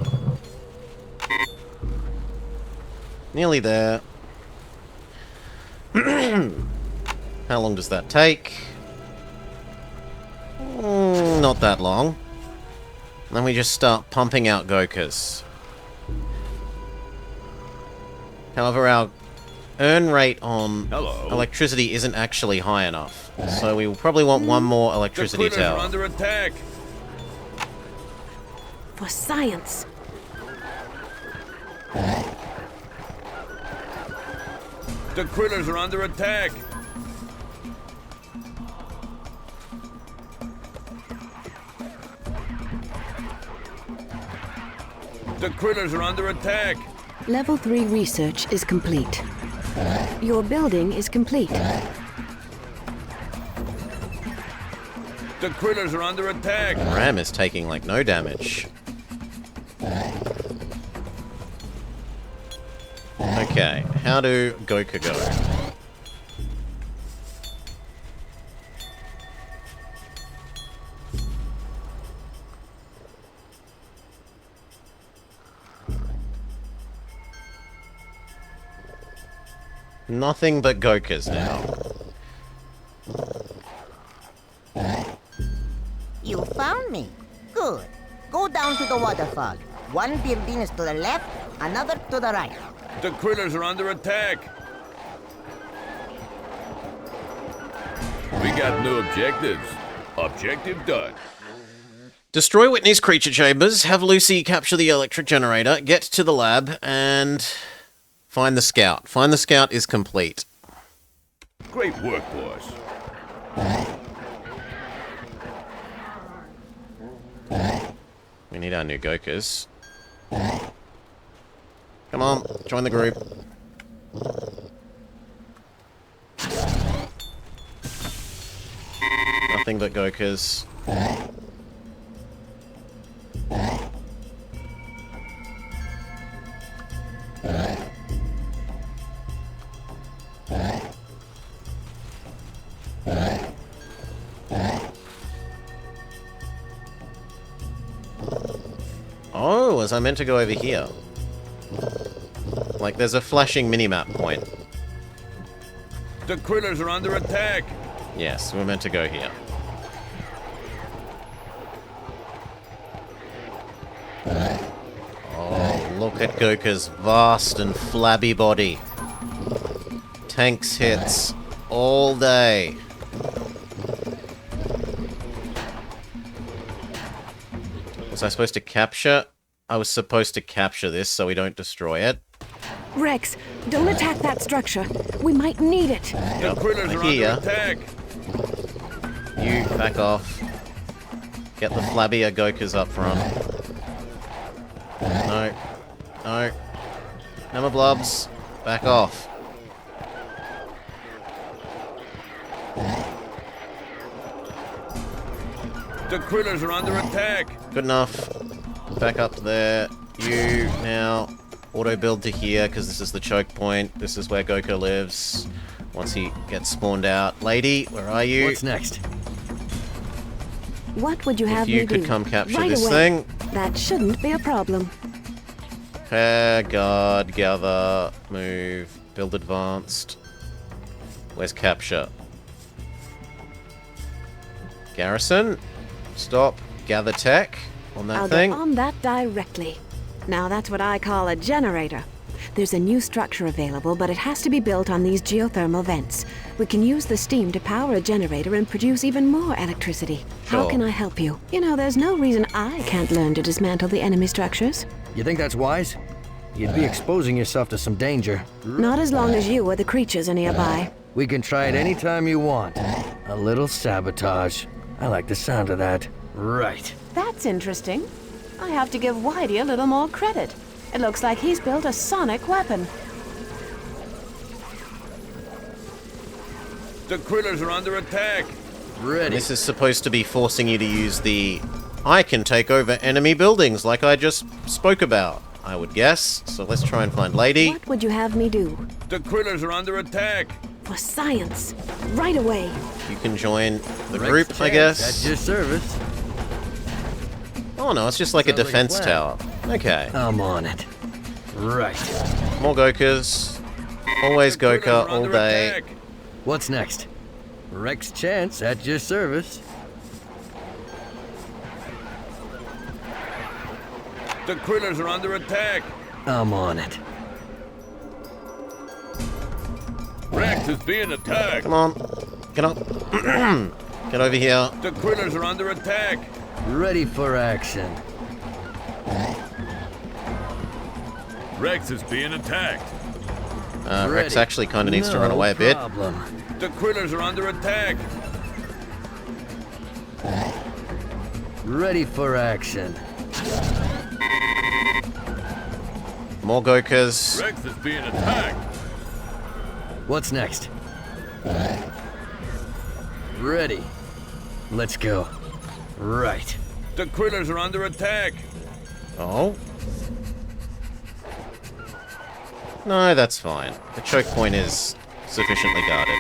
Nearly there. How long does that take? Not that long. Then we just start pumping out Gokas. However, our earn rate on electricity isn't actually high enough. So we will probably want one more electricity
The critters
tower.
are under attack.
For science.
The critters are under attack. The critters are under attack.
Level 3 research is complete. Your building is complete.
The critters are under attack.
Ram is taking like no damage. Okay, how do Goka go? Nothing but Gokas now.
You found me. Good. Go down to the waterfall. One building is to the left, another to the right.
The critters are under attack. We got new objectives. Objective done.
Destroy Whitney's creature chambers, have Lucy capture the electric generator, get to the lab, and find the scout. Find the scout is complete.
Great work, boss.
We need our new Gokas. Come on, join the group. nothing but Gokas. Oh, was I meant to go over here? Like, there's a flashing minimap point.
The critters are under attack.
Yes, we're meant to go here. Oh, look at Goka's vast and flabby body. Tanks hits all day. Was I supposed to capture? I was supposed to capture this so we don't destroy it.
Rex, don't attack that structure. We might need it.
The critters are under attack.
You back off. Get the flabbier Gokas up front. No. No. Hammer blobs. Back off.
The critters are under attack.
Good enough. Back up to there. You now auto build to here because this is the choke point. This is where Goku lives once he gets spawned out. Lady, where are you?
What's next?
What would you have
If you
me
could
do?
come capture
Right
this
away.
thing.
That shouldn't be a problem.
Pair, guard, gather, move, build advanced. Where's capture? Garrison. Stop. Gather tech on that
I'll
thing.
get on that directly. Now that's what I call a generator. There's a new structure available, but it has to be built on these geothermal vents. We can use the steam to power a generator and produce even more electricity. How
Sure.
can I help you? You know, there's no reason I can't learn to dismantle the enemy structures.
You think that's wise? You'd be exposing yourself to some danger.
Not as long as you or the creatures are nearby.
We can try it anytime you want. A little sabotage. I like the sound of that. Right.
That's interesting. I have to give Whitey a little more credit. It looks like he's built a sonic weapon.
The critters are under attack.
Ready.
This is supposed to be forcing you to use the I can take over enemy buildings like I just spoke about, I would guess. So let's try and find Lady.
What would you have me do?
The critters are under attack.
For science. Right away.
You can join the
Rex
group, I
Chance,
guess.
At your service.
Oh no, it's just like a
Sounds like a
defense
plan.
tower. Okay.
I'm on it. Right.
More Gokas. Always
The critters
Goka
are
all
under
day.
attack.
What's next? Rex Chance at your service.
The critters are under attack.
I'm on it.
Rex is being attacked.
Come on. Get up. Get over here.
The critters are under attack.
Ready for action.
Rex is being attacked.
Rex
Ready.
actually kind of needs to run
No
away a bit.
problem.
The critters are under attack.
Ready for action.
More Gokas.
Rex is being attacked.
What's next? Ready. Let's go. Right.
The critters are under attack.
Oh. No, that's fine. The choke point is sufficiently guarded.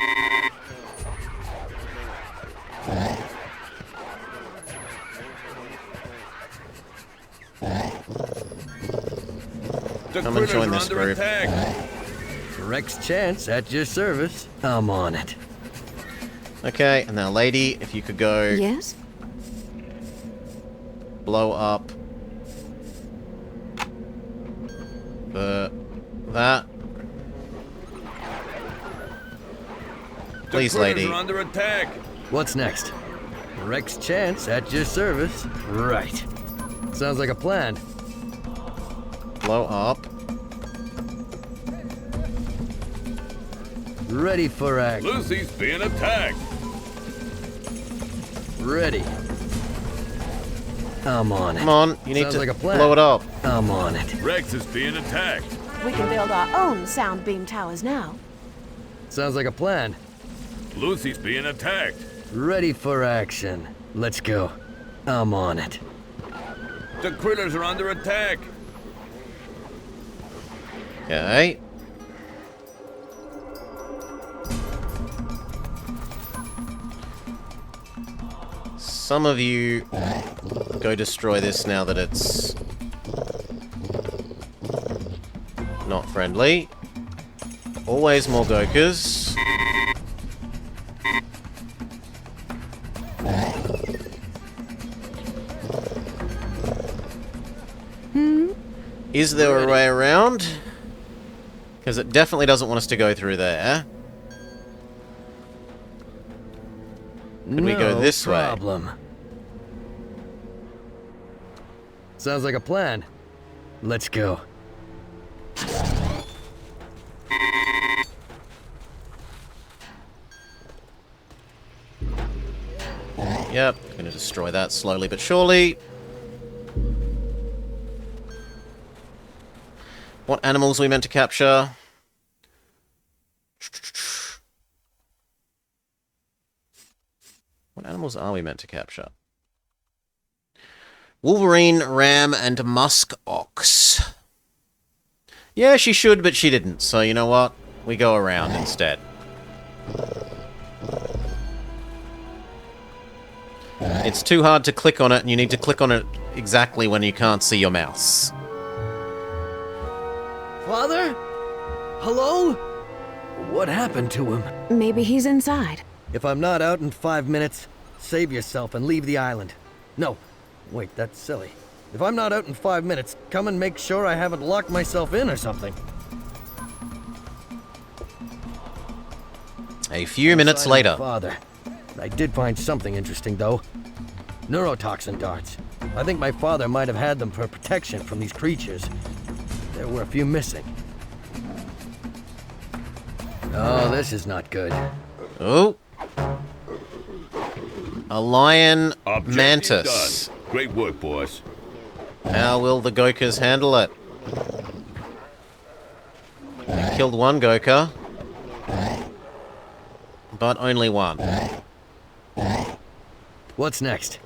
The
Come and
critters
join
are
this
under
group.
attack.
Rex Chance at your service. I'm on it.
Okay, and now Lady, if you could go
Yes?
blow up that. Please,
the critters
Lady.
are under attack.
What's next? Rex Chance at your service. Right. Sounds like a plan.
Blow up.
Ready for action.
Lucy's being attacked.
Ready. I'm on it.
Come on, you need
Sounds
to
like a plan.
blow it up.
I'm on it.
Rex is being attacked.
We can build our own sound beam towers now.
Sounds like a plan.
Lucy's being attacked.
Ready for action. Let's go. I'm on it.
The critters are under attack.
Okay. Some of you go destroy this now that it's not friendly. Always more Gokas. Is there a way around? Because it definitely doesn't want us to go through there. Could we go this
problem.
way?
Sounds like a plan. Let's go.
Yep, gonna destroy that slowly but surely. What animals are we meant to capture? What animals are we meant to capture? Wolverine, ram, and musk ox. Yeah, she should, but she didn't. So you know what? We go around instead. It's too hard to click on it, and you need to click on it exactly when you can't see your mouse.
Father? Hello? What happened to him?
Maybe he's inside.
If I'm not out in 5 minutes, save yourself and leave the island. No, wait, that's silly. If I'm not out in 5 minutes, come and make sure I haven't locked myself in or something.
A few minutes later.
Father. I did find something interesting, though. Neurotoxin darts. I think my father might have had them for protection from these creatures. There were a few missing. Oh, this is not good.
Oh. A lion
Objective
mantis.
done. Great work, boys.
How will the Gokas handle it? They killed one Goka. But only one.
What's next?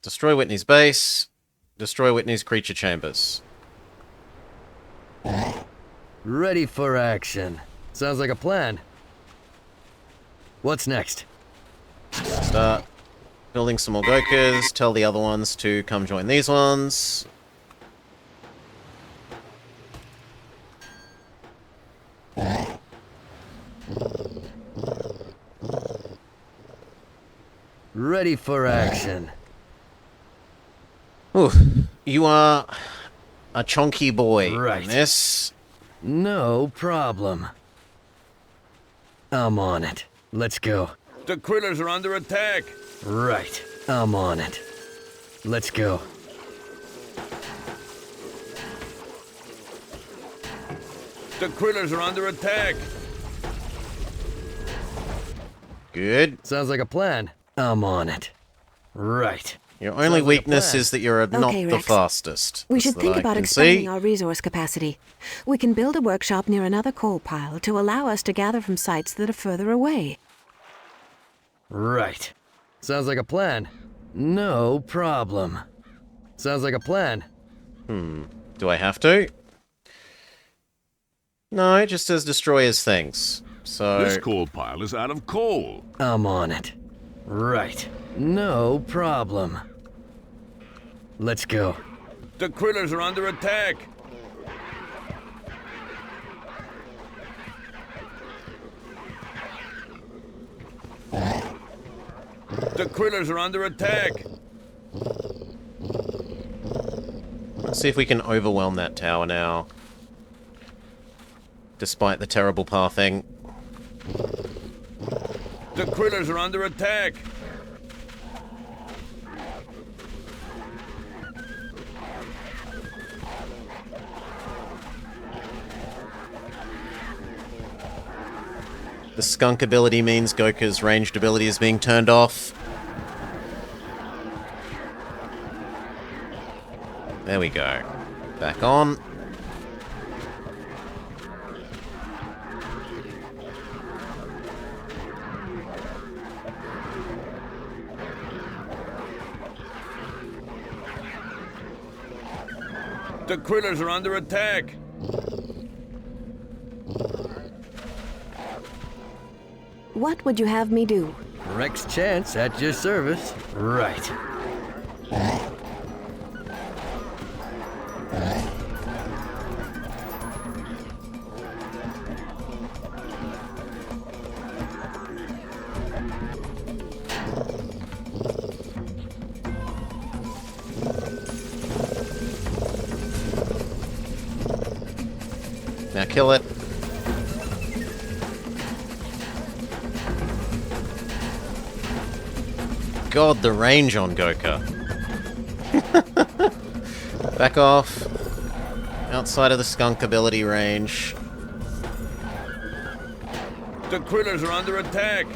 Destroy Whitney's base. Destroy Whitney's creature chambers.
Ready for action. Sounds like a plan. What's next?
Start building some more Gokas. Tell the other ones to come join these ones.
Ready for action.
Ooh, you are a chonky boy.
Right.
In this.
No problem. I'm on it. Let's go.
The critters are under attack.
Right. I'm on it. Let's go.
The critters are under attack.
Good.
Sounds like a plan. I'm on it. Right.
Your only weakness is that you're not
Okay,
the
Rex.
fastest.
We
That's
should
that
think
I
about
can
expanding
see.
our resource capacity. We can build a workshop near another coal pile to allow us to gather from sites that are further away.
Right. Sounds like a plan. No problem. Sounds like a plan.
Do I have to? No, it just says destroy his things. So
This coal pile is out of coal.
I'm on it. Right. No problem. Let's go.
The critters are under attack. The critters are under attack.
let's see if we can overwhelm that tower now. Despite the terrible pathing.
The critters are under attack.
The skunk ability means Goku's ranged ability is being turned off. There we go. Back on.
The critters are under attack.
What would you have me do?
Rex Chance at your service. Right.
Now kill it. God, the range on Goka. Back off. Outside of the skunk ability range.
The critters are under attack.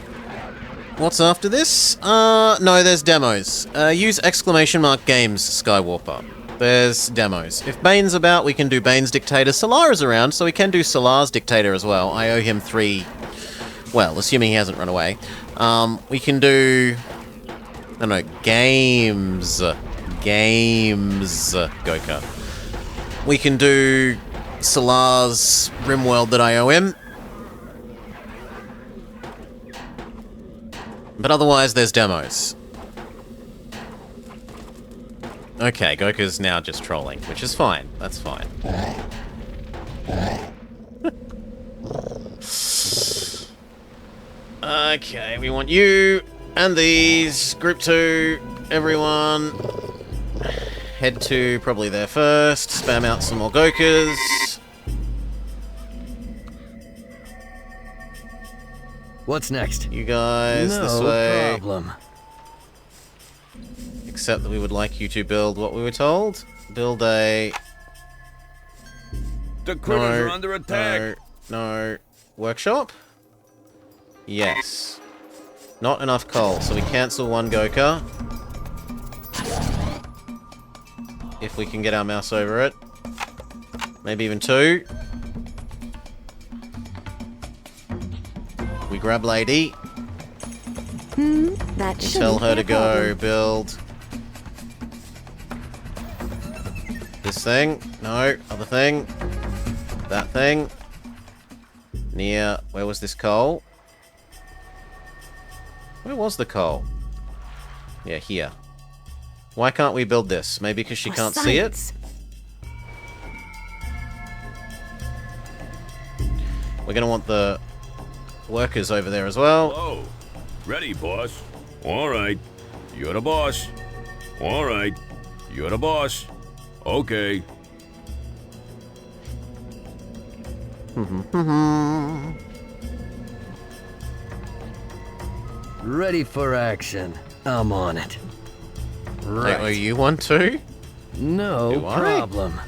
What's after this? No, there's demos. Use !games, Skywarper. There's demos. If Bane's about, we can do Bane's Dictator. Solar's around, so we can do Solar's Dictator as well. I owe him 3... Well, assuming he hasn't run away. We can do... No, Games, Goka. We can do Solar's Rimworld that I owe him. But otherwise, there's demos. Okay, Goka's now just trolling, which is fine. That's fine. Okay, we want you and these. Group 2, everyone. Head to probably there first. Spam out some more Gokas.
What's next?
You guys, this way.
No problem.
Except that we would like you to build what we were told. Build a...
The critters are under attack.
No. Workshop? Yes. Not enough coal, so we cancel one Goka. If we can get our mouse over it. Maybe even 2. We grab Lady.
That
We
shouldn't
tell her
be
to
a
go
problem.
build this thing. No, other thing. That thing. Near, where was this coal? Where was the coal? Yeah, here. Why can't we build this? Maybe because she
For
can't see it?
science.
We're gonna want the workers over there as well.
Oh, ready, boss. All right. You're the boss. All right. You're the boss. Okay.
Ready for action. I'm on it.
Right. Oh,
Right.
you want to?
No
Do I?
problem.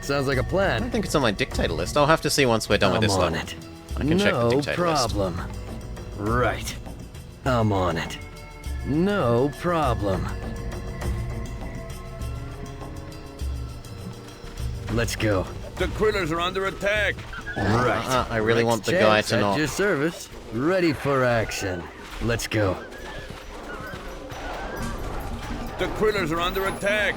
Sounds like a
I
plan.
don't think it's on my dictator list. I'll have to see once we're done with
I'm
this
on
level.
it.
I can check the
No
dictator list.
problem. Right. I'm on it. No problem. Let's go.
The critters are under attack.
Right.
I really
Rex
want the guy
Chance
to
at
not...
your service. Ready for action. Let's go.
The critters are under attack.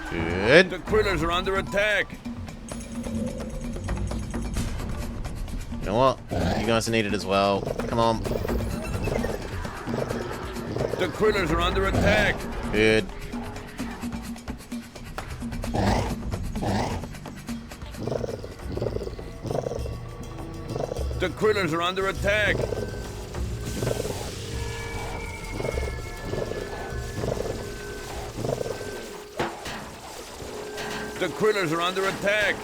Good.
The critters are under attack.
You know what? You guys are needed as well. Come on.
The critters are under attack.
Good.
The critters are under attack. The critters are under attack.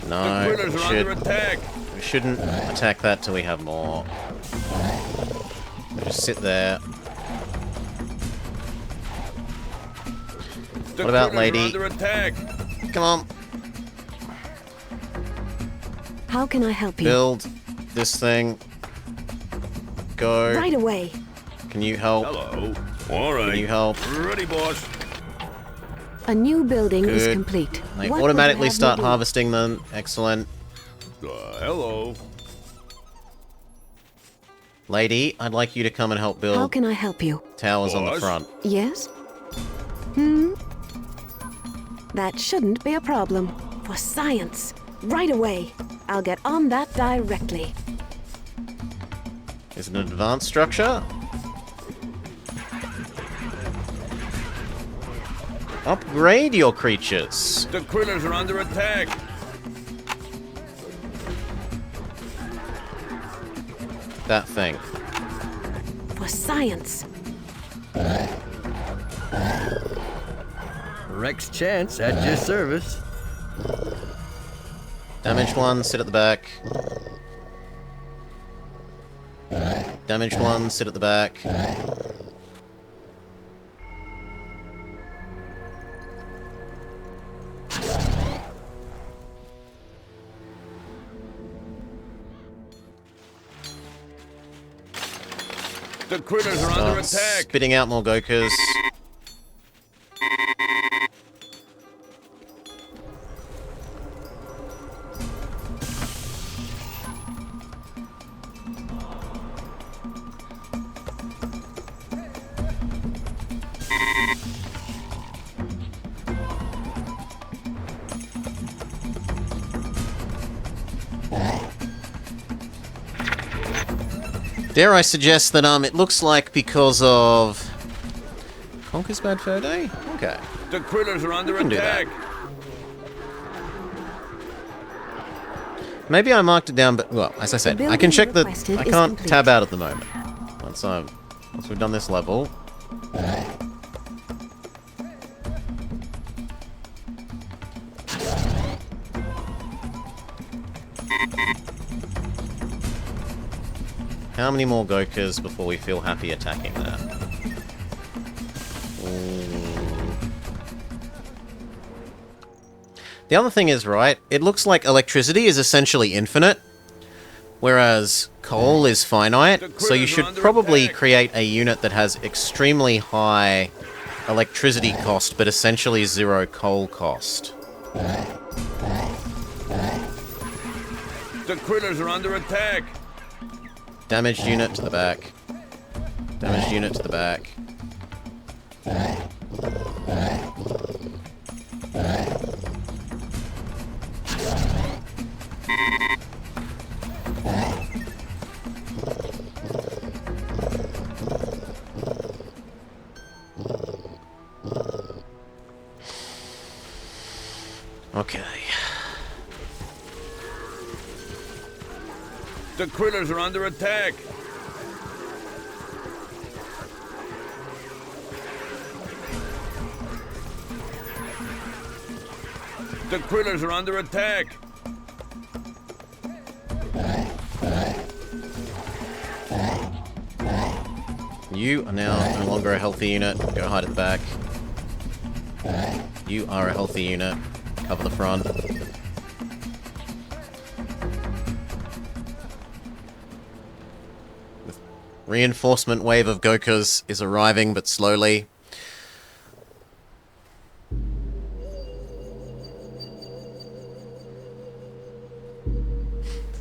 No,
The critters are under attack.
we shouldn't attack that till we have more. Just sit there.
The
What about
critters
Lady?
Are under attack.
Come on.
How can I help you?
Build this thing. Go.
Right away.
Can you help?
Hello. All right.
Can you help?
Ready, boss.
A new building is
Good.
complete.
They
What would you
automatically
have me
start
do?
harvesting them. Excellent.
Hello.
Lady, I'd like you to come and help
How
build
can I help you?
towers on the
Boss?
front.
Yes? That shouldn't be a problem. For science. Right away. I'll get on that directly.
Is it an advanced structure? Upgrade your creatures.
The critters are under attack.
That thing.
For science.
Rex Chance at your service.
Damaged one, sit at the back. Damaged one, sit at the back.
The critters are under attack.
Spitting out more Gokas. Dare I suggest that it looks like because of Conker's Bad Fur Day? Okay.
The critters are under
We can do that.
attack.
Maybe I marked it down, but well, as I said, I can
building
check the
requested
I
is
can't
complete.
tab out at the moment. Once we've done this level. How many more Gokas before we feel happy attacking that? Ooh. The other thing is, right, it looks like electricity is essentially infinite, whereas coal is finite, so you should probably create a unit that has extremely high electricity cost, but essentially zero coal cost.
The critters are under attack.
Damaged unit to the back. Damaged unit to the back. Okay.
The critters are under attack. The critters are under attack.
You are now no longer a healthy unit. Go hide at the back. You are a healthy unit. Cover the front. Reinforcement wave of Gokas is arriving, but slowly.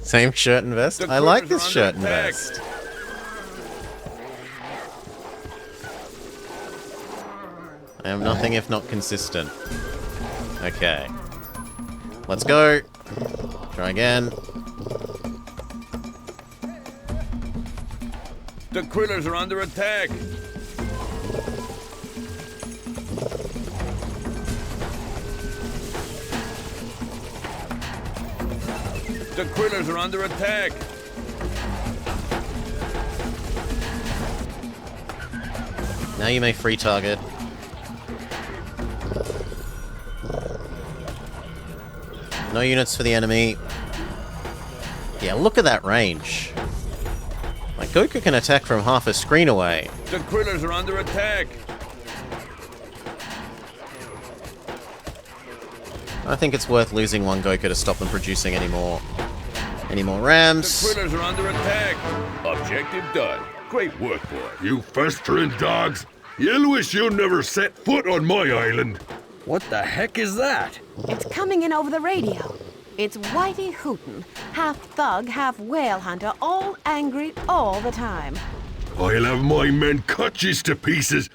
Same shirt and vest?
The
I like
critters
this
are
shirt and
under attack.
vest. I am nothing if not consistent. Okay. Let's go. Try again.
The critters are under attack. The critters are under attack.
Now you may free target. No units for the enemy. Yeah, look at that range. Like, Goku can attack from half a screen away.
The critters are under attack.
I think it's worth losing one Goku to stop them producing any more rams.
The critters are under attack. Objective done. Great work, boy.
You festering dogs! You'll wish you never set foot on my island.
What the heck is that?
It's coming in over the radio. It's Whitey Hooten, half thug, half whale hunter, all angry all the time.
I'll have my men cut yous to pieces.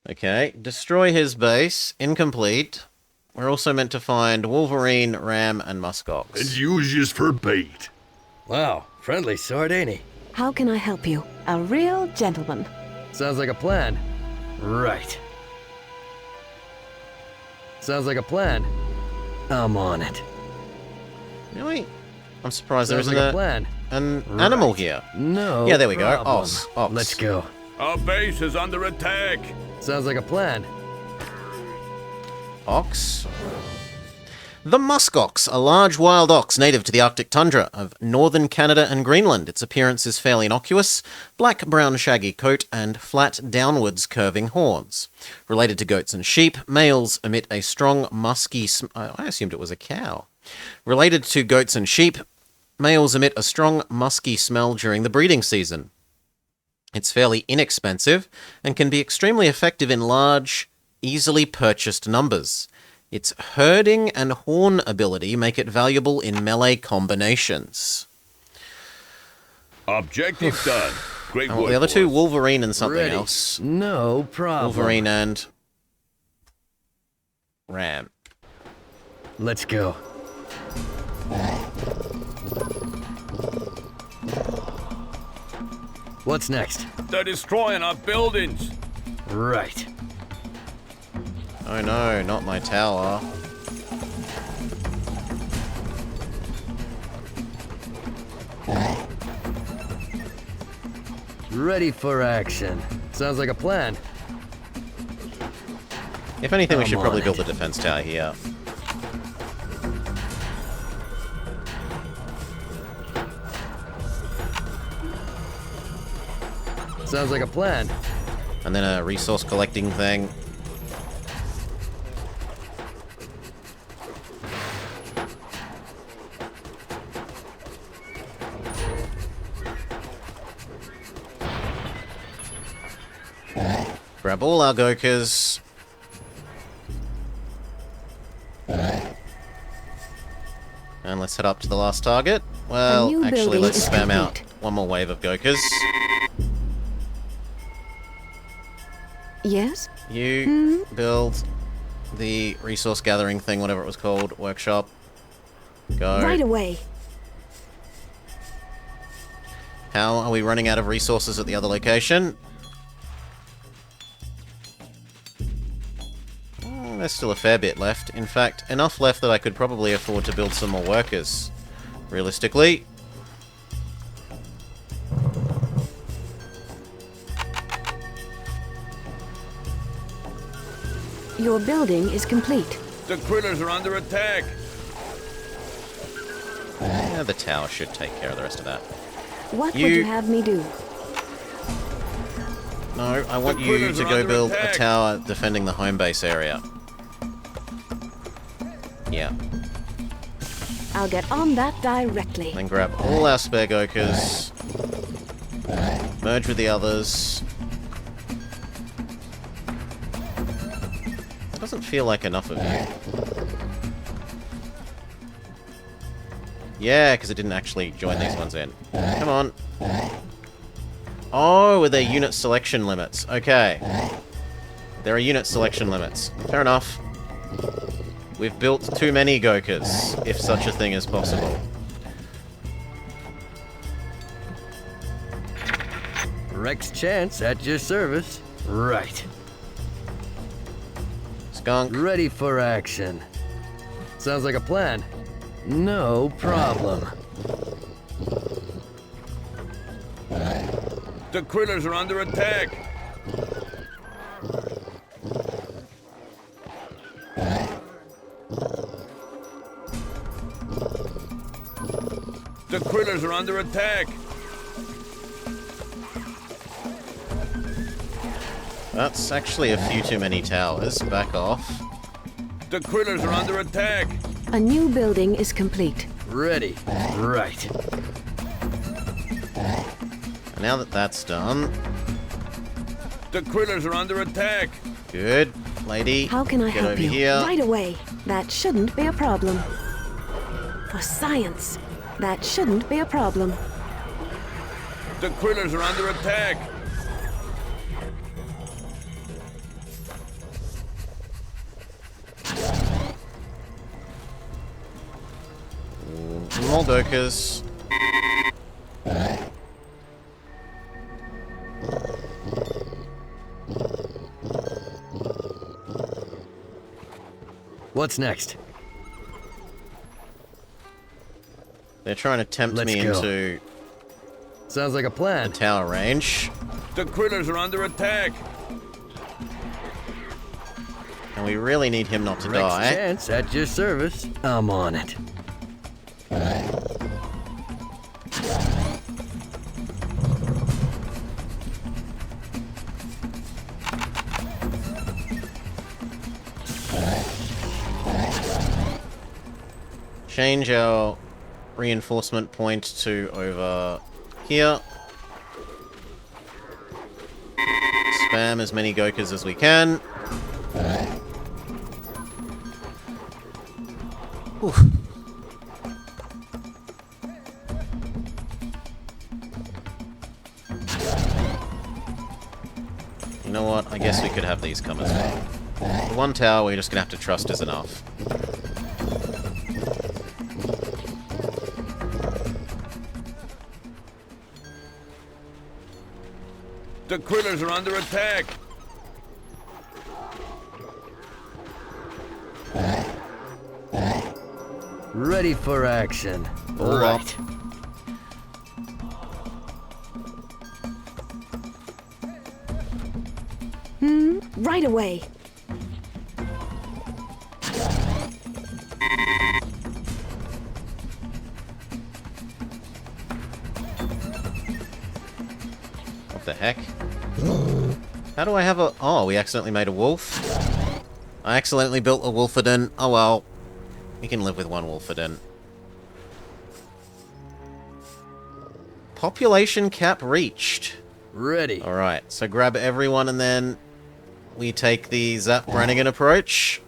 Okay, destroy his base. Incomplete. We're also meant to find Wolverine, Ram, and Muskox.
And use yous for bait.
Wow, friendly sort, ain't he?
How can I help you?
A real gentleman.
Sounds like a plan. Right. Sounds like a plan. I'm on it.
Really? I'm surprised there
Sounds
isn't
like a plan.
an
Right.
animal here.
No.
Yeah, there we go.
problem.
Ox.
Let's go.
Our base is under attack.
Sounds like a plan.
Ox. The muskox, a large wild ox native to the Arctic tundra of northern Canada and Greenland. Its appearance is fairly innocuous, black-brown shaggy coat and flat downwards curving horns. Related to goats and sheep, males emit a strong musky I assumed it was a cow. Related to goats and sheep, males emit a strong musky smell during the breeding season. It's fairly inexpensive and can be extremely effective in large, easily purchased numbers. Its herding and horn ability make it valuable in melee combinations.
Objective done. Great
Oh,
work.
the other two,
boys.
Wolverine and something
Ready.
else.
No problem.
Wolverine and Ram.
Let's go. What's next?
They're destroying our buildings.
Right.
Oh no, not my tower.
Ready for action. Sounds like a plan.
If anything, we
I'm
should probably
on
build
it.
a defense tower here.
Sounds like a plan.
And then a resource collecting thing. Grab all our Gokas. And let's head up to the last target. Well,
new
actually,
building
let's
is
spam out
complete.
one more wave of Gokas.
Yes?
You build the resource gathering thing, whatever it was called, workshop. Go.
Right away.
How are we running out of resources at the other location? There's still a fair bit left. In fact, enough left that I could probably afford to build some more workers. Realistically.
Your building is complete.
The critters are under attack.
Yeah, the tower should take care of the rest of that.
What would
You-
you have me do?
No, I want
The
you
critters
to
are
go
under
build
attack.
a tower defending the home base area. Yeah.
I'll get on that directly.
Then grab all our spare Gokas. Merge with the others. Doesn't feel like enough of you. Yeah, because it didn't actually join these ones in. Come on. Oh, with their unit selection limits. Okay. There are unit selection limits. Fair enough. We've built too many Gokas, if such a thing is possible.
Rex Chance at your service. Right.
Skunk.
Ready for action. Sounds like a plan. No problem.
The critters are under attack. The critters are under attack.
That's actually a few too many towers. Back off.
The critters are under attack.
A new building is complete.
Ready. Right.
And now that that's done,
The critters are under attack.
good. lady.
How can I
get
help
over
you?
here.
Right away. That shouldn't be a problem. For science. That shouldn't be a problem.
The critters are under attack.
More Dokas.
What's next?
They're trying to tempt
Let's
me
go.
into
Sounds like a
the
plan.
tower range.
The critters are under attack.
And we really need him not to
Rex
die.
Chance at your service. I'm on it.
Change our reinforcement point to over here. Spam as many Gokas as we can. Whew. You know what? I guess we could have these come as well. The one tower we're just gonna have to trust is enough.
The critters are under attack.
Ready for action.
All up.
Right away.
What the heck? How do I have a... Oh, we accidentally made a wolf. I accidentally built a wolferdin. Oh well. We can live with one wolferdin. Population cap reached.
Ready.
Alright, so grab everyone and then we take the Zap Brannigan approach.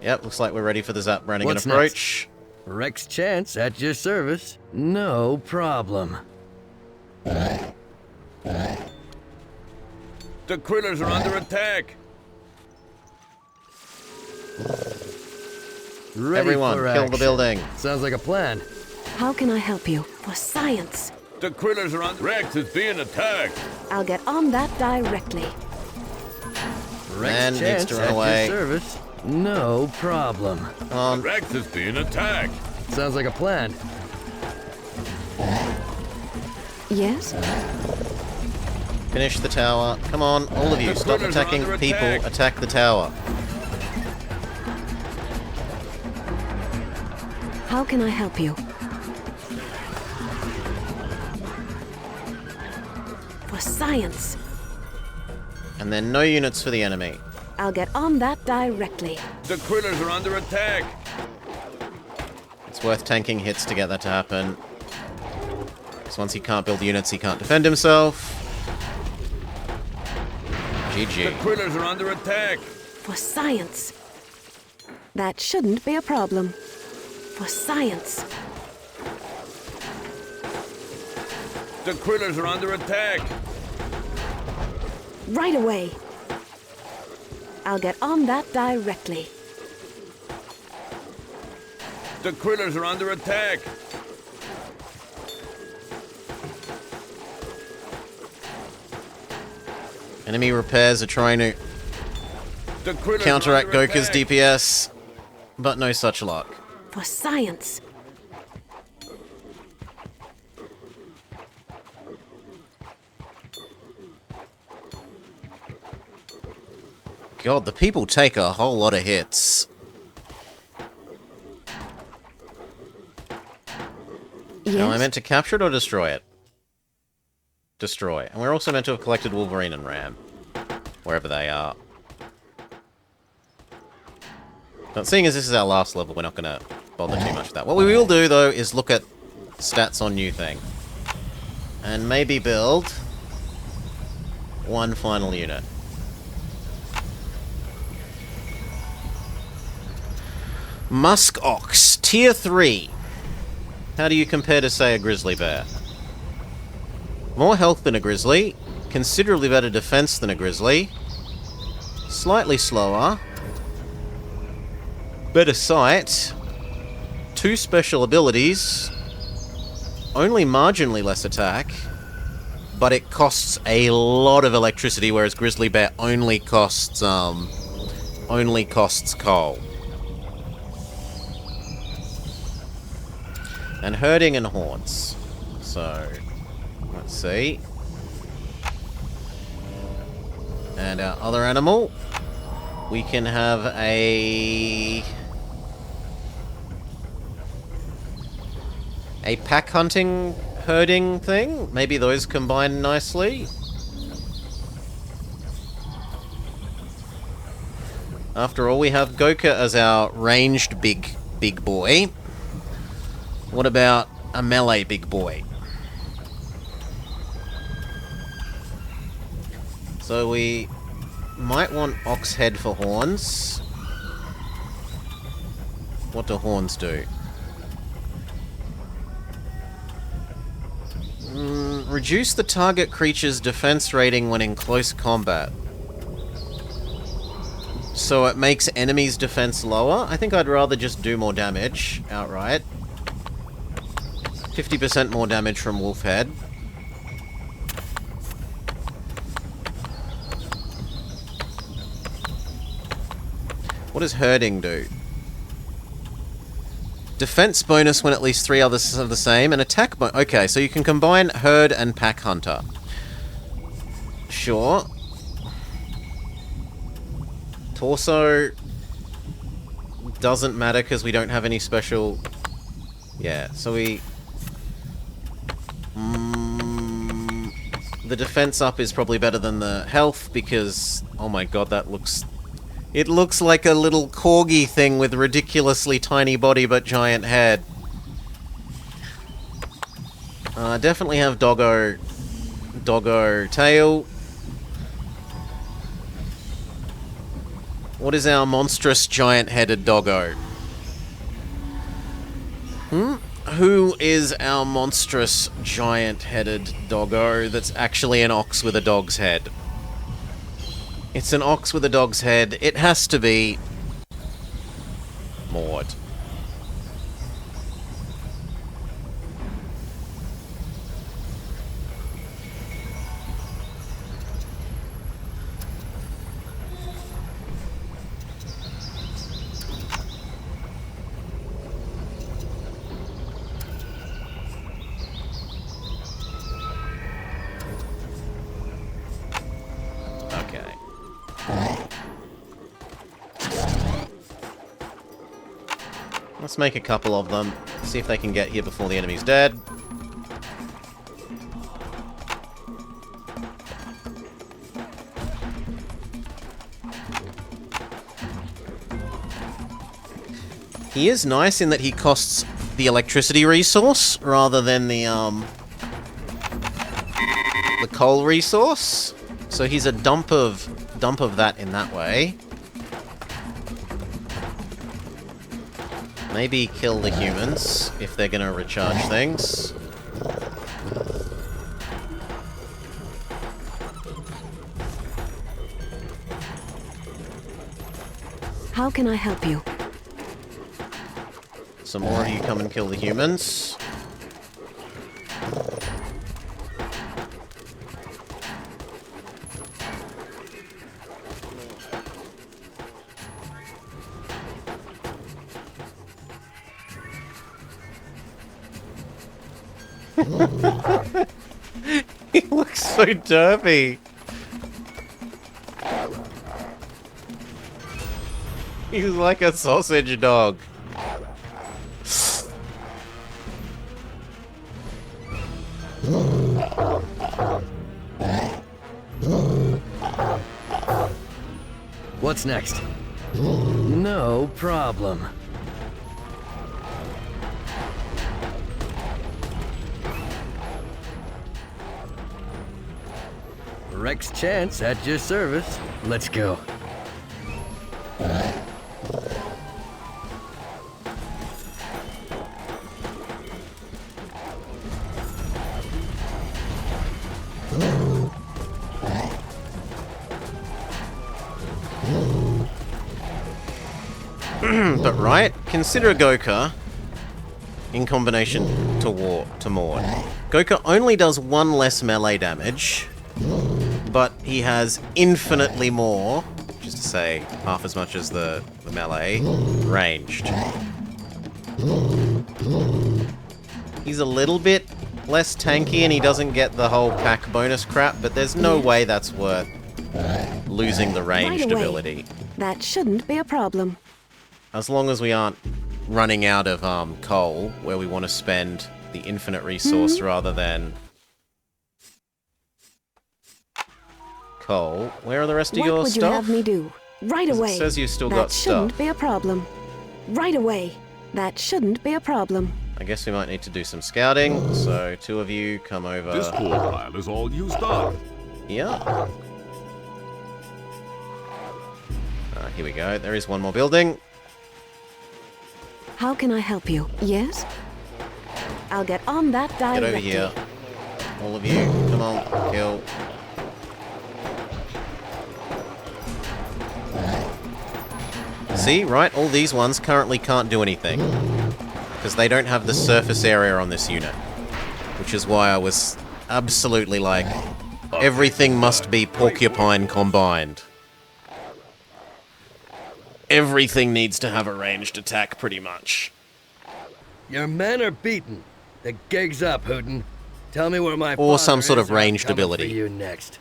Yep, looks like we're ready for the Zap Brannigan
What's
approach.
Rex Chance at your service. No problem.
The critters are under attack.
Ready
Everyone,
for
kill the
action.
building.
Sounds like a plan.
How can I help you? For science.
The critters are under... Rex is being attacked.
I'll get on that directly.
Rex
Man needs
Chance
to run
at
away.
your service. No problem.
Come on.
Rex is being attacked.
Sounds like a plan.
Yes?
Finish the tower. Come on, all of you,
The
stop
critters are
attacking
under
people.
attack.
Attack the tower.
How can I help you? For science.
And then no units for the enemy.
I'll get on that directly.
The critters are under attack.
It's worth tanking hits to get that to happen. Because once he can't build units, he can't defend himself.
The
GG.
critters are under attack.
For science. That shouldn't be a problem. For science.
The critters are under attack.
Right away. I'll get on that directly.
The critters are under attack.
Enemy repairs are trying to
The critters
counteract
are under
Goku's
attack.
DPS, but no such luck.
For science.
God, the people take a whole lot of hits.
Yes?
Now, am I meant to capture it or destroy it? Destroy. And we're also meant to have collected Wolverine and Ram. Wherever they are. But seeing as this is our last level, we're not going to bother too much with that. What we will do, though, is look at stats on new thing. And maybe build One final unit. Musk Ox, Tier 3. How do you compare to, say, a grizzly bear? More health than a grizzly, considerably better defense than a grizzly, slightly slower, better sight, 2 special abilities, only marginally less attack, but it costs a lot of electricity, whereas grizzly bear only costs coal. And herding and hordes. So, let's see. And our other animal, we can have a pack hunting herding thing. Maybe those combine nicely. After all, we have Goka as our ranged big boy. What about a melee big boy? So we might want ox head for horns. What do horns do? Reduce the target creature's defense rating when in close combat. So it makes enemies' defense lower? I think I'd rather just do more damage outright. 50% more damage from wolf head. What does herding do? Defense bonus when at least 3 others are the same, and attack bonus. Okay, so you can combine herd and pack hunter. Sure. Torso doesn't matter because we don't have any special. Yeah, so we. The defense up is probably better than the health because, oh my god, that looks. It looks like a little corgi thing with ridiculously tiny body but giant head. Definitely have doggo tail. What is our monstrous giant-headed doggo? Who is our monstrous giant-headed doggo that's actually an ox with a dog's head? It's an ox with a dog's head. It has to be Maud. Let's make a couple of them. See if they can get here before the enemy's dead. He is nice in that he costs the electricity resource rather than the coal resource. So he's a dump of that in that way. Maybe kill the humans if they're gonna recharge things.
How can I help you?
Some more of you come and kill the humans. He looks so derpy. He's like a sausage dog.
What's next? No problem. Rex Chance at your service. Let's go.
But right, consider Goka in combination to Maud. Goka only does 1 less melee damage, but he has infinitely more, which is to say half as much as the melee, ranged. He's a little bit less tanky and he doesn't get the whole pack bonus crap, but there's no way that's worth losing the ranged ability.
That shouldn't be a problem.
As long as we aren't running out of coal, where we want to spend the infinite resource rather than coal. Where are the rest of your
What would you
stuff?
have me do? Right away.
It says you've still
That
got
shouldn't
stuff.
be a problem. Right away. That shouldn't be a problem.
I guess we might need to do some scouting, so 2 of you come over.
This coal pile is all used up.
Yeah. Here we go. There is one more building.
How can I help you? Yes? I'll get on that
Get
directly.
over here. All of you. Come on. Kill. See, right? All these ones currently can't do anything. Because they don't have the surface area on this unit. Which is why I was absolutely like, everything must be porcupine combined. Everything needs to have a ranged attack, pretty much.
Your men are beaten. The gig's up, Hooten. Tell me where my
Or some
father
sort
is,
of
and I'm
ranged
coming
ability.
For you next.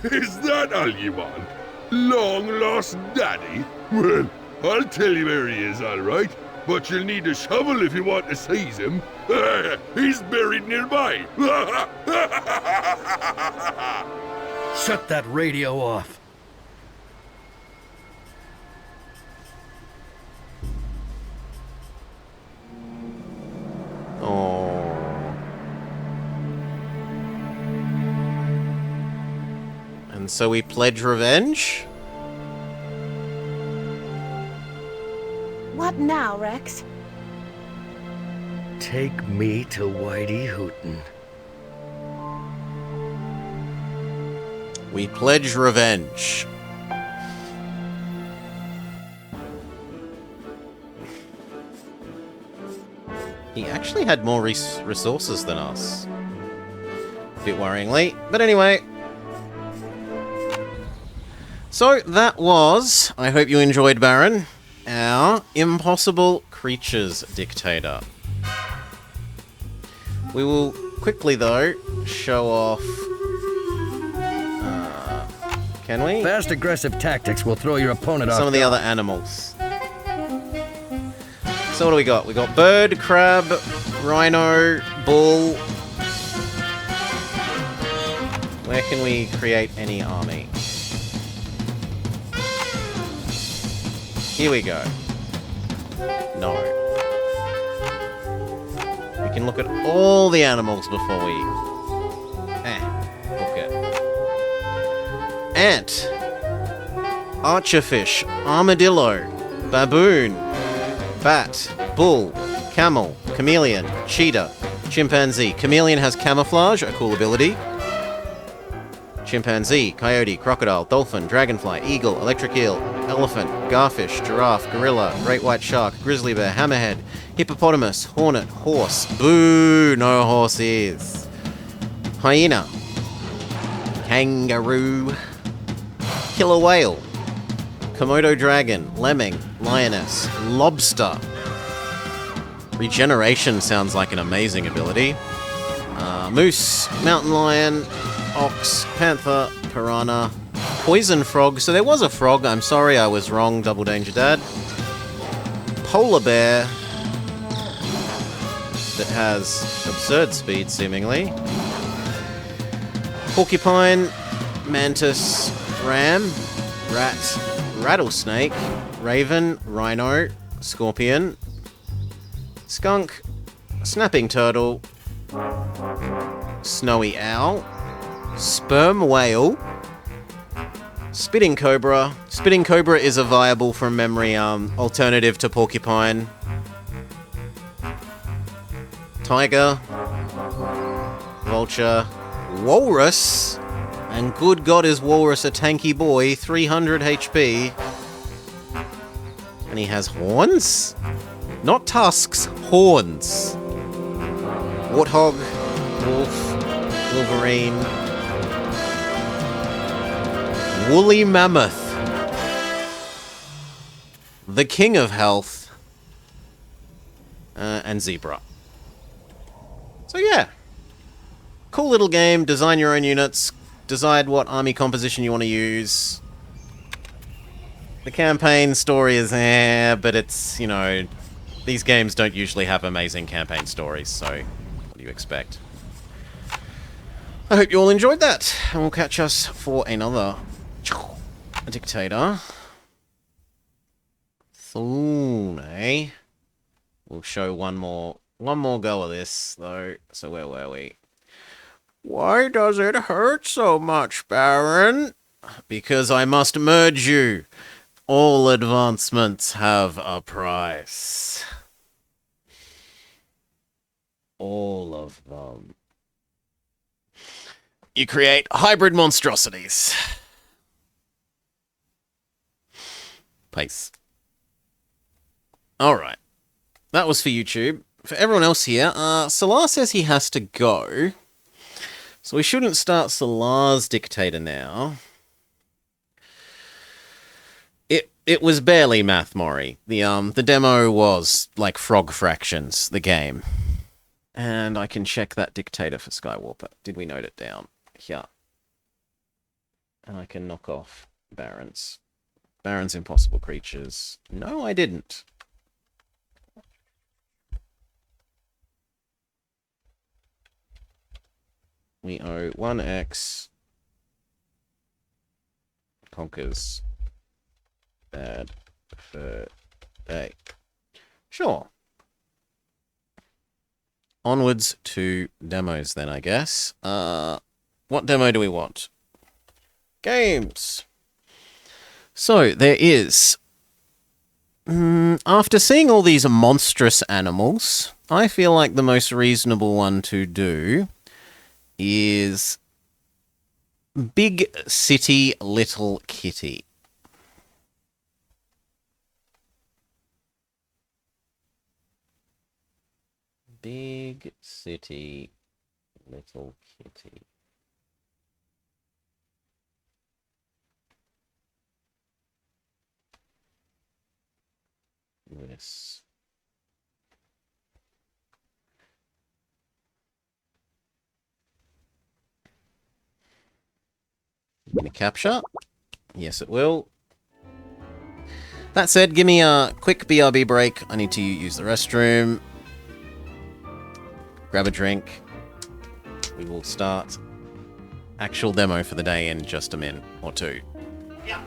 Is that all you want? Long lost daddy? Well, I'll tell you where he is, all right. But you'll need a shovel if you want to seize him. He's buried nearby.
Shut that radio off.
Oh. And so we pledge revenge?
What now, Rex?
Take me to Whitey Hooten.
We pledge revenge. He actually had more resources than us. A bit worryingly. But anyway. So that was, I hope you enjoyed, Baron, our Impossible Creatures Dictator. We will quickly, though, show off... can we?
Fast aggressive tactics will throw your opponent off.
Some of the other animals. So what do we got? We got bird, crab, rhino, bull. Where can we create any army? Here we go. No. We can look at all the animals before we... book it. Ant. Archerfish. Armadillo. Baboon. Bat. Bull. Camel. Chameleon. Cheetah. Chimpanzee. Chameleon has camouflage, a cool ability. Chimpanzee. Coyote. Crocodile. Dolphin. Dragonfly. Eagle. Electric eel. Elephant. Garfish. Giraffe. Gorilla. Great white shark. Grizzly bear. Hammerhead. Hippopotamus. Hornet. Horse. Boo! No horses. Hyena. Kangaroo. Killer whale. Komodo dragon. Lemming. Lioness. Lobster. Regeneration sounds like an amazing ability. Moose. Mountain lion. Ox. Panther. Piranha. Poison frog. So there was a frog. I'm sorry, I was wrong. Double Danger Dad. Polar bear. That has absurd speed, seemingly. Porcupine. Mantis. Ram. Rat. Rattlesnake. Raven. Rhino. Scorpion. Skunk. Snapping turtle. Snowy owl. Sperm whale. Spitting cobra. Spitting cobra is a viable, from memory, alternative to porcupine. Tiger. Vulture. Walrus. And good God, is Walrus a tanky boy. 300 HP. And he has horns? Not tusks, horns. Warthog. Wolf. Wolverine. Woolly mammoth. The king of health. And zebra. So yeah. Cool little game. Design your own units. Decide what army composition you want to use. The campaign story is but it's, you know, these games don't usually have amazing campaign stories, so what do you expect? I hope you all enjoyed that, and we'll catch us for another Dictator soon, eh? We'll show one more go of this, though. So where were we? Why does it hurt so much, Baron? Because I must merge you. All advancements have a price. All of them. You create hybrid monstrosities. Pace. Alright. That was for YouTube. For everyone else here, Salar says he has to go. So we shouldn't start Salar's Dictator now. It was barely math, Mori. The demo was like frog fractions, the game. And I can check that Dictator for Skywarper. Did we note it down? Here. And I can knock off Barons. Barons Impossible Creatures. No, I didn't. We owe 1x. Conquers. Bad for day. Sure. Onwards to demos then, I guess. What demo do we want? Games. So, there is... after seeing all these monstrous animals, I feel like the most reasonable one to do is Big City Little Kitty. Big City Little Kitty. This. Gonna capture? Yes, it will. That said, give me a quick BRB break. I need to use the restroom. Grab a drink. We will start actual demo for the day in just a minute or two. Yeah.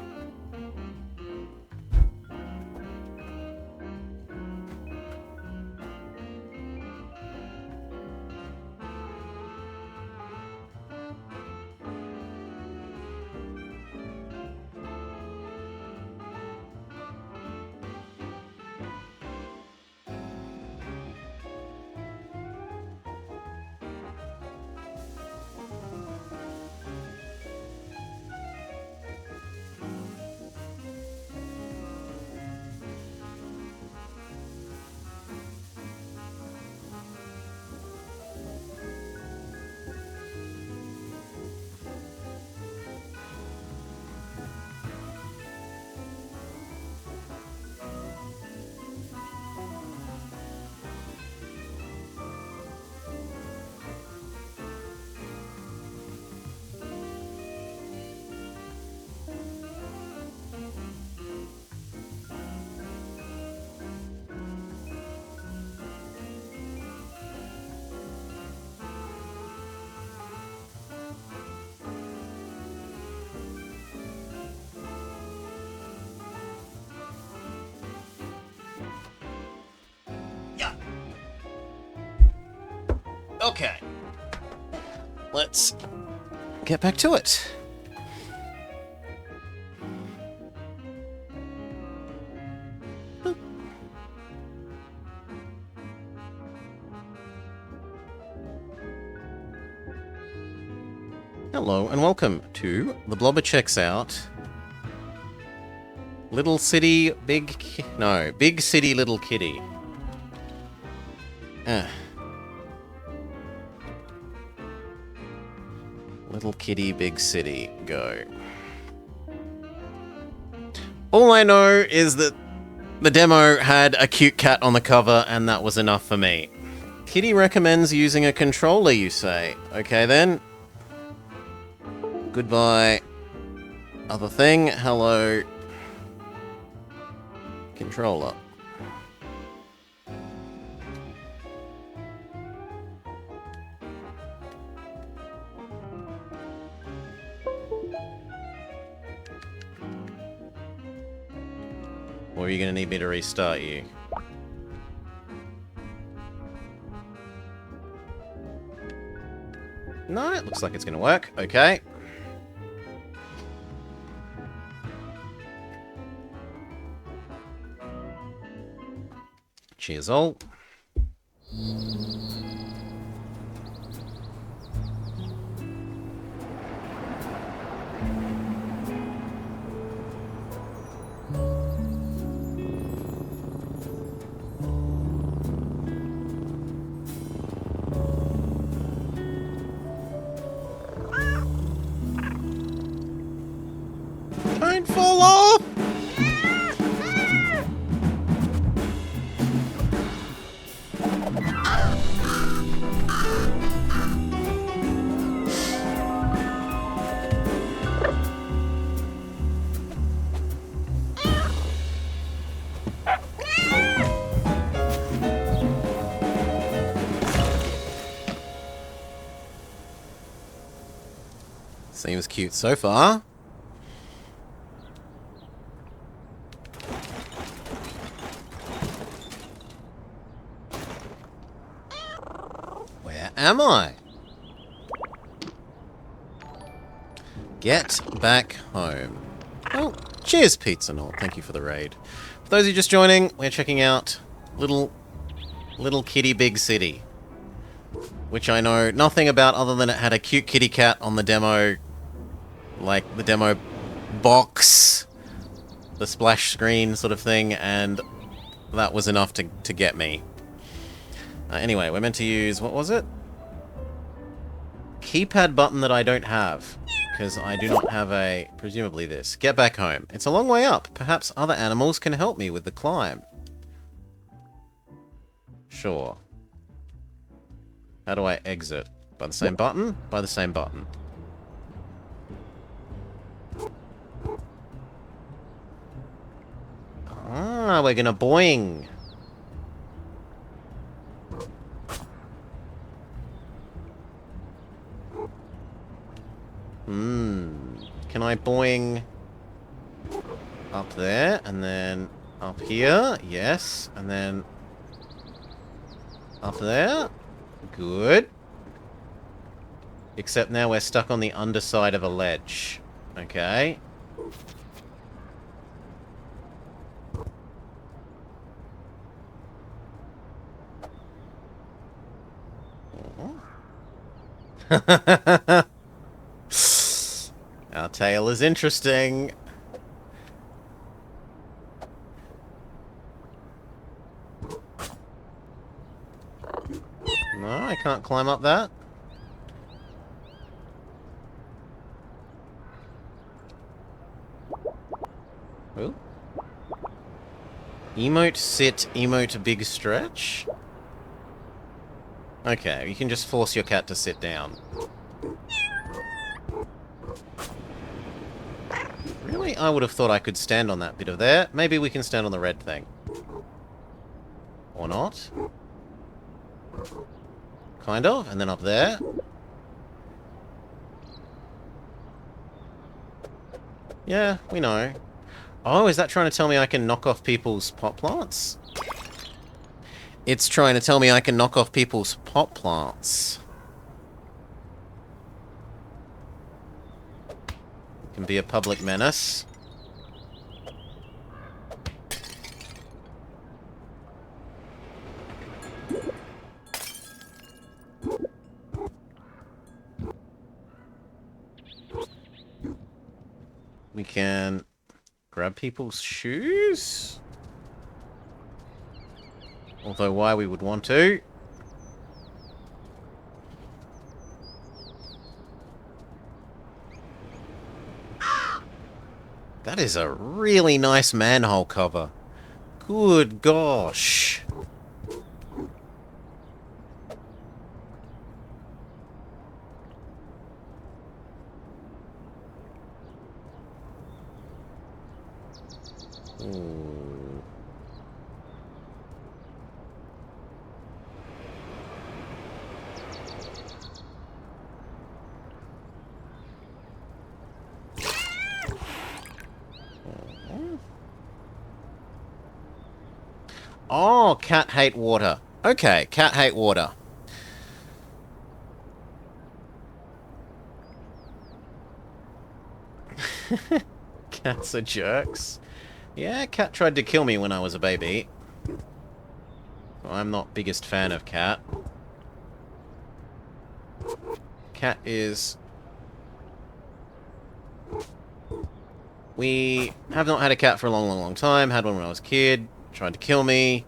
Okay. Let's get back to it. Boop. Hello and welcome to The Blobber Checks Out. Little City, Big City, Little Kitty. Little Kitty, Big City, go. All I know is that the demo had a cute cat on the cover, and that was enough for me. Kitty recommends using a controller, you say? Okay then. Goodbye. Other thing, hello. Controller. Or are you going to need me to restart you? No, it looks like it's going to work. Okay. Cheers all. Don't fall off! Seems cute so far. Where am I? Get back home. Oh, cheers, Pizza Nort. Thank you for the raid. For those of you just joining, we're checking out Little Kitty Big City, which I know nothing about other than it had a cute kitty cat on the demo, like the demo box, the splash screen sort of thing, and that was enough to get me. Anyway, we're meant to use, what was it? Keypad button that I don't have, because I do not have a, presumably this. Get back home. It's a long way up. Perhaps other animals can help me with the climb. Sure. How do I exit? By the same button? By the same button. Ah, we're gonna boing. Can I boing up there and then up here? Yes, and then up there. Good. Except now we're stuck on the underside of a ledge. Okay. Our tale is interesting. No, I can't climb up that. Ooh. Emote sit, emote big stretch? Okay, you can just force your cat to sit down. Really? I would have thought I could stand on that bit of there. Maybe we can stand on the red thing. Or not. Kind of, and then up there. Yeah, we know. Oh, is that trying to tell me I can knock off people's pot plants? It's trying to tell me I can knock off people's pot plants. Can be a public menace. We can grab people's shoes. Although why we would want to. That is a really nice manhole cover. Good gosh. Ooh. Oh, cat hate water. Okay, cat hate water. Cats are jerks. Yeah, cat tried to kill me when I was a baby. I'm not biggest fan of cat. Cat is... We have not had a cat for a long time. Had one when I was a kid. Tried to kill me.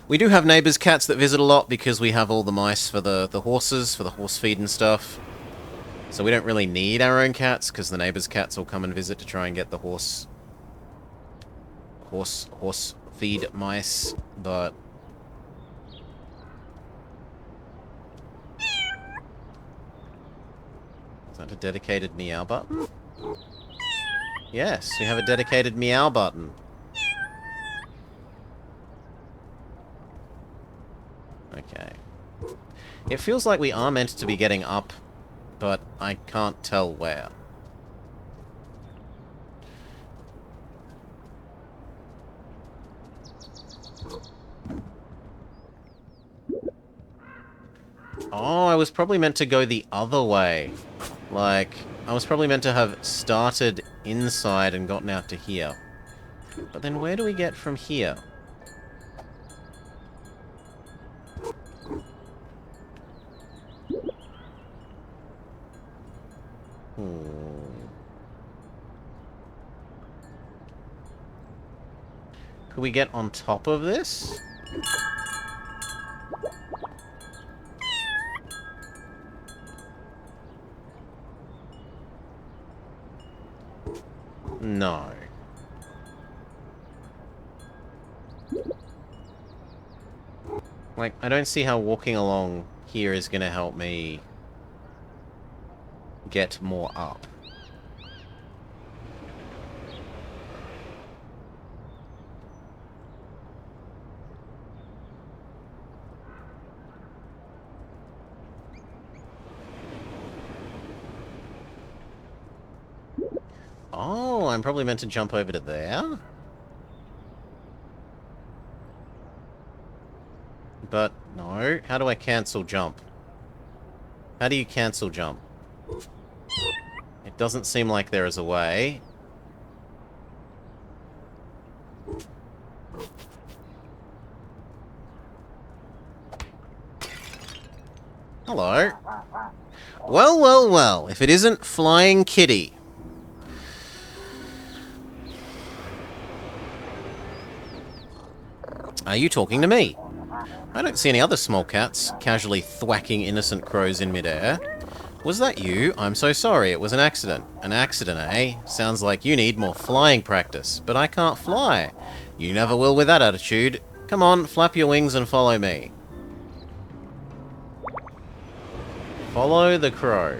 We do have neighbors' cats that visit a lot because we have all the mice for the horses, for the horse feed and stuff. So we don't really need our own cats because the neighbors' cats will come and visit to try and get the horse feed mice, but... Is that a dedicated meow button? Yes, we have a dedicated meow button. Okay. It feels like we are meant to be getting up, but I can't tell where. Oh, I was probably meant to go the other way. Like, I was probably meant to have started inside and gotten out to here. But then where do we get from here? Could we get on top of this? No. Like, I don't see how walking along here is gonna help me get more up. Oh, I'm probably meant to jump over to there? But, no. How do I cancel jump? How do you cancel jump? It doesn't seem like there is a way. Hello. Well, well, well. If it isn't Flying Kitty. Are you talking to me? I don't see any other small cats casually thwacking innocent crows in midair. Was that you? I'm so sorry, it was an accident. An accident, eh? Sounds like you need more flying practice, but I can't fly. You never will with that attitude. Come on, flap your wings and follow me. Follow the crow.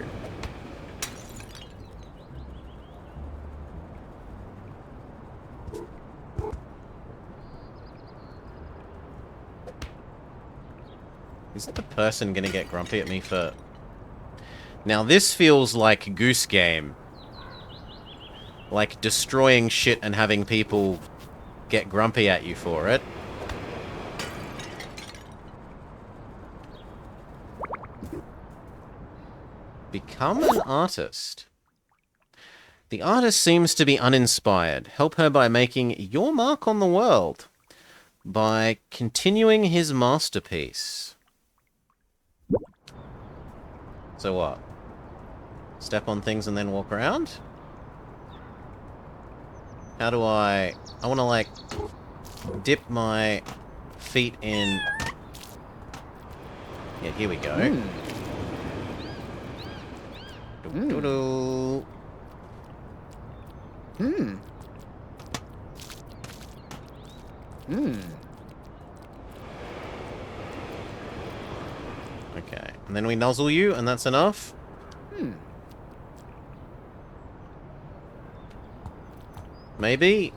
Is the person gonna get grumpy at me for... Now this feels like Goose Game. Like destroying shit and having people get grumpy at you for it. Become an artist. The artist seems to be uninspired. Help her by making your mark on the world. By continuing his masterpiece. So what? Step on things and then walk around? How do I want to, like, dip my feet in... Yeah, here we go. Doo-doo-doo. Okay, and then we nozzle you, and that's enough? Maybe?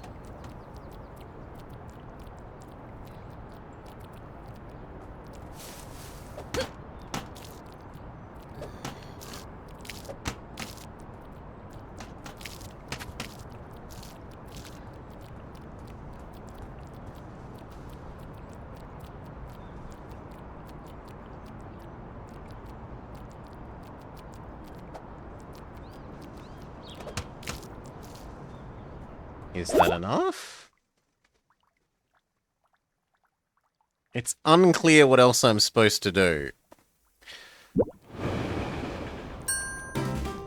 Is that enough? It's unclear what else I'm supposed to do.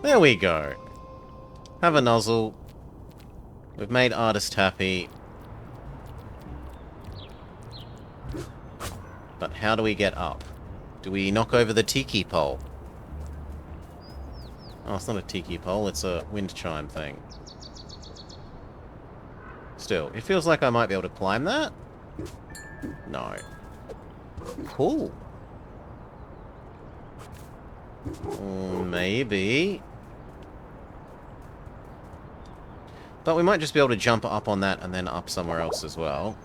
There we go. Have a nozzle. We've made artist happy. But how do we get up? Do we knock over the tiki pole? Oh, it's not a tiki pole, it's a wind chime thing. Still, it feels like I might be able to climb that. No. Cool. Maybe. But we might just be able to jump up on that and then up somewhere else as well.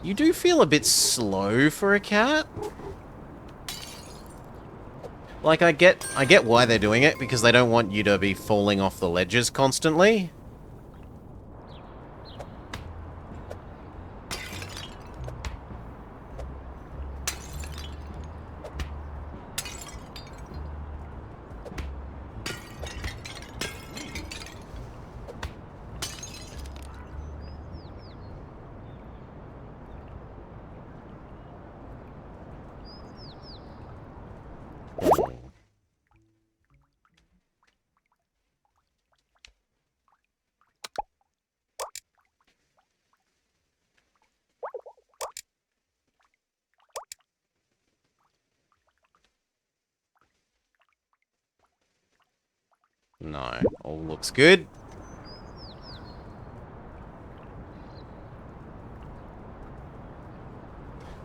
You do feel a bit slow for a cat. Like, I get why they're doing it, because they don't want you to be falling off the ledges constantly. No, all looks good.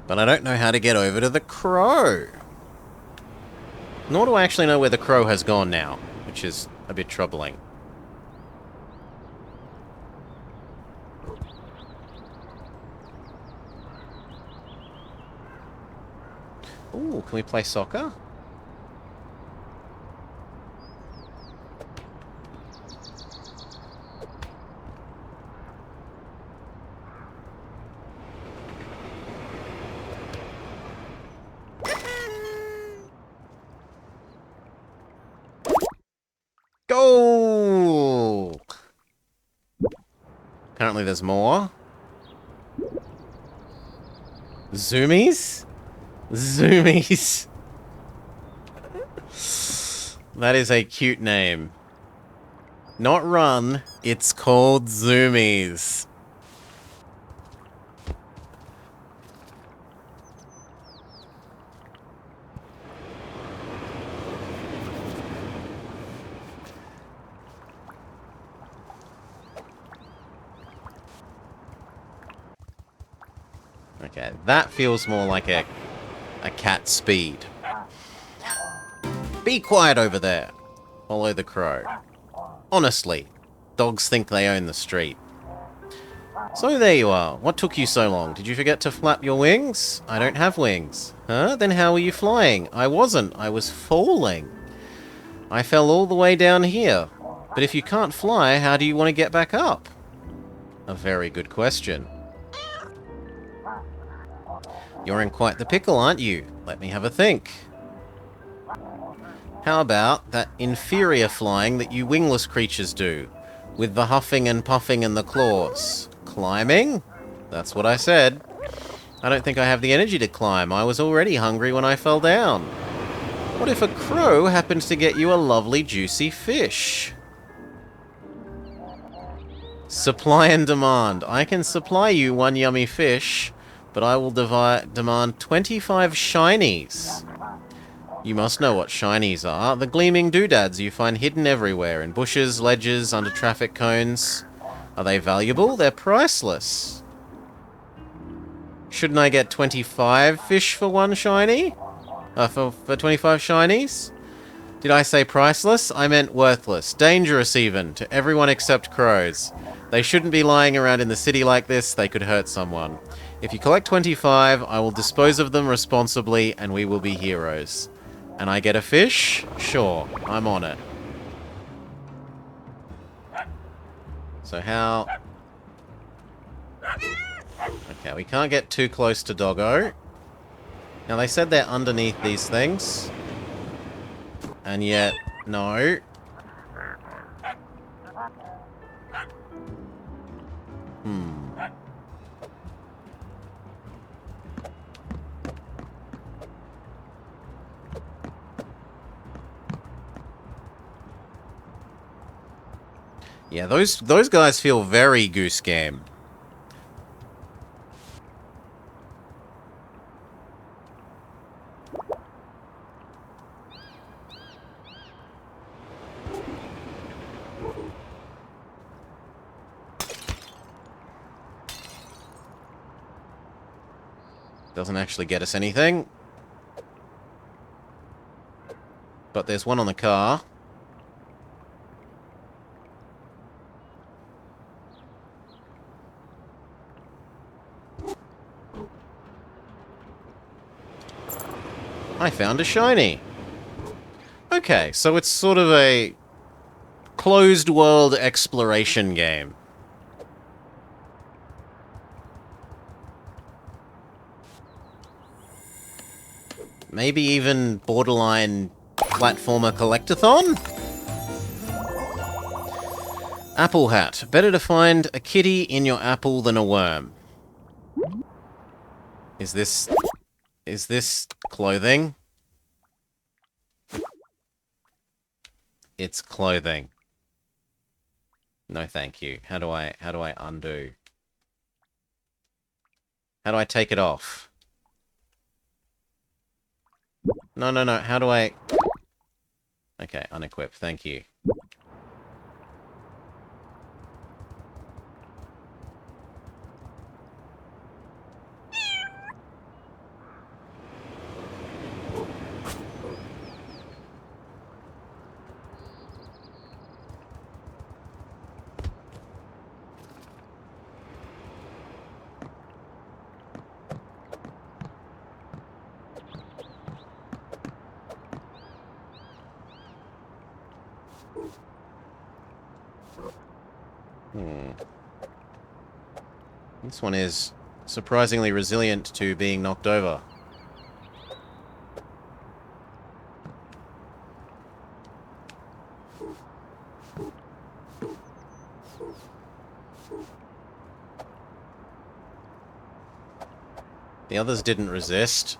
But I don't know how to get over to the crow. Nor do I actually know where the crow has gone now, which is a bit troubling. Ooh, can we play soccer? Go! Apparently there's more. Zoomies? Zoomies. That is a cute name. Not run, it's called Zoomies. Okay, that feels more like a cat speed. Be quiet over there. Follow the crow. Honestly, dogs think they own the street. So there you are. What took you so long? Did you forget to flap your wings? I don't have wings. Huh? Then how were you flying? I wasn't. I was falling. I fell all the way down here. But if you can't fly, how do you want to get back up? A very good question. You're in quite the pickle, aren't you? Let me have a think. How about that inferior flying that you wingless creatures do? With the huffing and puffing and the claws. Climbing? That's what I said. I don't think I have the energy to climb. I was already hungry when I fell down. What if a crow happens to get you a lovely juicy fish? Supply and demand. I can supply you one yummy fish, but I will demand 25 shinies. You must know what shinies are. The gleaming doodads you find hidden everywhere, in bushes, ledges, under traffic cones. Are they valuable? They're priceless. Shouldn't I get 25 fish for one shiny? For 25 shinies? Did I say priceless? I meant worthless. Dangerous even, to everyone except crows. They shouldn't be lying around in the city like this. They could hurt someone. If you collect 25, I will dispose of them responsibly and we will be heroes. And I get a fish? Sure, I'm on it. So how... Okay, we can't get too close to Doggo. Now, they said they're underneath these things. And yet, no. Yeah, those guys feel very Goose Game. Doesn't actually get us anything. But there's one on the car. I found a shiny. Okay, so it's sort of a closed world exploration game. Maybe even borderline platformer collectathon? Apple hat. Better to find a kitty in your apple than a worm. Is this clothing? It's clothing. No, thank you. How do I undo? How do I take it off? No. How do I... Okay, unequip. Thank you. This one is surprisingly resilient to being knocked over. The others didn't resist.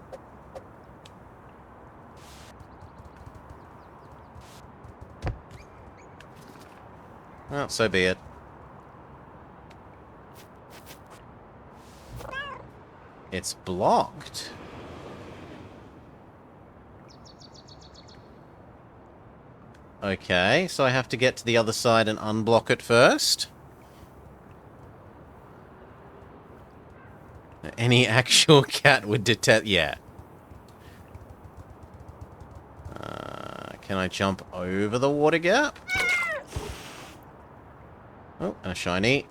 Well, so be it. It's blocked. Okay, so I have to get to the other side and unblock it first. Any actual cat would detect... Yeah. Can I jump over the water gap? Oh, and a shiny.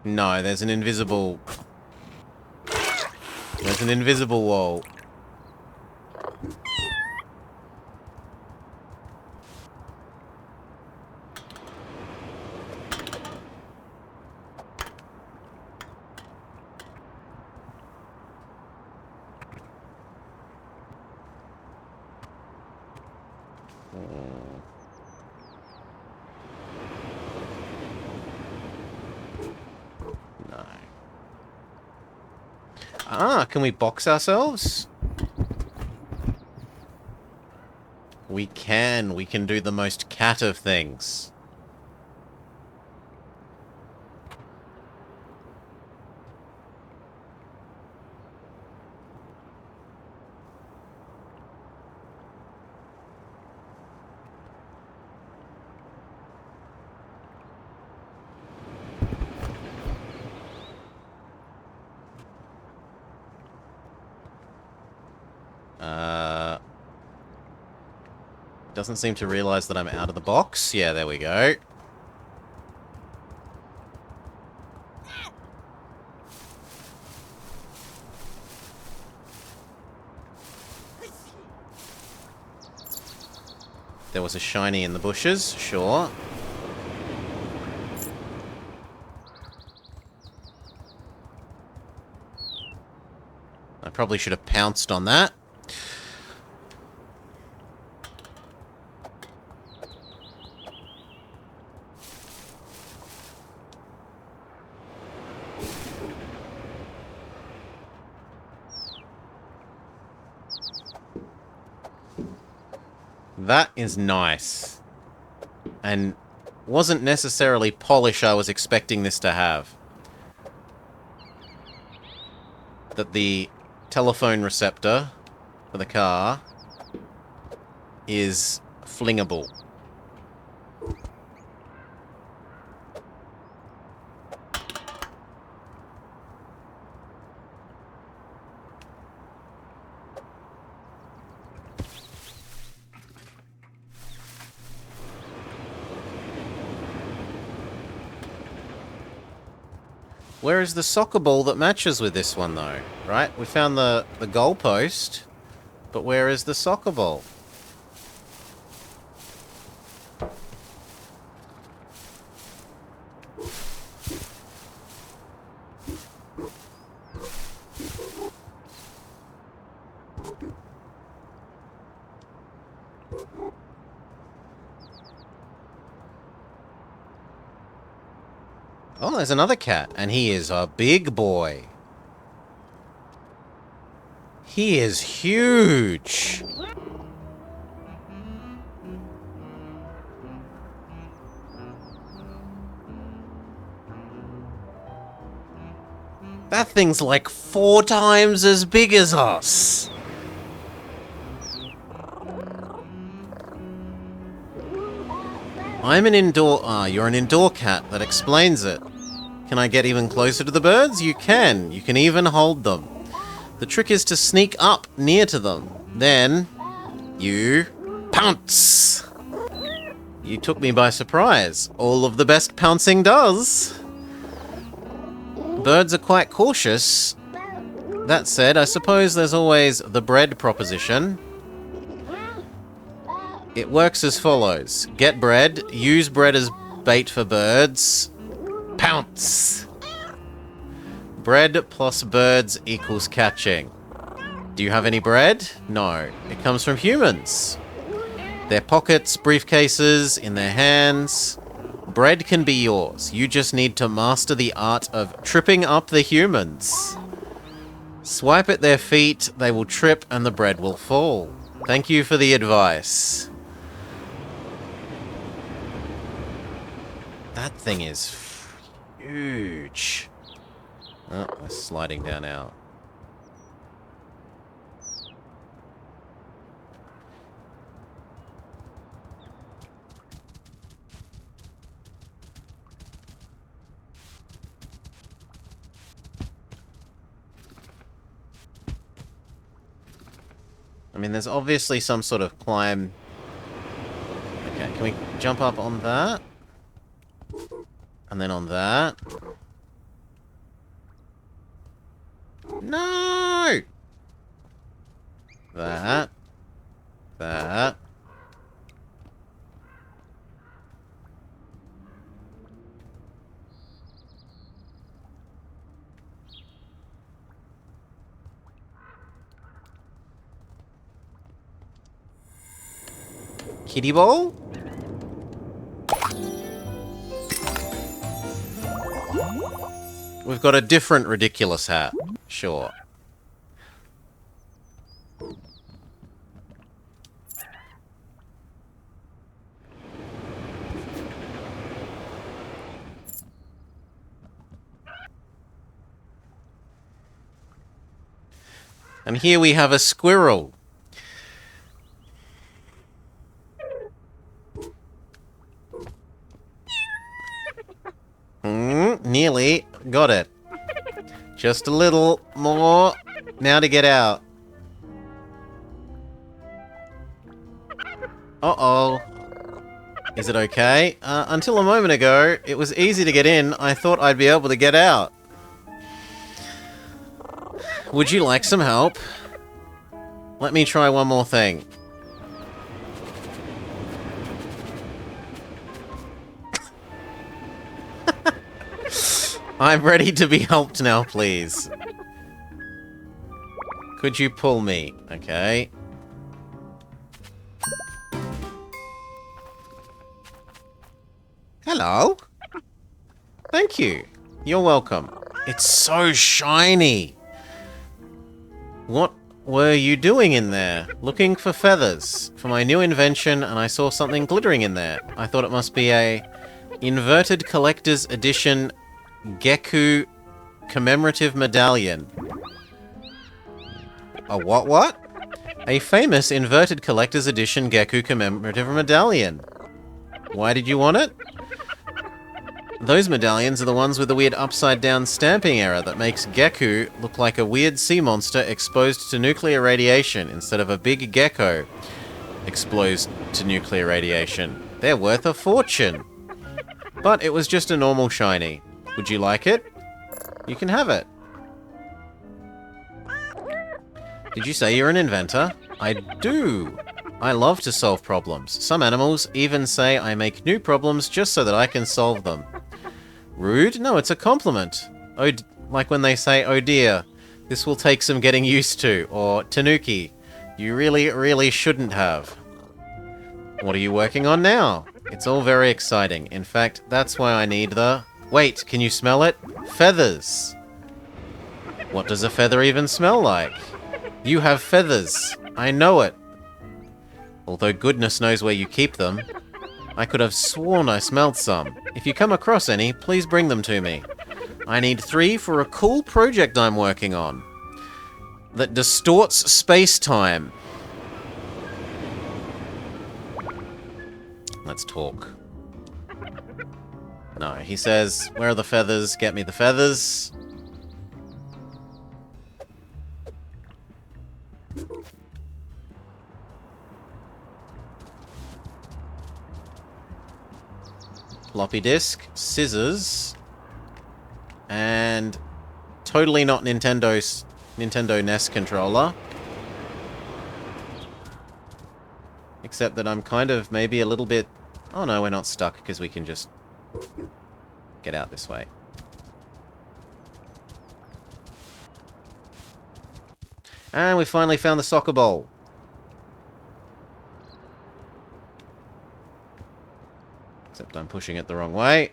No, there's an invisible... There's an invisible wall. No. Ah, can we box ourselves? We can. We can do the most cat of things. Doesn't seem to realize that I'm out of the box. Yeah, there we go. There was a shiny in the bushes, sure. I probably should have pounced on that. That is nice. And wasn't necessarily polish I was expecting this to have. That the telephone receptor for the car is flingable. Where is the soccer ball that matches with this one, though? Right? We found the goalpost, but where is the soccer ball? Oh, there's another cat, and he is a big boy. He is huge. That thing's like 4 times as big as us. I'm an indoor... Ah, you're an indoor cat. That explains it. Can I get even closer to the birds? You can. You can even hold them. The trick is to sneak up near to them. Then, you pounce. You took me by surprise. All of the best pouncing does. Birds are quite cautious. That said, I suppose there's always the bread proposition. It works as follows. Get bread, use bread as bait for birds, pounce. Bread plus birds equals catching. Do you have any bread? No. It comes from humans. Their pockets, briefcases, in their hands. Bread can be yours. You just need to master the art of tripping up the humans. Swipe at their feet, they will trip and the bread will fall. Thank you for the advice. That thing is huge. Oh, we're sliding down out. I mean, there's obviously some sort of climb. Okay, can we jump up on that? And then on that. No! That. That. Kitty ball? We've got a different ridiculous hat. Sure. And here we have a squirrel. Nearly. Got it. Just a little more. Now to get out. Uh-oh. Is it okay? Until a moment ago, it was easy to get in. I thought I'd be able to get out. Would you like some help? Let me try one more thing. I'm ready to be helped now, please. Could you pull me? Okay. Hello? Thank you. You're welcome. It's so shiny. What were you doing in there? Looking for feathers for my new invention, and I saw something glittering in there. I thought it must be a inverted collector's edition Geku commemorative medallion. A what? A famous inverted collector's edition Geku commemorative medallion. Why did you want it? Those medallions are the ones with the weird upside-down stamping error that makes Geku look like a weird sea monster exposed to nuclear radiation instead of a big gecko exposed to nuclear radiation. They're worth a fortune. But it was just a normal shiny. Would you like it? You can have it. Did you say you're an inventor? I do. I love to solve problems. Some animals even say I make new problems just so that I can solve them. Rude? No, it's a compliment. Oh, like when they say, oh dear, this will take some getting used to, or Tanuki, you really shouldn't have. What are you working on now? It's all very exciting. In fact, that's why I need the... Wait, can you smell it? Feathers. What does a feather even smell like? You have feathers. I know it. Although goodness knows where you keep them. I could have sworn I smelled some. If you come across any, please bring them to me. I need 3 for a cool project I'm working on that distorts space-time. Let's talk. No, he says, where are the feathers? Get me the feathers. Floppy disk, scissors, and totally not Nintendo NES controller. Except that I'm kind of maybe a little bit... Oh no, we're not stuck because we can just get out this way. And we finally found the soccer ball. Except I'm pushing it the wrong way.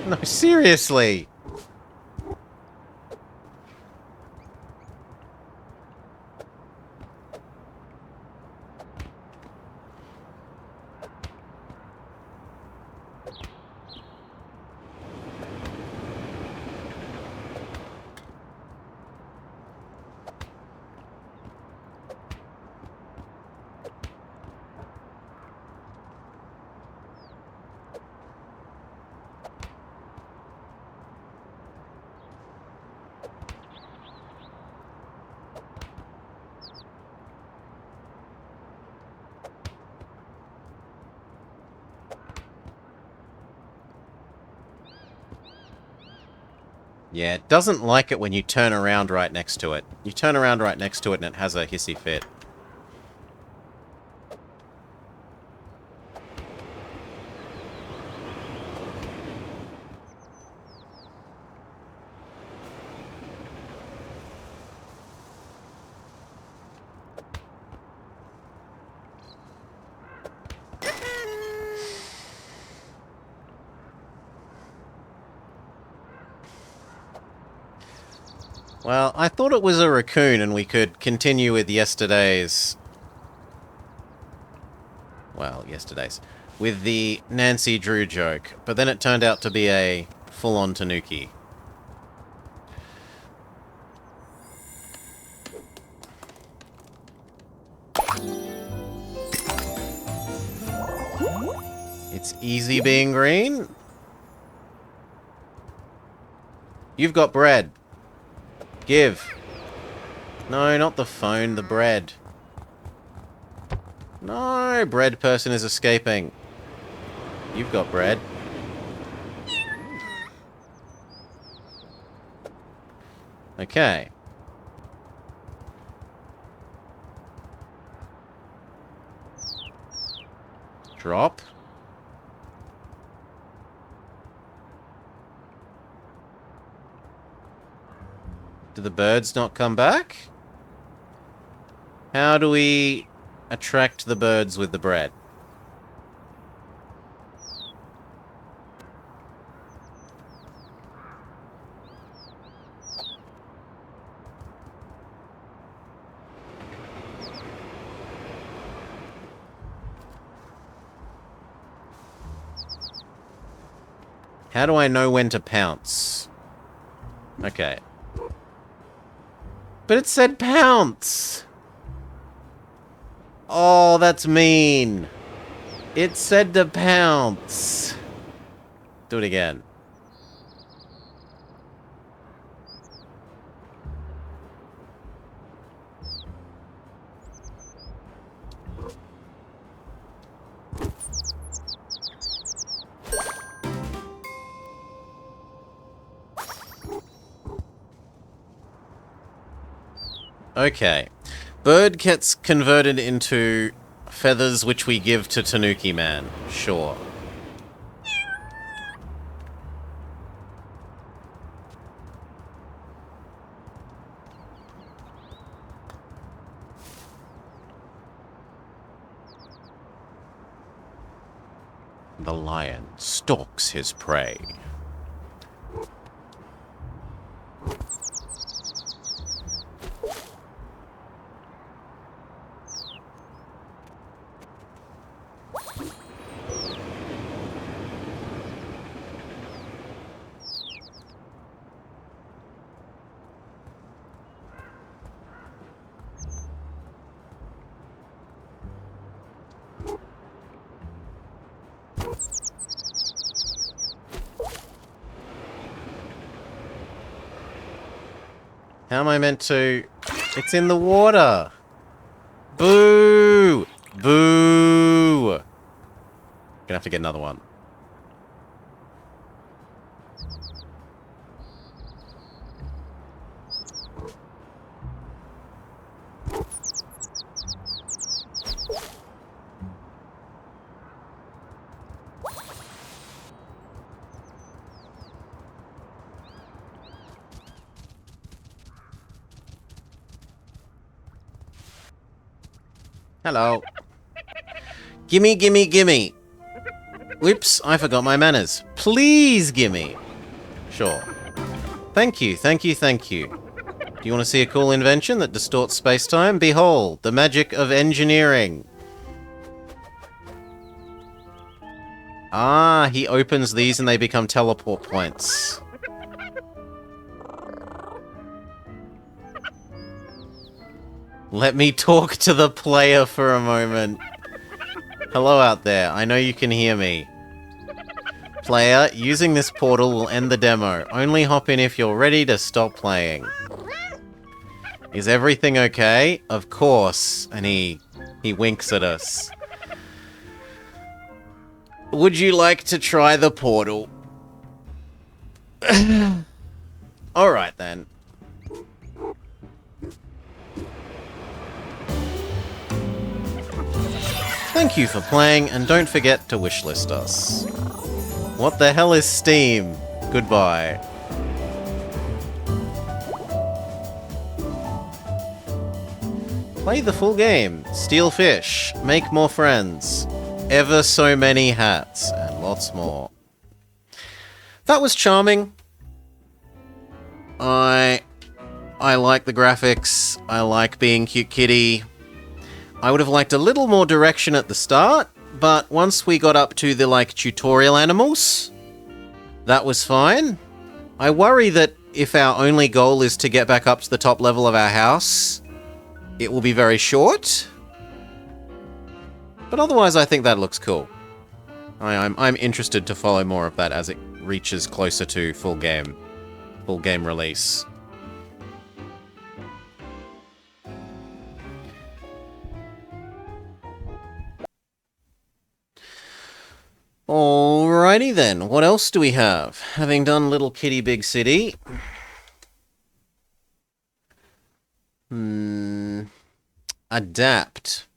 No, seriously! Yeah, it doesn't like it when you turn around right next to it. You turn around right next to it and it has a hissy fit. Well, I thought it was a raccoon and we could continue with yesterday's... Well, yesterday's. With the Nancy Drew joke. But then it turned out to be a full-on tanuki. It's easy being green. You've got bread. Give. No, not the phone, the bread. No, bread person is escaping. You've got bread. Okay. Drop. Do the birds not come back? How do we attract the birds with the bread? How do I know when to pounce? Okay. But it said pounce! Oh, that's mean. It said to pounce. Do it again. Okay. Bird gets converted into feathers which we give to Tanuki Man. Sure. The lion stalks his prey. How am I meant to... It's in the water! Boo! Boo! Gonna have to get another one. Hello. Gimme, gimme, gimme. Whoops, I forgot my manners. Please gimme. Sure. Thank you, thank you, thank you. Do you want to see a cool invention that distorts space-time? Behold, the magic of engineering. Ah, he opens these and they become teleport points. Let me talk to the player for a moment. Hello out there, I know you can hear me. Player, using this portal will end the demo. Only hop in if you're ready to stop playing. Is everything okay? Of course. And he winks at us. Would you like to try the portal? Alright then. Thank you for playing, and don't forget to wishlist us. What the hell is Steam? Goodbye. Play the full game, steal fish, make more friends, ever so many hats, and lots more. That was charming. I I like the graphics. I like being cute kitty. I would have liked a little more direction at the start, but once we got up to the, like, tutorial animals, that was fine. I worry that if our only goal is to get back up to the top level of our house, it will be very short. But otherwise, I think that looks cool. I'm interested to follow more of that as it reaches closer to full game release. Alrighty then, what else do we have? Having done Little Kitty Big City. Adapt.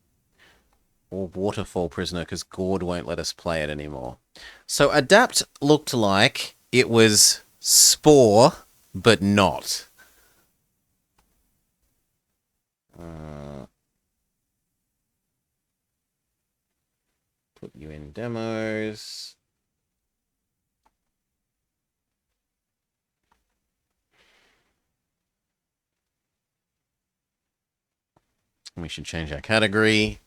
Or Waterfall Prisoner, because Gord won't let us play it anymore. So Adapt looked like it was Spore, but not. Put you in demos. We should change our category.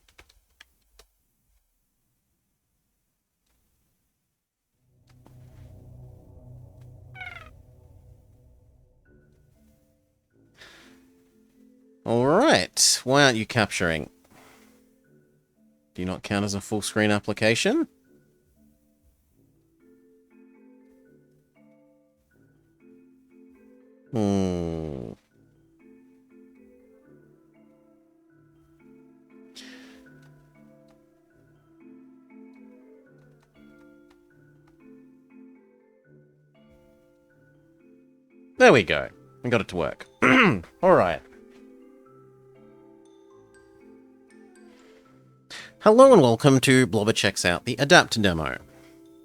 Alright, why aren't you capturing? Do you not count as a full screen application? There we go. We got it to work. Alright. Hello and welcome to Blobber Checks Out, the Adapt demo,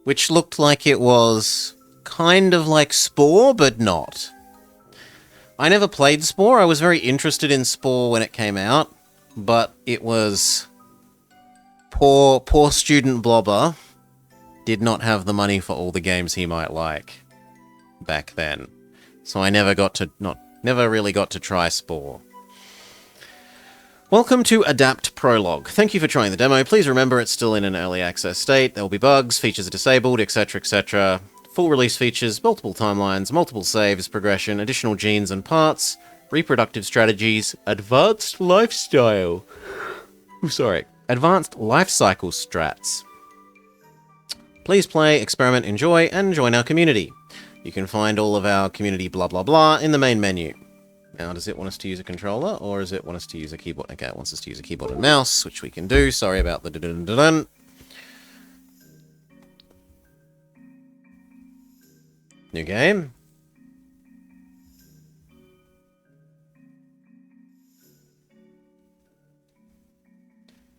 which looked like it was kind of like Spore, but not. I never played Spore. I was very interested in Spore when it came out, but it was poor student Blobber did not have the money for all the games he might like back then. So I never really got to try Spore. Welcome to Adapt Prologue. Thank you for trying the demo. Please remember it's still in an early access state. There will be bugs, features are disabled, etc, etc. Full release features, multiple timelines, multiple saves, progression, additional genes and parts, reproductive strategies, advanced lifestyle. Advanced life cycle strats. Please play, experiment, enjoy, and join our community. You can find all of our community blah blah blah in the main menu. Now, does it want us to use a controller, or does it want us to use a keyboard? Okay, it wants us to use a keyboard and mouse, which we can do. Sorry about the dun-dun-dun-dun. New game.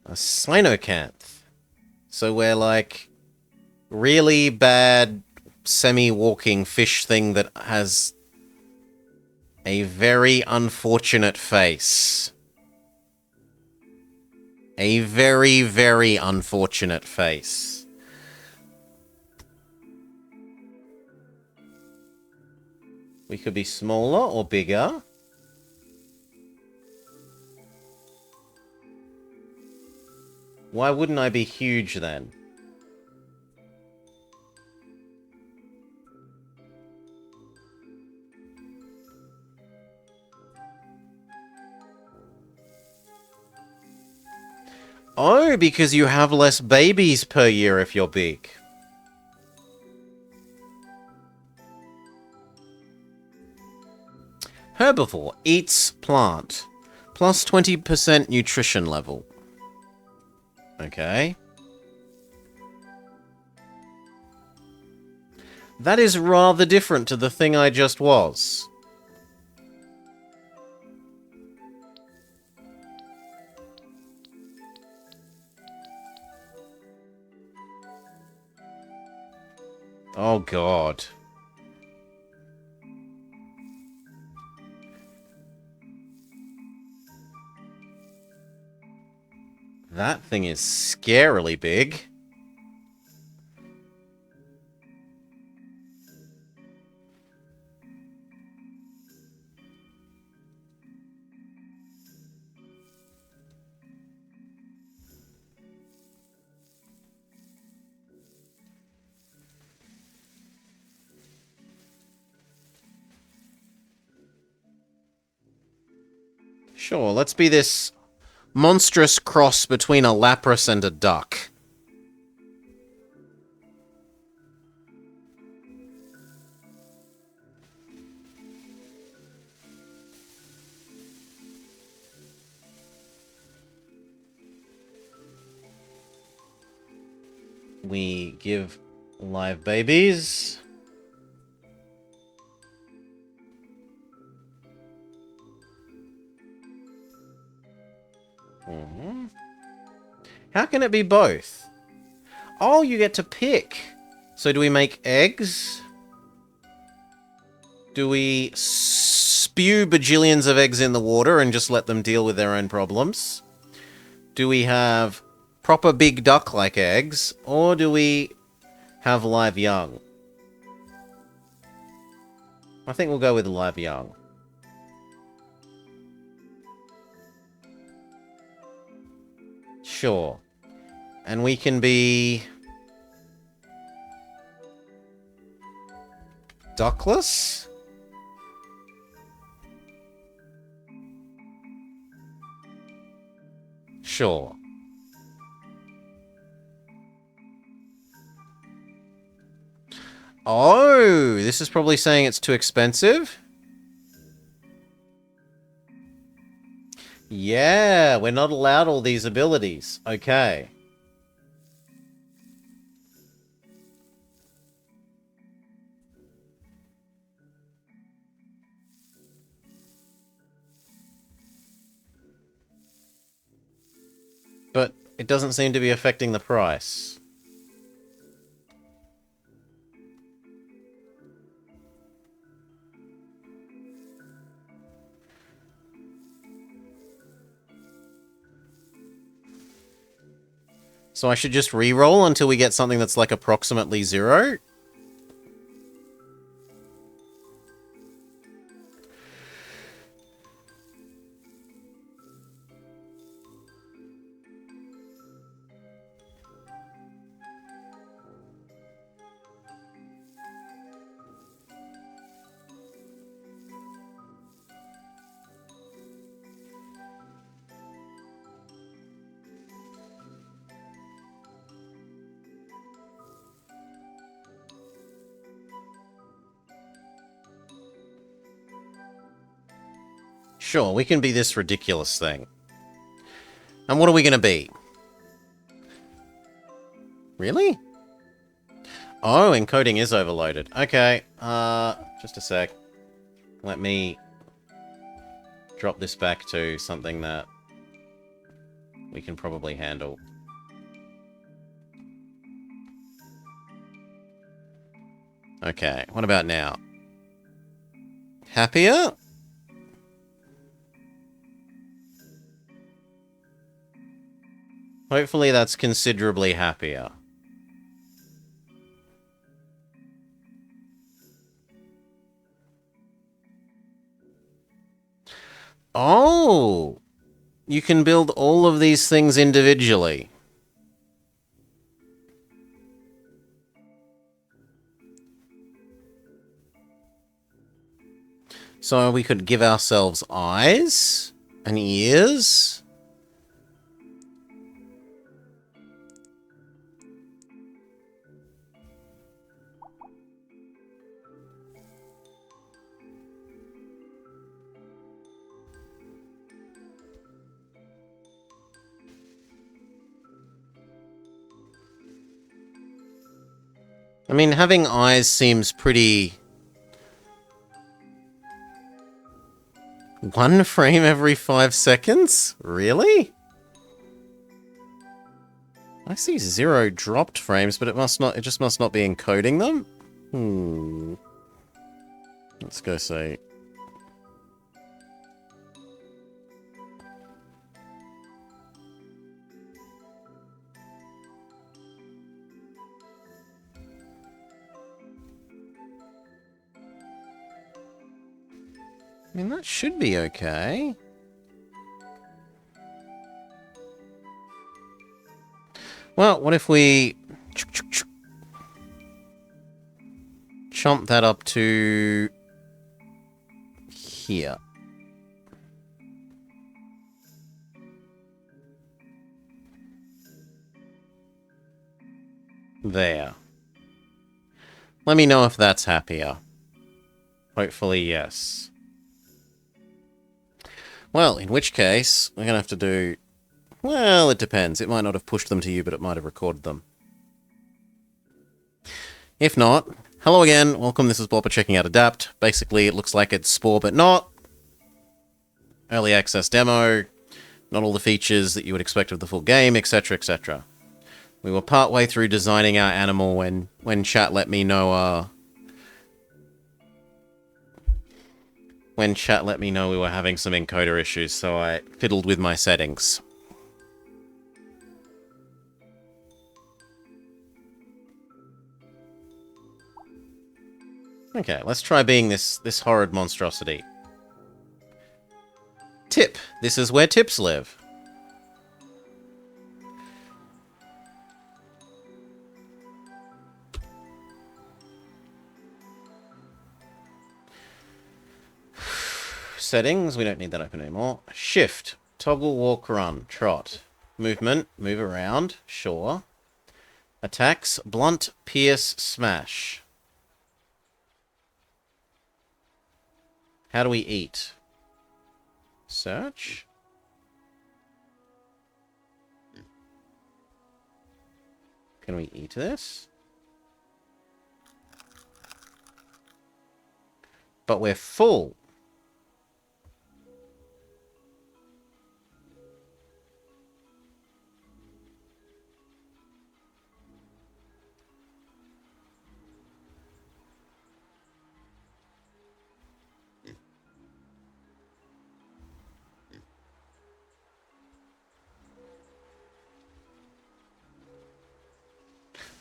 A cyanocanth. So we're like really bad semi-walking fish thing that has a very unfortunate face. A very, very unfortunate face. We could be smaller or bigger. Why wouldn't I be huge then? Oh, because you have less babies per year if you're big. Herbivore, eats plant. Plus 20% nutrition level. Okay. That is rather different to the thing I just was. Oh, God. That thing is scarily big. Sure, let's be this monstrous cross between a lapras and a duck. We give live babies. How can it be both? Oh, you get to pick. So do we make eggs? Do we spew bajillions of eggs in the water and just let them deal with their own problems? Do we have proper big duck-like eggs? Or do we have live young? I think we'll go with live young. Sure. And we can be duckless? Sure. Oh, this is probably saying it's too expensive. Yeah, we're not allowed all these abilities. Okay. But it doesn't seem to be affecting the price. So I should just re-roll until we get something that's like approximately 0? Sure, we can be this ridiculous thing. And what are we going to be? Really? Oh, encoding is overloaded. Okay, just a sec. Let me drop this back to something that we can probably handle. Okay, what about now? Happier? Hopefully that's considerably happier. Oh! You can build all of these things individually. So we could give ourselves eyes and ears. I mean, having eyes seems pretty... 1 frame every 5 seconds? Really? I see 0 dropped frames, but it just must not be encoding them? Let's go say... I mean, that should be okay. Well, what if we... chomp that up to... here. There. Let me know if that's happier. Hopefully, yes. Well, in which case, we're going to have to do... Well, it depends. It might not have pushed them to you, but it might have recorded them. If not, hello again. Welcome, this is Bopper checking out Adapt. Basically, it looks like it's Spore, but not. Early access demo. Not all the features that you would expect of the full game, etc., etc. We were partway through designing our animal when chat let me know, when chat let me know we were having some encoder issues, so I fiddled with my settings. Okay, let's try being this horrid monstrosity. Tip. This is where tips live. Settings, we don't need that open anymore. Shift, toggle, walk, run, trot. Movement, move around, sure. Attacks, blunt, pierce, smash. How do we eat? Search. Can we eat this? But we're full.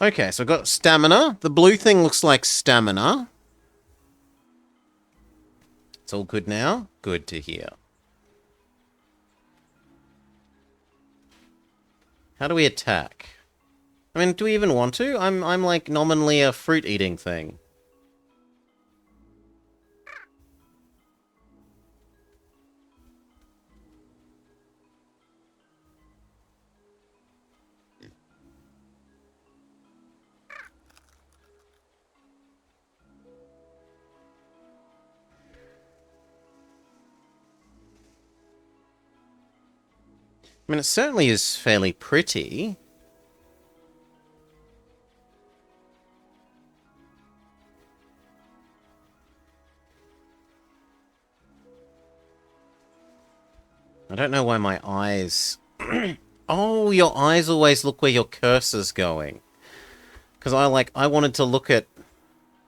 Okay, so I've got stamina. The blue thing looks like stamina. It's all good now? Good to hear. How do we attack? I mean, do we even want to? I'm like nominally a fruit-eating thing. I mean, it certainly is fairly pretty. I don't know why my eyes... Oh, your eyes always look where your cursor's going. Because I wanted to look at...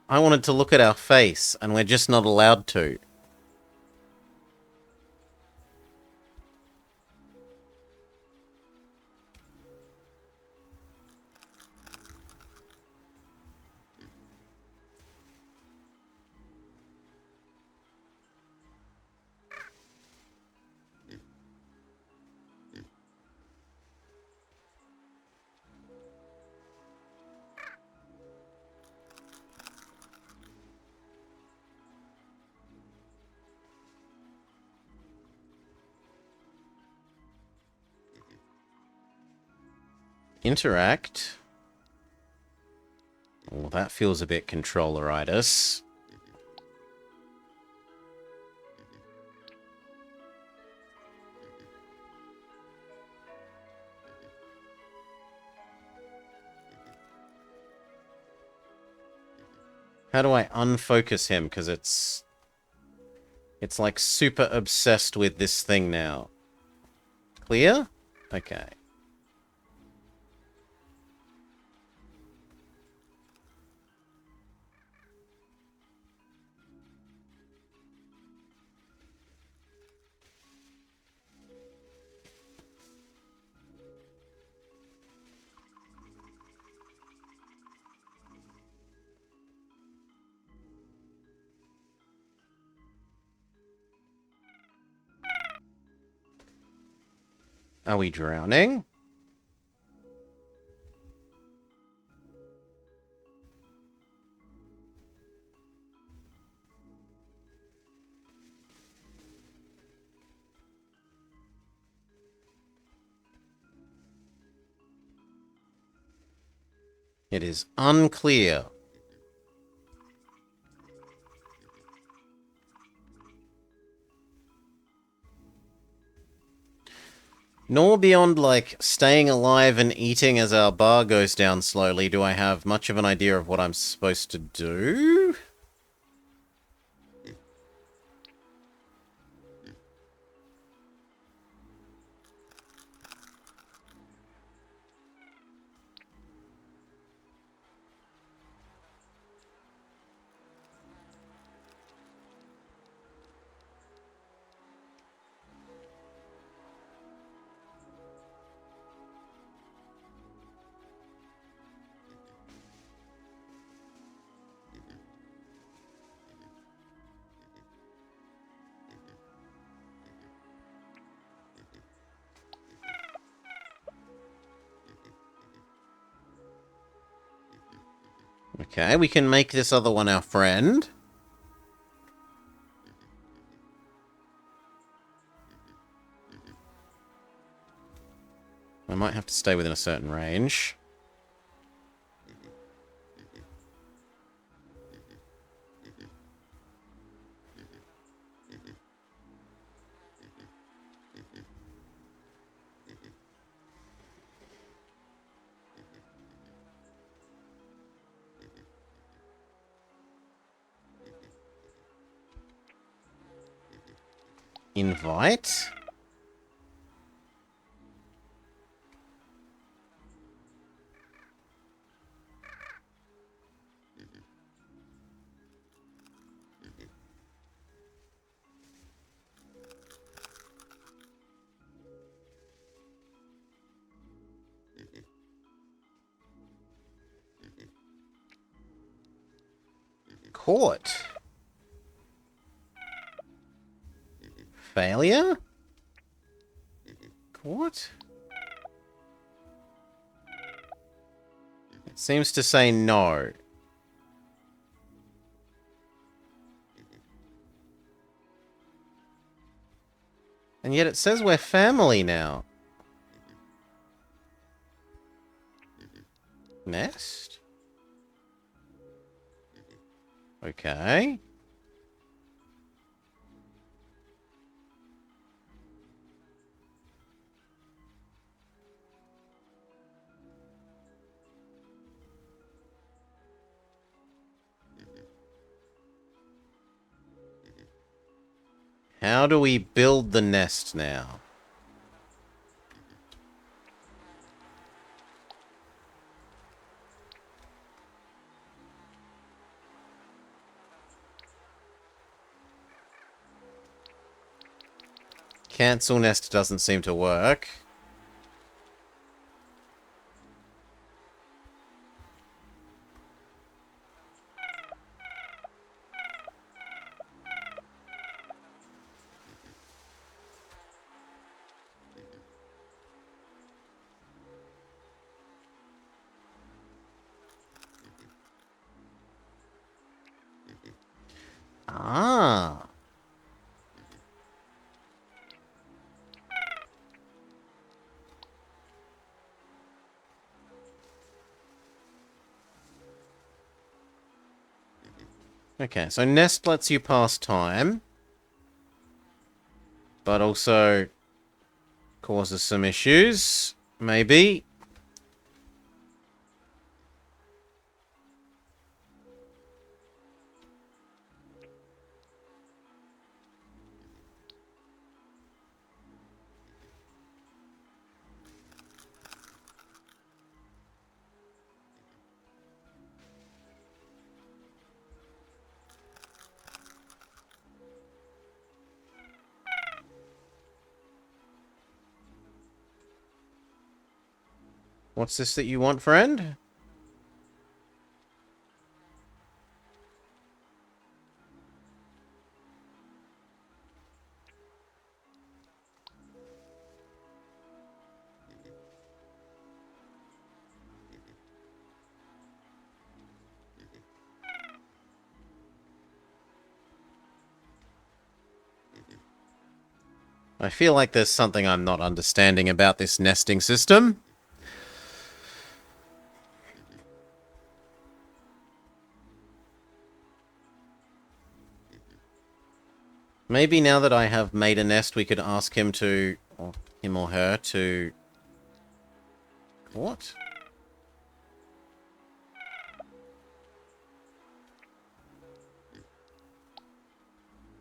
I wanted to look at our face, and we're just not allowed to. Interact. Well, that feels a bit controlleritis. How do I unfocus him? Because it's like super obsessed with this thing now. Clear? Okay. Are we drowning? It is unclear. Nor beyond, like, staying alive and eating as our bar goes down slowly do I have much of an idea of what I'm supposed to do. Okay, we can make this other one our friend. I might have to stay within a certain range. Invite? Caught. Failure? Caught? It seems to say no. And yet it says we're family now. Nest? Okay. How do we build the nest now? Cancel nest doesn't seem to work. Ah. Okay, so nest lets you pass time, but also causes some issues, maybe. What's this that you want, friend? I feel like there's something I'm not understanding about this nesting system. Maybe now that I have made a nest, we could ask him to... Or him or her to... What?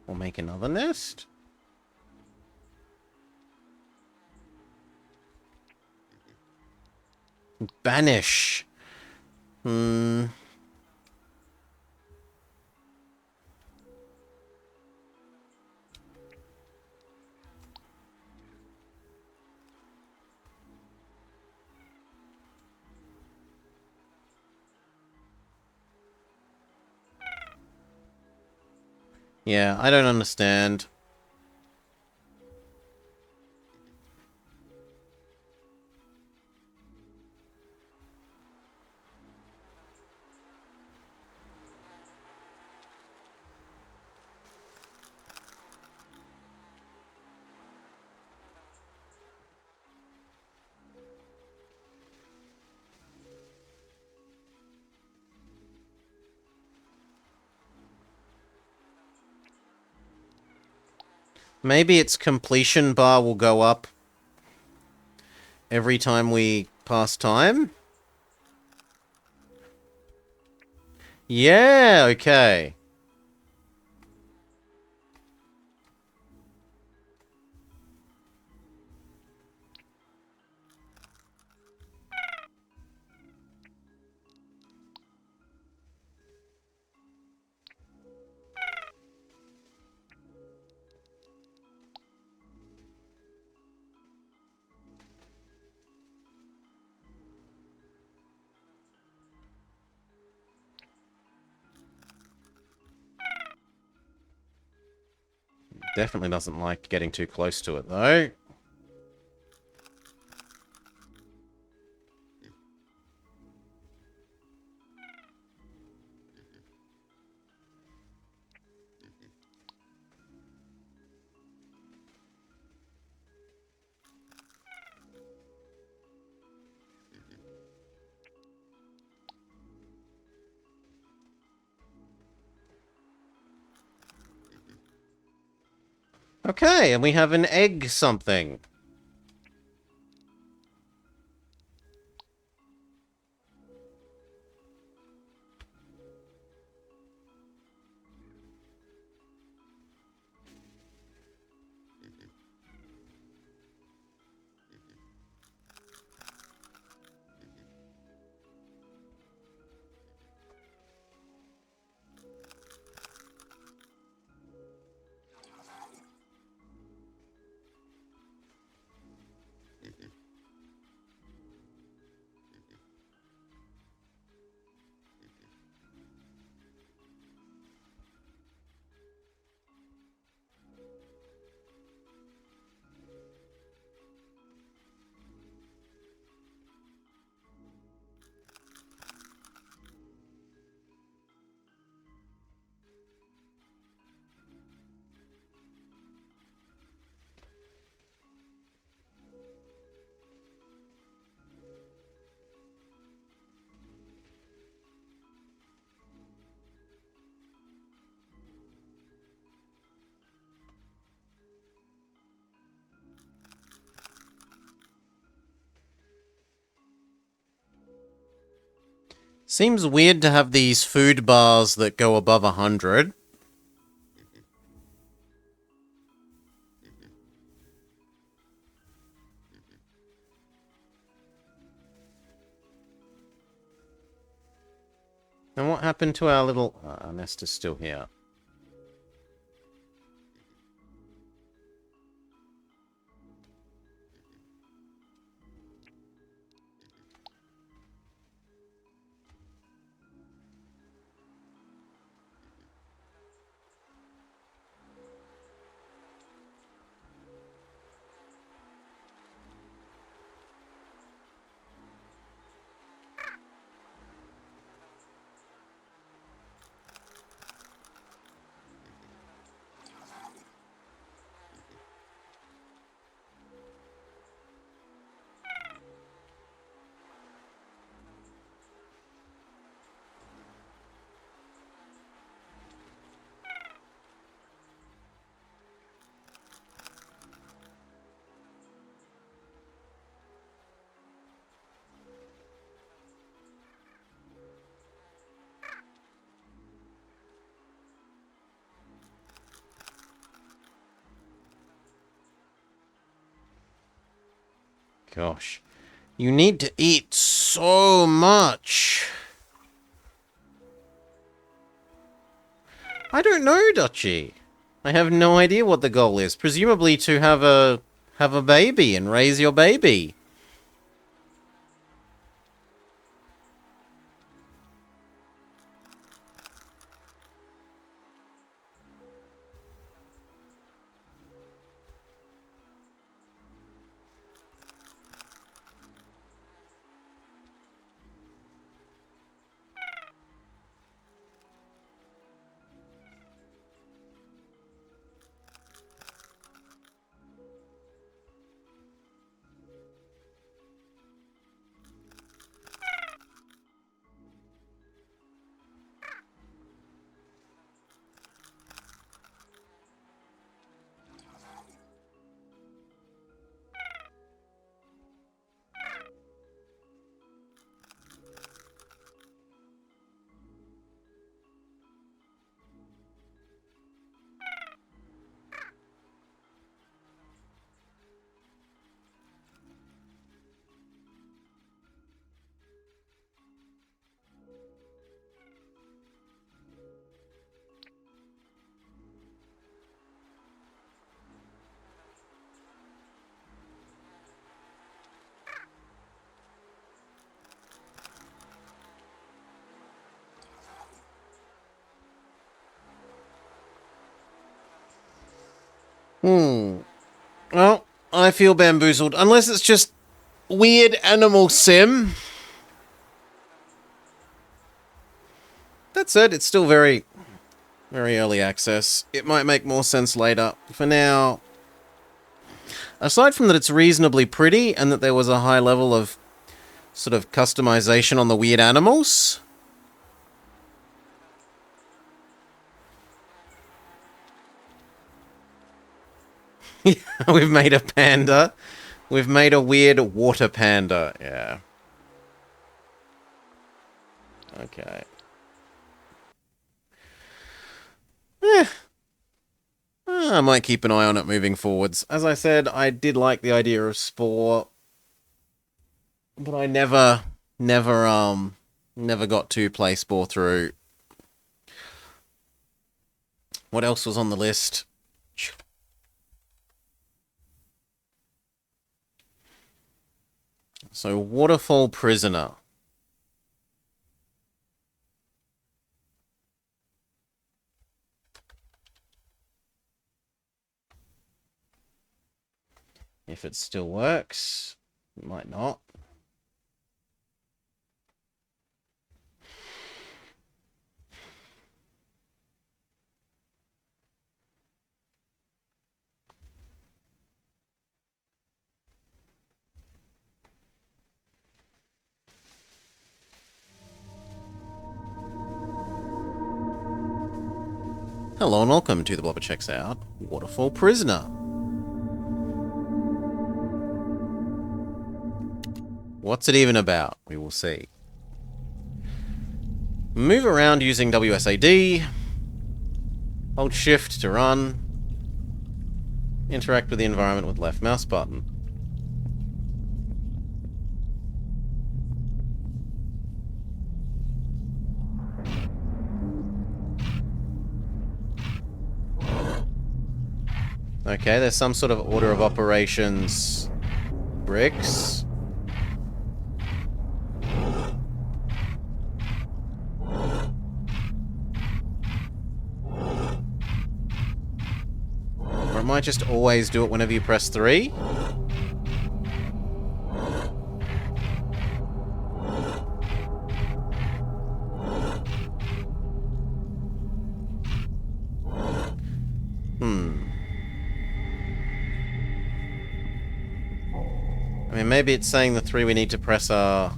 Or make another nest? Banish. Yeah, I don't understand. Maybe its completion bar will go up every time we pass time? Yeah, okay. Definitely doesn't like getting too close to it, though. Okay, and we have an egg something. Seems weird to have these food bars that go above 100. And what happened to our little... our nest is still here. Gosh. You need to eat so much. I don't know, Dutchy. I have no idea what the goal is. Presumably to have a baby and raise your baby. Well, I feel bamboozled. Unless it's just weird animal sim. That said, it's still very, very early access. It might make more sense later. For now, aside from that it's reasonably pretty and that there was a high level of sort of customization on the weird animals. We've made a panda. We've made a weird water panda. Yeah. Okay. I might keep an eye on it moving forwards. As I said, I did like the idea of Spore, but I never got to play Spore through. What else was on the list? So, Waterfall Prisoner. If it still works, it might not. Hello and welcome to the Blobber Checks Out Waterfall Prisoner. What's it even about? We will see. Move around using WSAD. Hold shift to run. Interact with the environment with left mouse button. Okay, there's some sort of order of operations. Bricks. Or it might just always do it whenever you press 3. I mean, maybe it's saying the 3 we need to press are...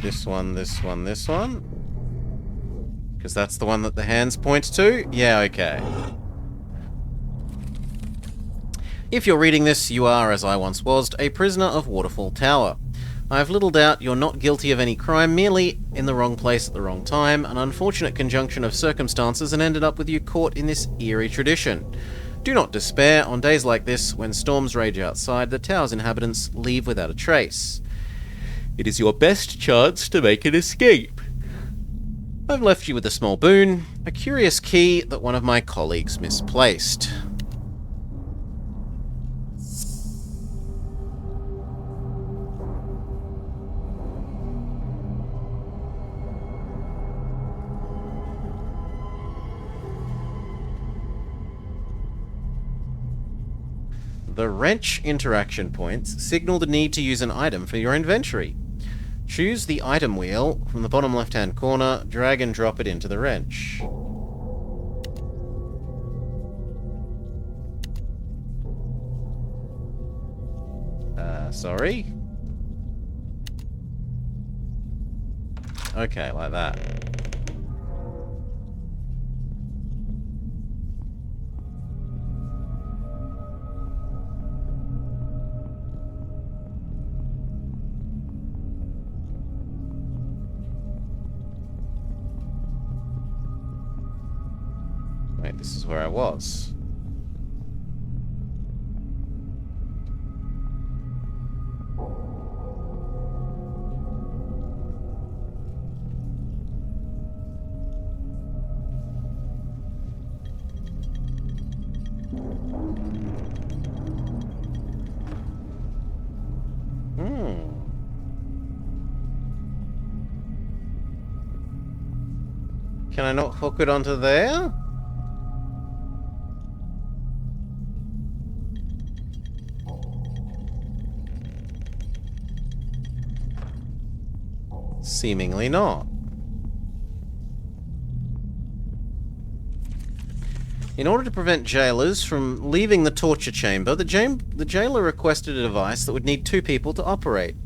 This one, this one, this one? Because that's the one that the hands point to? Yeah, okay. If you're reading this, you are, as I once was, a prisoner of Waterfall Tower. I have little doubt you're not guilty of any crime, merely in the wrong place at the wrong time, an unfortunate conjunction of circumstances, and ended up with you caught in this eerie tradition. Do not despair. On days like this, when storms rage outside, the tower's inhabitants leave without a trace. It is your best chance to make an escape. I've left you with a small boon, a curious key that one of my colleagues misplaced. The wrench interaction points signal the need to use an item for your inventory. Choose the item wheel from the bottom left-hand corner, drag and drop it into the wrench. Sorry? Okay, like that. Wait, this is where I was. Can I not hook it onto there? Seemingly not. In order to prevent jailers from leaving the torture chamber, the jailer requested a device that would need 2 people to operate.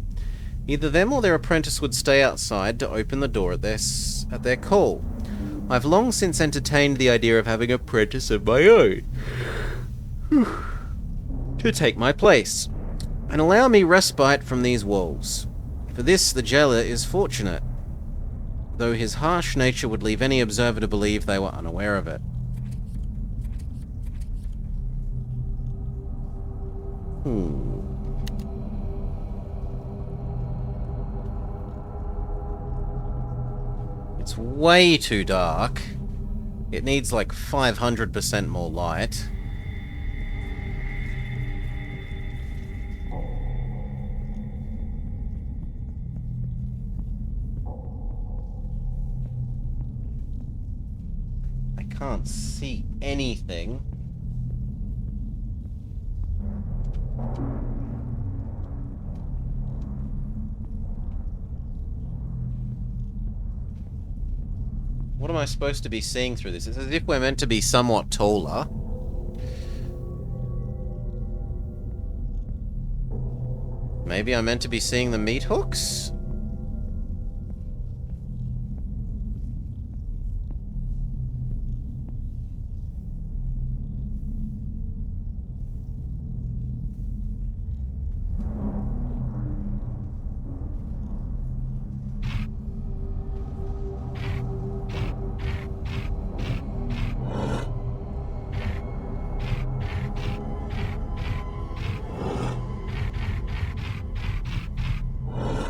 Either them or their apprentice would stay outside to open the door at their call. I've long since entertained the idea of having an apprentice of my own to take my place and allow me respite from these walls. For this, the jailer is fortunate, though his harsh nature would leave any observer to believe they were unaware of it. It's way too dark. It needs like 500% more light. I can't see anything. What am I supposed to be seeing through this? It's as if we're meant to be somewhat taller. Maybe I'm meant to be seeing the meat hooks?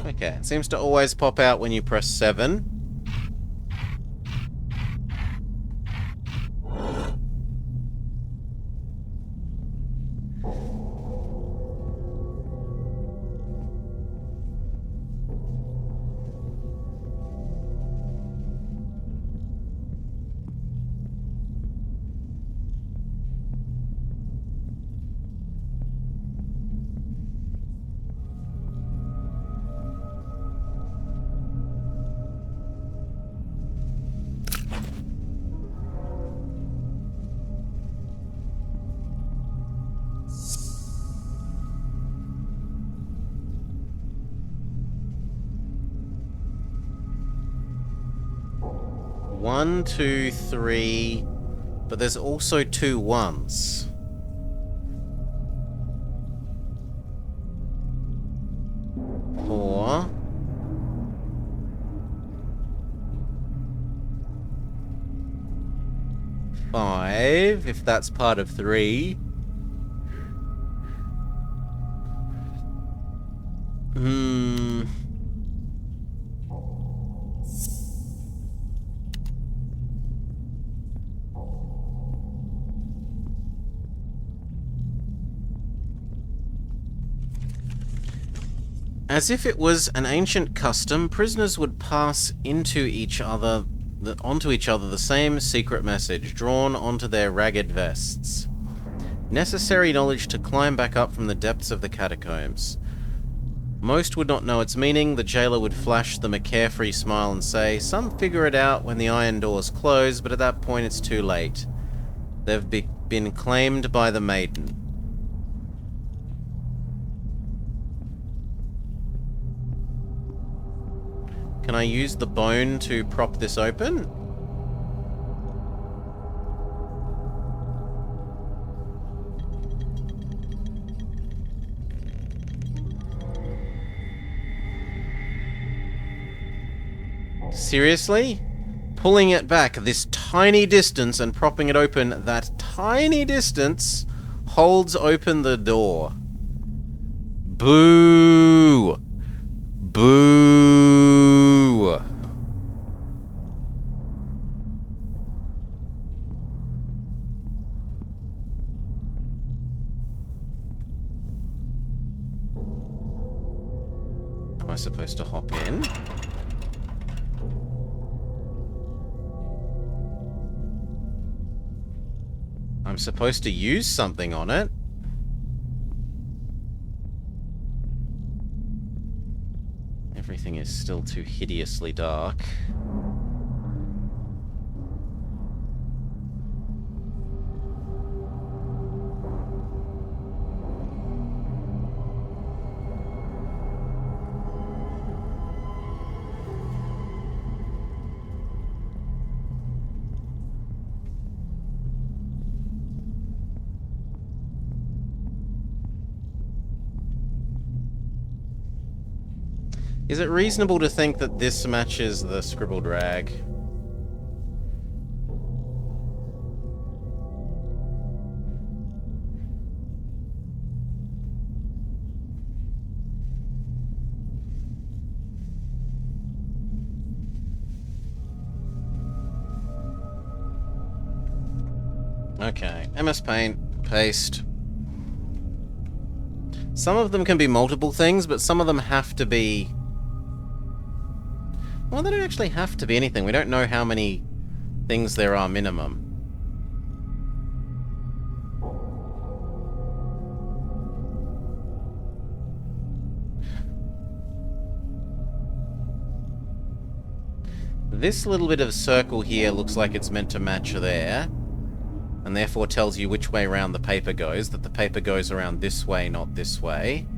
Okay, it seems to always pop out when you press 7. One, 2, 3, but there's also 2 1s. Four. 5, if that's part of 3. As if it was an ancient custom, prisoners would pass onto each other the same secret message, drawn onto their ragged vests. Necessary knowledge to climb back up from the depths of the catacombs. Most would not know its meaning. The jailer would flash them a carefree smile and say, "Some figure it out when the iron doors close, but at that point it's too late. They've been claimed by the maiden." Can I use the bone to prop this open? Seriously? Pulling it back this tiny distance and propping it open that tiny distance holds open the door. Boo! Boo! Am I supposed to hop in? I'm supposed to use something on it. Everything is still too hideously dark. Is it reasonable to think that this matches the scribbled rag? Okay, MS Paint, paste. Some of them can be multiple things, but some of them have to be... Well, they don't actually have to be anything. We don't know how many things there are minimum. This little bit of circle here looks like it's meant to match there, and therefore tells you which way around the paper goes, that the paper goes around this way, not this way.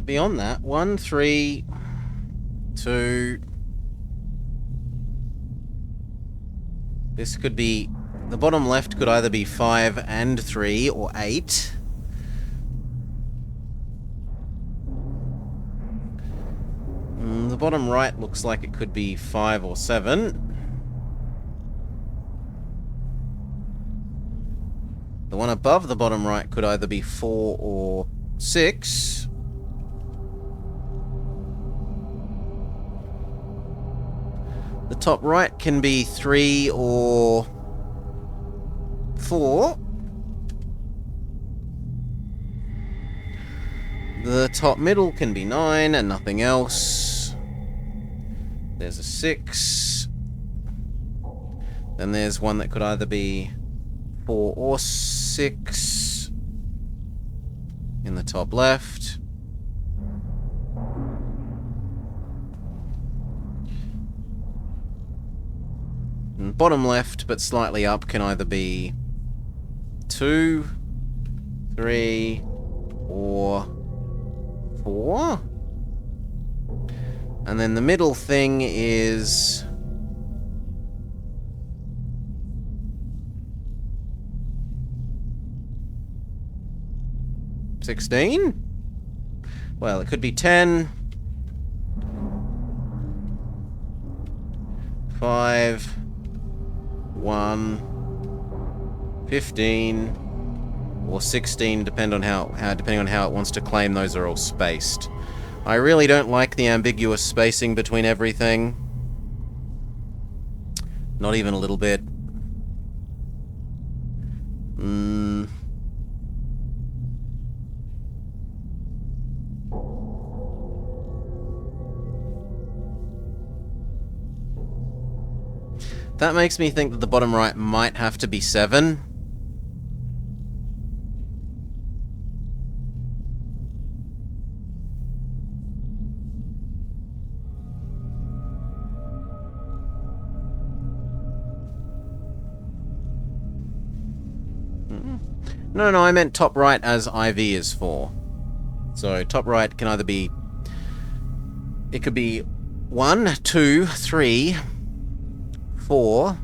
Beyond that, 1, 3, 2... This could be... The bottom left could either be 5 and 3, or 8. The bottom right looks like it could be 5 or 7. The one above the bottom right could either be 4 or 6. The top right can be 3 or 4. The top middle can be 9 and nothing else. There's a 6. Then there's one that could either be 4 or 6 in the top left. And bottom left, but slightly up, can either be 2, 3, or 4. And then the middle thing is... 16? Well, it could be 10. 5. 1. 15. Or 16, depending on how it wants to claim those are all spaced. I really don't like the ambiguous spacing between everything. Not even a little bit. That makes me think that the bottom right might have to be 7. No, I meant top right as IV is 4. So top right can either be... It could be 1, 2, 3, 4.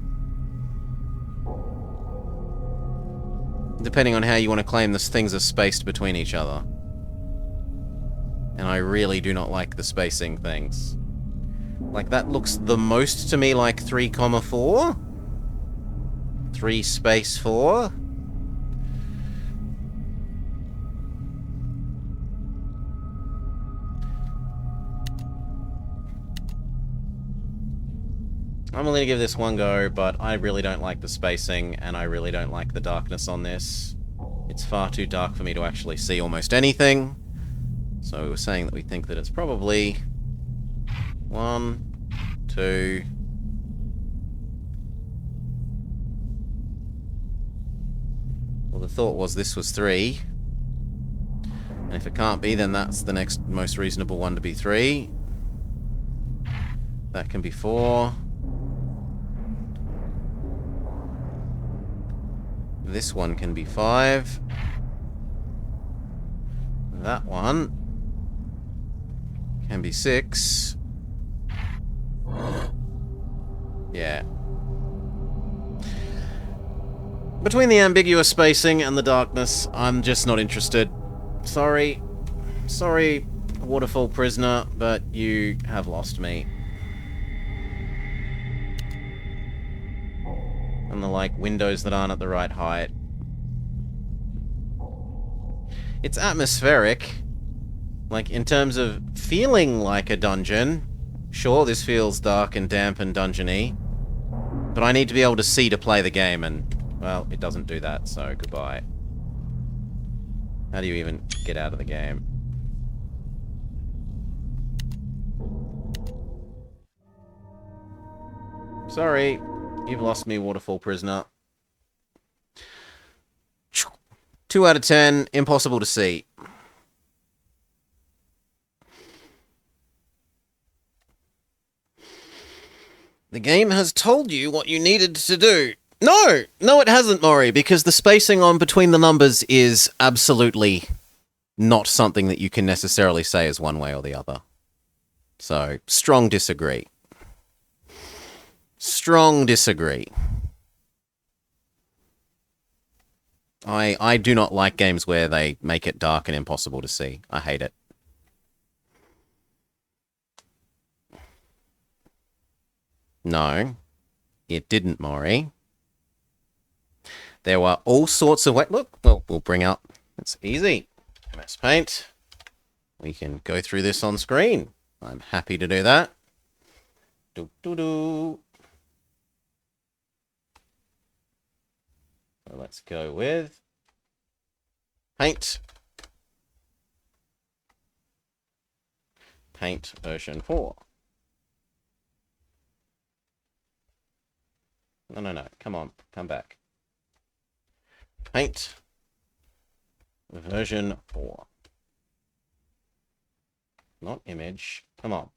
Depending on how you want to claim this, things are spaced between each other. And I really do not like the spacing things. Like, that looks the most to me like 3, 4. 3 space 4. I'm willing to give this one go, but I really don't like the spacing, and I really don't like the darkness on this. It's far too dark for me to actually see almost anything. So we were saying that we think that it's probably 1, 2... Well, the thought was this was 3. And if it can't be, then that's the next most reasonable one to be 3. That can be 4. This one can be 5. That one can be 6. Yeah. Between the ambiguous spacing and the darkness, I'm just not interested. Sorry. Sorry, Waterfall Prisoner, but you have lost me. And the, like, windows that aren't at the right height. It's atmospheric. Like, in terms of feeling like a dungeon. Sure, this feels dark and damp and dungeony. But I need to be able to see to play the game, and, well, it doesn't do that, so goodbye. How do you even get out of the game? Sorry. You've lost me, Waterfall Prisoner. 2 out of 10, impossible to see. The game has told you what you needed to do. No! No, it hasn't, Maury, because the spacing on between the numbers is absolutely not something that you can necessarily say is one way or the other. So, strong disagree. Strong disagree. I do not like games where they make it dark and impossible to see. I hate it. No, it didn't, Maury. There were all sorts of... Look, well, we'll bring up... It's easy. MS Paint. We can go through this on screen. I'm happy to do that. So let's go with Paint. Paint version 4. No. Come on. Come back. Paint version 4. Not image. Come on.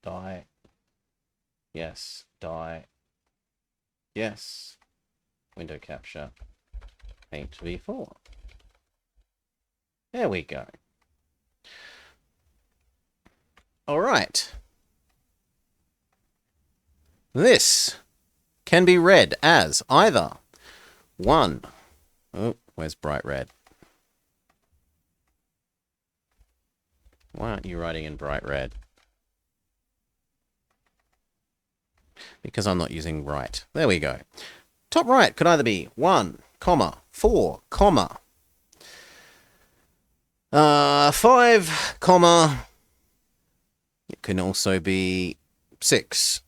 Die. Yes. Die. Yes. Window capture. Paint v4. There we go. All right. This can be read as either 1. Oh, where's bright red? Why aren't you writing in bright red? Because I'm not using right. There we go. Top right could either be 1, 4, 5, it can also be 6.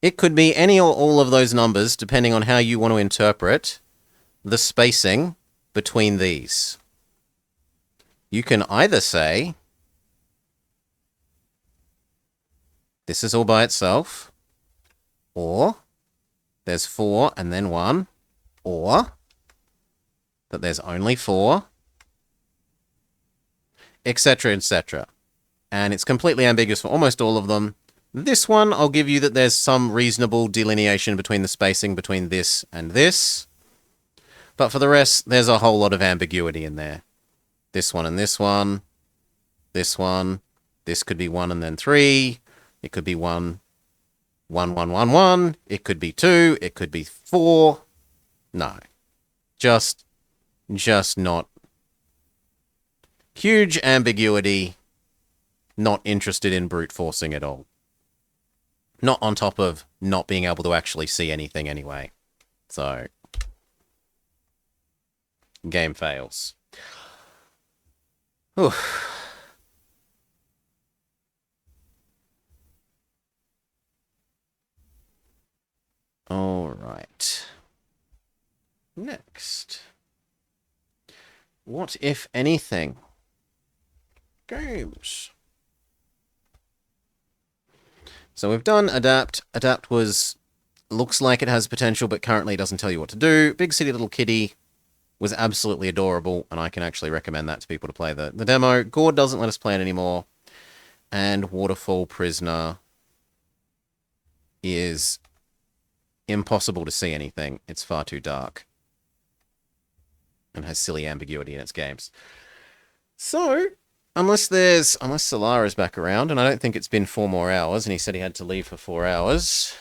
It could be any or all of those numbers, depending on how you want to interpret the spacing between these. You can either say, this is all by itself, or there's 4 and then 1, or that there's only 4, etc., etc. And it's completely ambiguous for almost all of them. This one, I'll give you that there's some reasonable delineation between the spacing between this and this. But for the rest, there's a whole lot of ambiguity in there. This one and this one. This one. This could be 1 and then 3. It could be 1, 1, 1, 1, 1. It could be 2. It could be 4. No. Just not. Huge ambiguity. Not interested in brute forcing at all. Not on top of not being able to actually see anything anyway. So, game fails. Whew. All right. Next. What, if anything? Games. So we've done Adapt. Adapt looks like it has potential, but currently doesn't tell you what to do. Big City Little Kitty was absolutely adorable, and I can actually recommend that to people to play the demo. Gord doesn't let us play it anymore. And Waterfall Prisoner is impossible to see anything. It's far too dark. And has silly ambiguity in its games. So, unless Solar is back around, and I don't think it's been 4 more hours, and he said he had to leave for 4 hours.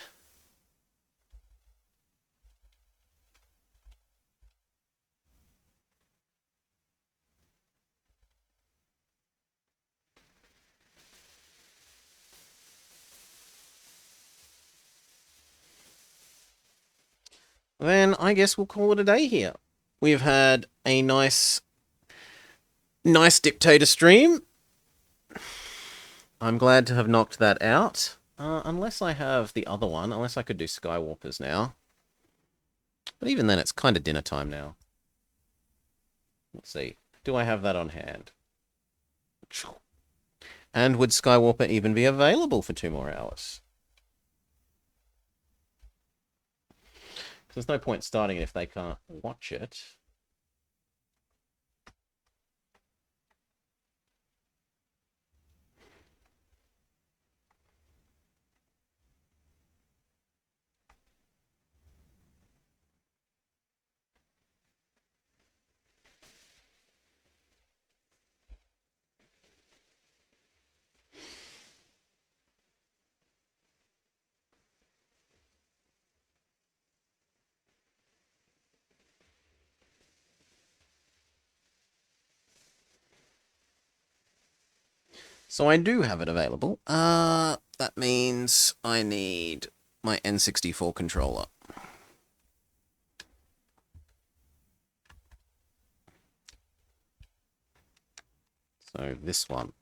Then I guess we'll call it a day here. We've had a nice Dictator stream. I'm glad to have knocked that out. Unless I have the other one. Unless I could do Skywalkers now. But even then, it's kind of dinner time now. Let's see. Do I have that on hand? And would Skywalker even be available for 2 more hours? There's no point starting it if they can't watch it. So I do have it available. That means I need my N64 controller. So this one.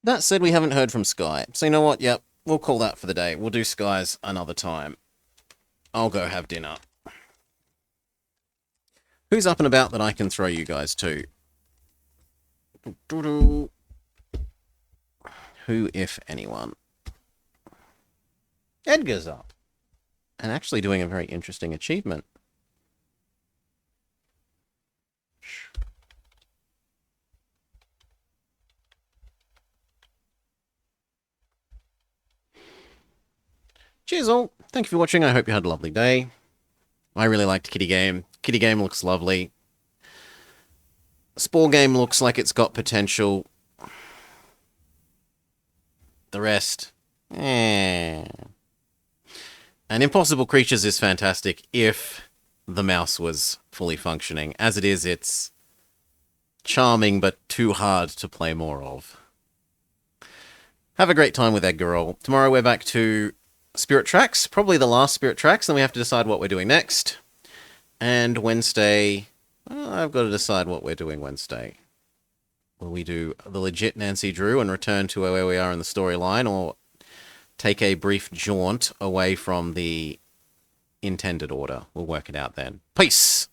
That said, we haven't heard from Sky. So you know what? Yep, we'll call that for the day. We'll do Sky's another time. I'll go have dinner. Who's up and about that I can throw you guys to? Who, if anyone? Edgar's up. And actually doing a very interesting achievement. Cheers all. Thank you for watching. I hope you had a lovely day. I really liked Kitty Game. Kitty Game looks lovely. Spore Game looks like it's got potential. The rest, And Impossible Creatures is fantastic if the mouse was fully functioning. As it is, it's charming but too hard to play more of. Have a great time with Edgar Roll. Tomorrow we're back to Spirit Tracks, probably the last Spirit Tracks, then we have to decide what we're doing next. And Wednesday, well, I've got to decide what we're doing Wednesday. Will we do the legit Nancy Drew and return to where we are in the storyline, or take a brief jaunt away from the intended order? We'll work it out then. Peace!